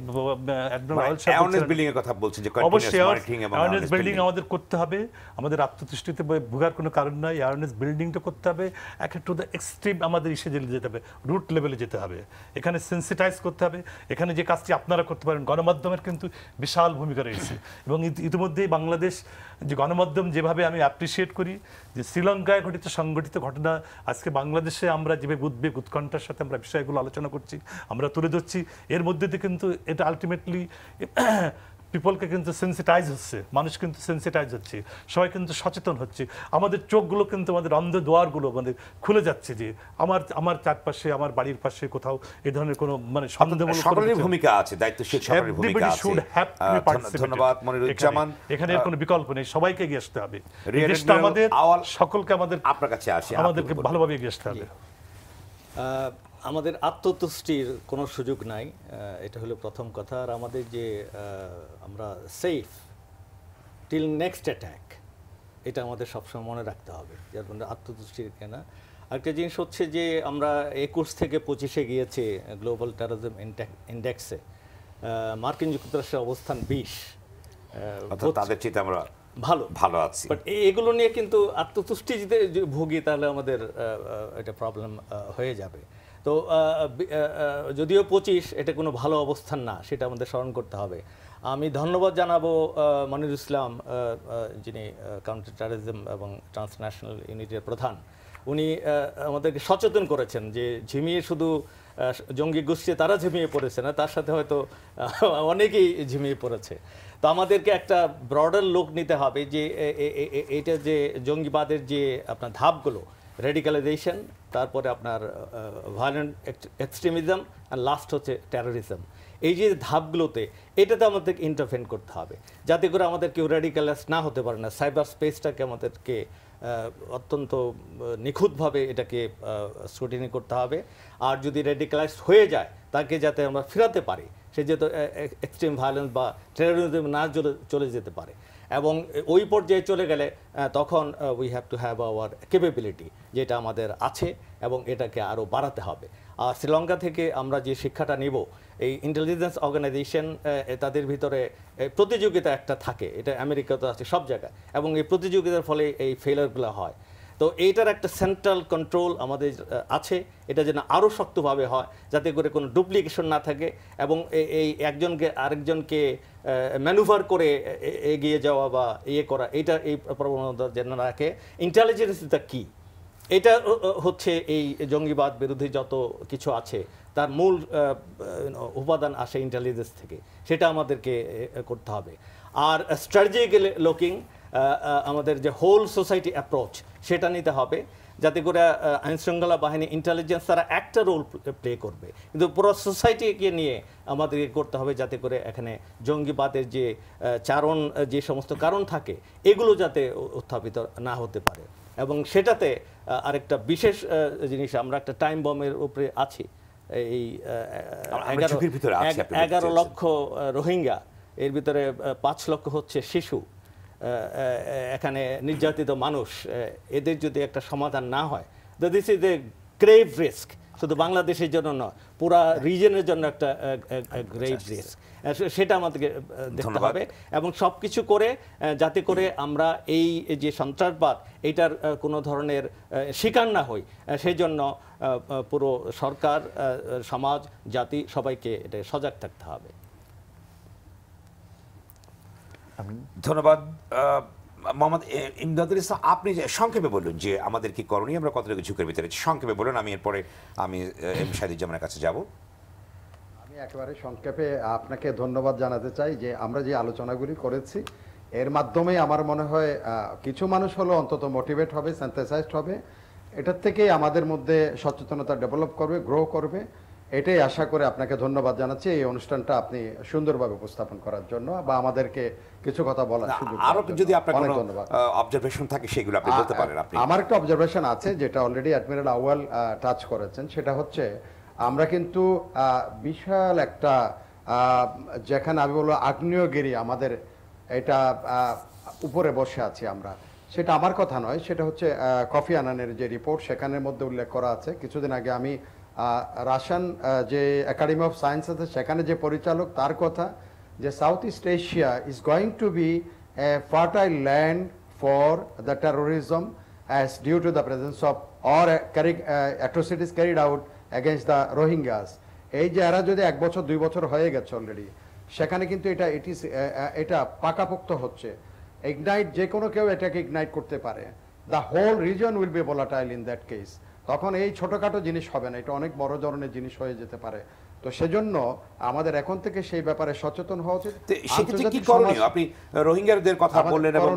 অ্যাওয়ারনেস বিল্ডিং এর কথা বলছেন, যে অবশ্যই অ্যাওয়ারনেস বিল্ডিং আমাদের করতে হবে, আমাদের আত্মতুষ্টিতে ভোগার কোনো কারণ নাই, অ্যাওয়ারনেস বিল্ডিংটা করতে হবে, একটা টু দ্য এক্সট্রিম আমাদের ইসে যেতে হবে, রুট লেভেলে যেতে হবে, এখানে সেন্সিটাইজ করতে হবে। এখানে যে কাজটি আপনারা করতে পারেন, গণমাধ্যমের কিন্তু বিশাল ভূমিকা রয়েছে এবং ইতিমধ্যেই বাংলাদেশ যে গণমাধ্যম যেভাবে আমি অ্যাপ্রিসিয়েট করি, যে শ্রীলঙ্কায় ঘটিত সংঘটিত ঘটনা আজকে বাংলাদেশে আমরা যেভাবে উদ্বেগ উৎকণ্ঠার সাথে আমরা বিষয়গুলো আলোচনা করছি, আমরা তুলে ধরছি, এর মধ্যে দিয়ে কিন্তু এটা আলটিমেটলি পিপলকে কিন্তু সেন্সিটাইজ হচ্ছে, মানুষ কিন্তু সেন্সিটাইজ হচ্ছে, সবাই কিন্তু সচেতন হচ্ছে, আমাদের চোখগুলো কিন্তু আমাদের অন্ধ দুয়ারগুলো আমাদের খুলে যাচ্ছে যে আমার চারপাশে আমার বাড়ির পাশে কোথাও এই ধরনের কোনো মানে সন্দেহমূলক সকলের ভূমিকা আছে, দায়িত্বশীল সকলের ভূমিকা আছে। ধন্যবাদ মনিরুজ্জামান। এখানে কোনো বিকল্প নেই, সবাইকে এগিয়ে আসতে হবে, আমাদের সকলকে আমাদের আপনার কাছে আসে, আমাদেরকে ভালোভাবে এগিয়ে আসতে হবে। আমাদের আত্মতুষ্টির কোনো সুযোগ নাই, এটা হলো প্রথম কথা। আর আমাদের যে আমরা সেফ টিল নেক্সট অ্যাট্যাক, এটা আমাদের সবসময় মনে রাখতে হবে, যার মানে আত্মতুষ্টির কেনা। আরেকটা জিনিস হচ্ছে যে আমরা 21 থেকে 25-এ গিয়েছি গ্লোবাল টেররিজম ইন্ডেক্সে, মার্কিন যুক্তরাষ্ট্রের অবস্থান 20, তাদের চেয়ে আমরা ভালো আছি। বাট এগুলো নিয়ে কিন্তু আত্মতুষ্টি যদি ভুগি তাহলে আমাদের এটা প্রবলেম হয়ে যাবে। তো যদিও 25 এটা কোনো ভালো অবস্থান না, সেটা আমাদের স্মরণ করতে হবে। আমি ধন্যবাদ জানাবো মনিরুল ইসলাম, যিনি কাউন্টার টেররিজম এবং ট্রান্সন্যাশনাল ইউনিটের প্রধান। উনি আমাদেরকে সচেতন করেছেন যে ঝিমিয়ে শুধু জঙ্গি গোষ্ঠী তারা ঝিমিয়ে পড়েছে না, তার সাথে হয়তো অনেকেই ঝিমিয়ে পড়েছে। তো আমাদেরকে একটা ব্রডার লুক নিতে হবে যে এটা যে জঙ্গিবাদের যে আপনার ধাপগুলো, রেডিক্যালাইজেশন, তারপরে আপনার ভায়োলেন্ট এক্সট্রিমিজম আর লাস্ট হচ্ছে টেরোরিজম, এই যে ধাপগুলোতে এটাতে আমাদেরকে ইন্টারভেন করতে হবে যাতে করে আমাদের কেউ রেডিক্যালাইজ না হতে পারে না। সাইবার স্পেসটাকে আমাদেরকে অত্যন্ত নিখুঁতভাবে এটাকে স্ক্রুটিনি করতে হবে। আর যদি রেডিক্যালাইজ হয়ে যায় তাকে যাতে আমরা ফেরাতে পারি, সে যেহেতু এক্সট্রিম ভায়োলেন্স বা টেরোরিজম না চলে যেতে পারে। এবং ওই পর্যায়ে চলে গেলে তখন we have to have our capability, যেটা আমাদের আছে এবং এটাকে আরও বাড়াতে হবে। আর শ্রীলঙ্কা থেকে আমরা যে শিক্ষাটা নিব, এই ইন্টেলিজেন্স অর্গানাইজেশন তাদের ভিতরে প্রতিযোগিতা একটা থাকে, এটা আমেরিকাতে আছে সব জায়গায়, এবং এই প্রতিযোগিতার ফলে এই ফেলারগুলো হয়। তো এইটার একটা সেন্ট্রাল কন্ট্রোল আমাদের আছে, এটা যেন আরও শক্তভাবে হয় যাতে করে কোনো ডুপ্লিকেশন না থাকে এবং এই একজনকে আরেকজনকে ম্যানুভার করে এগিয়ে যাওয়া বা করা, এটা এই প্রবণতা যেন রাখে। ইন্টেলিজেন্সটা কী, এটা হচ্ছে এই জঙ্গিবাদ বিরোধী যত কিছু আছে তার মূল উপাদান আসে ইন্টেলিজেন্স থেকে, সেটা আমাদেরকে করতে হবে। আর স্ট্র্যাটেজিক লুকিং, আমাদের যে হোল সোসাইটি অ্যাপ্রোচ সেটা নিতে হবে যাতে করে আইনশৃঙ্খলা বাহিনী ইন্টেলিজেন্স তারা একটা রোল প্লে করবে, কিন্তু পুরো সোসাইটিকে নিয়ে আমাদেরকে করতে হবে যাতে করে এখানে জঙ্গিবাদের যে যে সমস্ত কারণ থাকে এগুলো যাতে উত্থাপিত না হতে পারে। এবং সেটাতে আরেকটা বিশেষ জিনিস, আমরা একটা টাইম বমের উপরে আছি, এই 11 লক্ষ রোহিঙ্গা, এর ভিতরে 5 লক্ষ হচ্ছে শিশু, এখানে নির্যাতিত মানুষ, এদের যদি একটা সমাধান না হয়, this is a grave risk, শুধু বাংলাদেশের জন্য নয়, পুরা রিজনের জন্য একটা গ্রেভ রিস্ক। সেটা আমাদেরকে দেখতে হবে এবং সব কিছু করে যাতে করে আমরা এই যে সন্ত্রাসবাদ এটার কোনো ধরনের শিকার না হই, সেই জন্য পুরো সরকার, সমাজ, জাতি সবাইকে এটা সজাগ থাকতে হবে। ধন্যবাদ মোহাম্মদ ইমদাদুল ইসলাম। আপনি সংক্ষেপে বলুন যে আমাদের কি করণীয়, আমরা কতটুকু ঝুঁকির ভিতরে, সংক্ষেপে বলুন। আমি এরপরে এম শাহিদুজ্জামানের কাছে যাব। আমি একেবারে সংক্ষেপে আপনাকে ধন্যবাদ জানাতে চাই যে আমরা যে আলোচনাগুলি করেছি এর মাধ্যমে আমার মনে হয় কিছু মানুষ হলো অন্তত মোটিভেট হবে, সেন্সিটাইজড হবে, এটার থেকেই আমাদের মধ্যে সচেতনতা ডেভেলপ করবে, গ্রো করবে এটাই আশা করে আপনাকে ধন্যবাদ জানাচ্ছি এই অনুষ্ঠানটা আপনি সুন্দরভাবে উপস্থাপন করার জন্য বা আমাদেরকে কিছু কথা বলার সুযোগ আরো দেওয়ার যদি জন্য। আপনার অনেক কোনো ধন্যবাদ। অবজারভেশন থাকে সেগুলো আপনি বলতে পারেন। আপনি আমার একটা অবজারভেশন আছে যেটা অলরেডি অ্যাডমিরাল আউয়াল টাচ করেছেন, সেটা হচ্ছে আমরা কিন্তু বিশাল একটা যেখানে আমি বলবো আগ্নেয়গিরি আমাদের এটা উপরে বসে আছি আমরা, সেটা আমার কথা নয়, সেটা হচ্ছে কফি আনানের যে রিপোর্ট সেখানের মধ্যে উল্লেখ করা আছে। কিছুদিন আগে আমি রাশিয়ান যে একাডেমি অফ সায়েন্স আছে সেখানে যে পরিচালক তার কথা যে south east Asia is going to be a fertile land for the terrorism as due to the presence of or atrocities carried out against the Rohingyas. এই যে এরা যদি 1 বছর 2 বছর হয়ে গেছে অলরেডি, সেখানে কিন্তু এটা পাকাপোক্ত হচ্ছে। ইগনাইট যে কোনো কেউ এটাকে ইগনাইট করতে পারে। The whole reason will be volatile in that case. তখন এই ছোটখাটো জিনিস হবে না, এটা অনেক বড় ধরনের জিনিস হয়ে যেতে পারে। তো সেজন্য আমাদের এখন থেকে সেই ব্যাপারে সচেতন হওয়া উচিত। সেক্ষেত্রে কি করণীয়? আপনি রোহিঙ্গাদের কথা বললেন এবং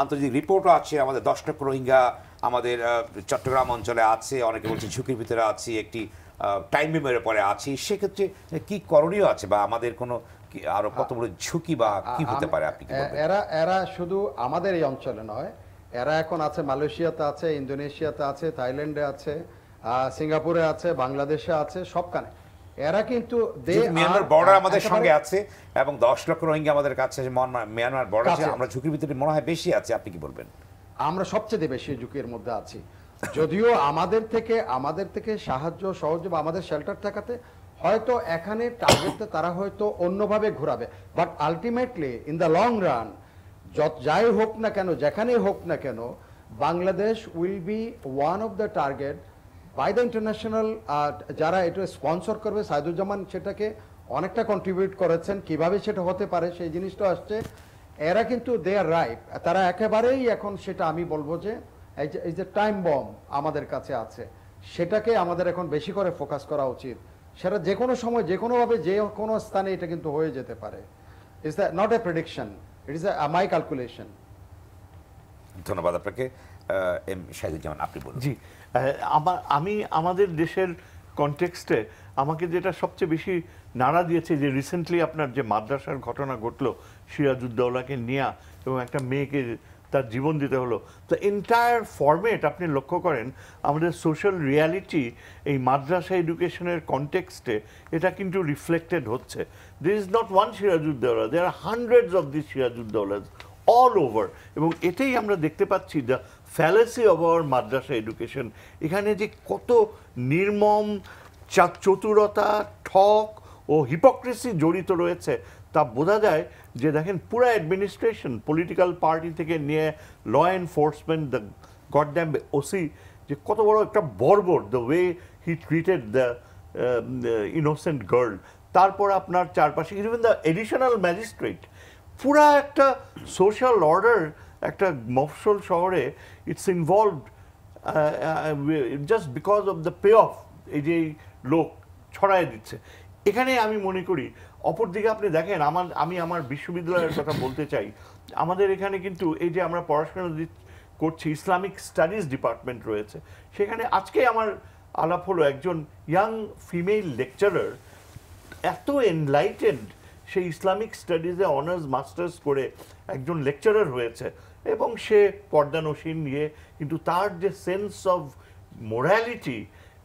আন্তর্জাতিক রিপোর্টও আছে, আমাদের 10 লক্ষ রোহিঙ্গা আমাদের চট্টগ্রাম অঞ্চলে আছে, অনেকে বলছে ঝুঁকির ভিতরে আছি, একটি টাইম মেমোরির পরে আছি। সেক্ষেত্রে কি করণীয় আছে বা আমাদের কোনো আরো কত বড় ঝুঁকি বা কি হতে পারে আপনি কি বলবেন? এরা শুধু আমাদের এই অঞ্চলে নয়, এরা এখন আছে মালয়েশিয়াতে আছে, ইন্দোনেশিয়াতে আছে, থাইল্যান্ডে আছে, সিঙ্গাপুরে আছে, বাংলাদেশে আছে, সবখানে এরা কিন্তু মিয়ানমার বর্ডার আমাদের সঙ্গে আছে এবং 10 লক্ষ রোহিঙ্গা আমাদের কাছে মিয়ানমার বর্ডার আছে, আমরা ঝুঁকির ভিতরে মনে হয় বেশি আছে। আপনি কি বলবেন? আমরা সবচেয়ে বেশি ঝুঁকির মধ্যে আছি, যদিও আমাদের থেকে সাহায্য সহযোগ আমাদের শেল্টার থাকাতে হয়তো এখানে টার্গেটে তারা হয়তো অন্যভাবে ঘোরাবে, but ultimately in the long run যাই হোক না কেন, যেখানেই হোক না কেন, Bangladesh will be one of the target by the international. যারা এটা স্পন্সর করবে, সাইদুজ্জামান সেটাকে অনেকটা কন্ট্রিবিউট করেছেন, কিভাবে সেটা হতে পারে সেই জিনিসটা আসছে। এরা কিন্তু দে আর রাইট, তারা একেবারেই এখন সেটা আমি বলবো যে এই যে টাইম বম আমাদের কাছে আছে, সেটাকে আমাদের এখন বেশি করে ফোকাস করা উচিত। সেটা যে কোনো সময় যে কোনোভাবে যে কোনো স্থানে এটা কিন্তু হয়ে যেতে পারে। It's not a prediction, it is my calculation. ধন্যবাদ আপনাকে। এম শাহিদুজ্জামান, আপনি বলুন। জি, আমি আমাদের দেশের কনটেক্সটে আমাকে যেটা সবচেয়ে বেশি নাড়া দিয়েছে যে রিসেন্টলি আপনার যে মাদ্রাসার ঘটনা ঘটলো, সিরাজউদ্দৌলাকে নিয়ে এবং একটা মেয়েকে তার জীবন দিতে হলো, তো এন্টায়ার ফরম্যাট আপনি লক্ষ্য করেন আমাদের সোশ্যাল রিয়ালিটি এই মাদ্রাসা এডুকেশনের কনটেক্সটে এটা কিন্তু রিফ্লেক্টেড হচ্ছে। There is not one Sirajuddaula, there are hundreds of this Sirajuddaulas all over. এবং এটাই আমরা দেখতে পাচ্ছি the fallacy of our madrasa education. এখানে যে কত নির্মম চতুরতা, ঠক ও হিপোক্রেসি জড়িত রয়েছে তা বোঝা যায় যে দেখেন পুরো অ্যাডমিনিস্ট্রেশন, পলিটিক্যাল পার্টি থেকে নিয়ে ল এনফোর্সমেন্ট, দ্য গডড্যাম ওসি, যে কত বড় একটা বর্বর the way he treated the innocent girl. তারপর আপনার চারপাশে ইভেন দ্য এডিশনাল ম্যাজিস্ট্রেট, পুরা একটা সোশ্যাল অর্ডার একটা মফস্বল শহরে it's involved just because of the pay off এই যে লোক ছড়ায় দিচ্ছে। এখানে আমি মনে করি অপরদিকে আপনি দেখেন আমি আমার বিশ্ববিদ্যালয়ের কথা বলতে চাই। আমাদের এখানে কিন্তু এই যে আমরা পড়াশোনা করছি, ইসলামিক স্টাডিজ ডিপার্টমেন্ট রয়েছে, সেখানে আজকে আমার আলাপ হলো একজন ইয়াং ফিমেল লেকচারার, এত এনলাইটেন্ড, সেই ইসলামিক স্টাডিজে অনার্স মাস্টার্স করে একজন লেকচারার হয়েছে এবং সে পর্দানসীন নিয়ে, কিন্তু তার যে সেন্স অফ মোরালিটি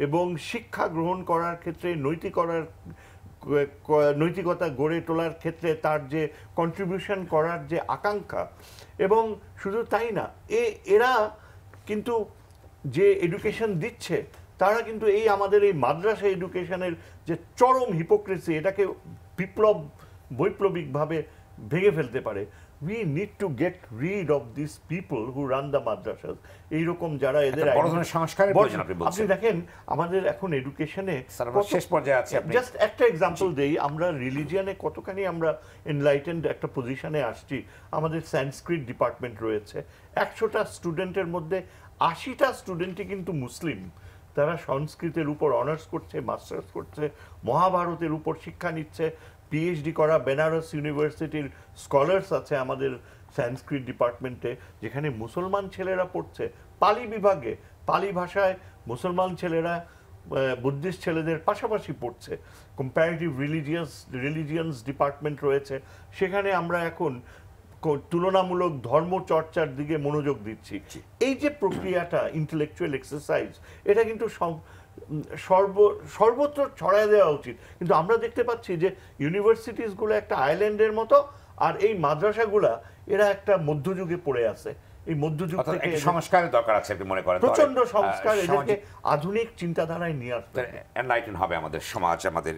এবং শিক্ষা গ্রহণ করার ক্ষেত্রে নৈতিকতা গড়ে তোলার ক্ষেত্রে তার যে কন্ট্রিবিউশন করার যে আকাঙ্ক্ষা, এবং শুধু তাই না, এরা কিন্তু যে এডুকেশন দিচ্ছে তারা কিন্তু এই আমাদের এই মাদ্রাসা এডুকেশনের যে চরম হিপোক্রেসি, এটাকে বৈপ্লবিকভাবে ভেঙে ফেলতে পারে। We need to get rid of these people who run the madrasas. এইরকম যারা এদের সংস্কারের প্রয়োজন আপনি বলছেন। আপনি দেখেন আমাদের এখন এডুকেশনে শেষ পর্যায়ে আছে, আপনি জাস্ট একটা এক্সাম্পল দেই, আমরা রিলিজিয়নে কতখানি আমরা এনলাইটেন্ড একটা পজিশনে আসছি। আমাদের সংস্কৃত ডিপার্টমেন্ট রয়েছে, 100টা স্টুডেন্টের মধ্যে 80টা স্টুডেন্টই কিন্তু মুসলিম। তারা সংস্কৃতের উপর অনার্স করছে, মাস্টার্স করছে, মহাভারতের উপর শিক্ষা নিচ্ছে, পিএইচডি করা বেনারস ইউনিভার্সিটির স্কলার্স আছে আমাদের সংস্কৃত ডিপার্টমেন্টে, যেখানে মুসলমান ছেলেরা পড়ছে পালি বিভাগে, পালি ভাষায় মুসলমান ছেলেরা বুদ্ধিস্ট ছেলেদের পাশাপাশি পড়ছে, কম্প্যারেটিভ রিলিজিয়ান্স ডিপার্টমেন্ট রয়েছে, সেখানে আমরা এখন তুলনামূলক ধর্মচর্চার দিকে মনোযোগ দিচ্ছি। এই যে প্রক্রিয়াটা ইন্টেলেকচুয়াল এক্সারসাইজ, এটা কিন্তু সর্বত্র ছড়ায় দেওয়া উচিত। কিন্তু আমরা দেখতে পাচ্ছি যে ইউনিভার্সিটিসগুলো একটা আইল্যান্ডের মতো, আর এই মাদ্রাসাগুলা এরা একটা মধ্যযুগে পড়ে আছে। এই মধ্যযুগ থেকে সংস্কারের দরকার আছে আপনি মনে করেন? প্রচন্ড সংস্কার, এদেরকে আধুনিক চিন্তাধারায় নিয়ে আসতে এনলাইটেন হবে আমাদের সমাজ, আমাদের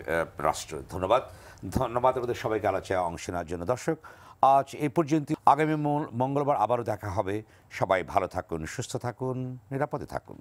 রাষ্ট্র। ধন্যবাদ আমাদের সবাইকে আলোচনায় অংশ নেওয়ার জন্য। দর্শক, আজ এই পর্যন্ত। আগামী মঙ্গলবার আবারও দেখা হবে। সবাই ভালো থাকুন, সুস্থ থাকুন, নিরাপদে থাকুন।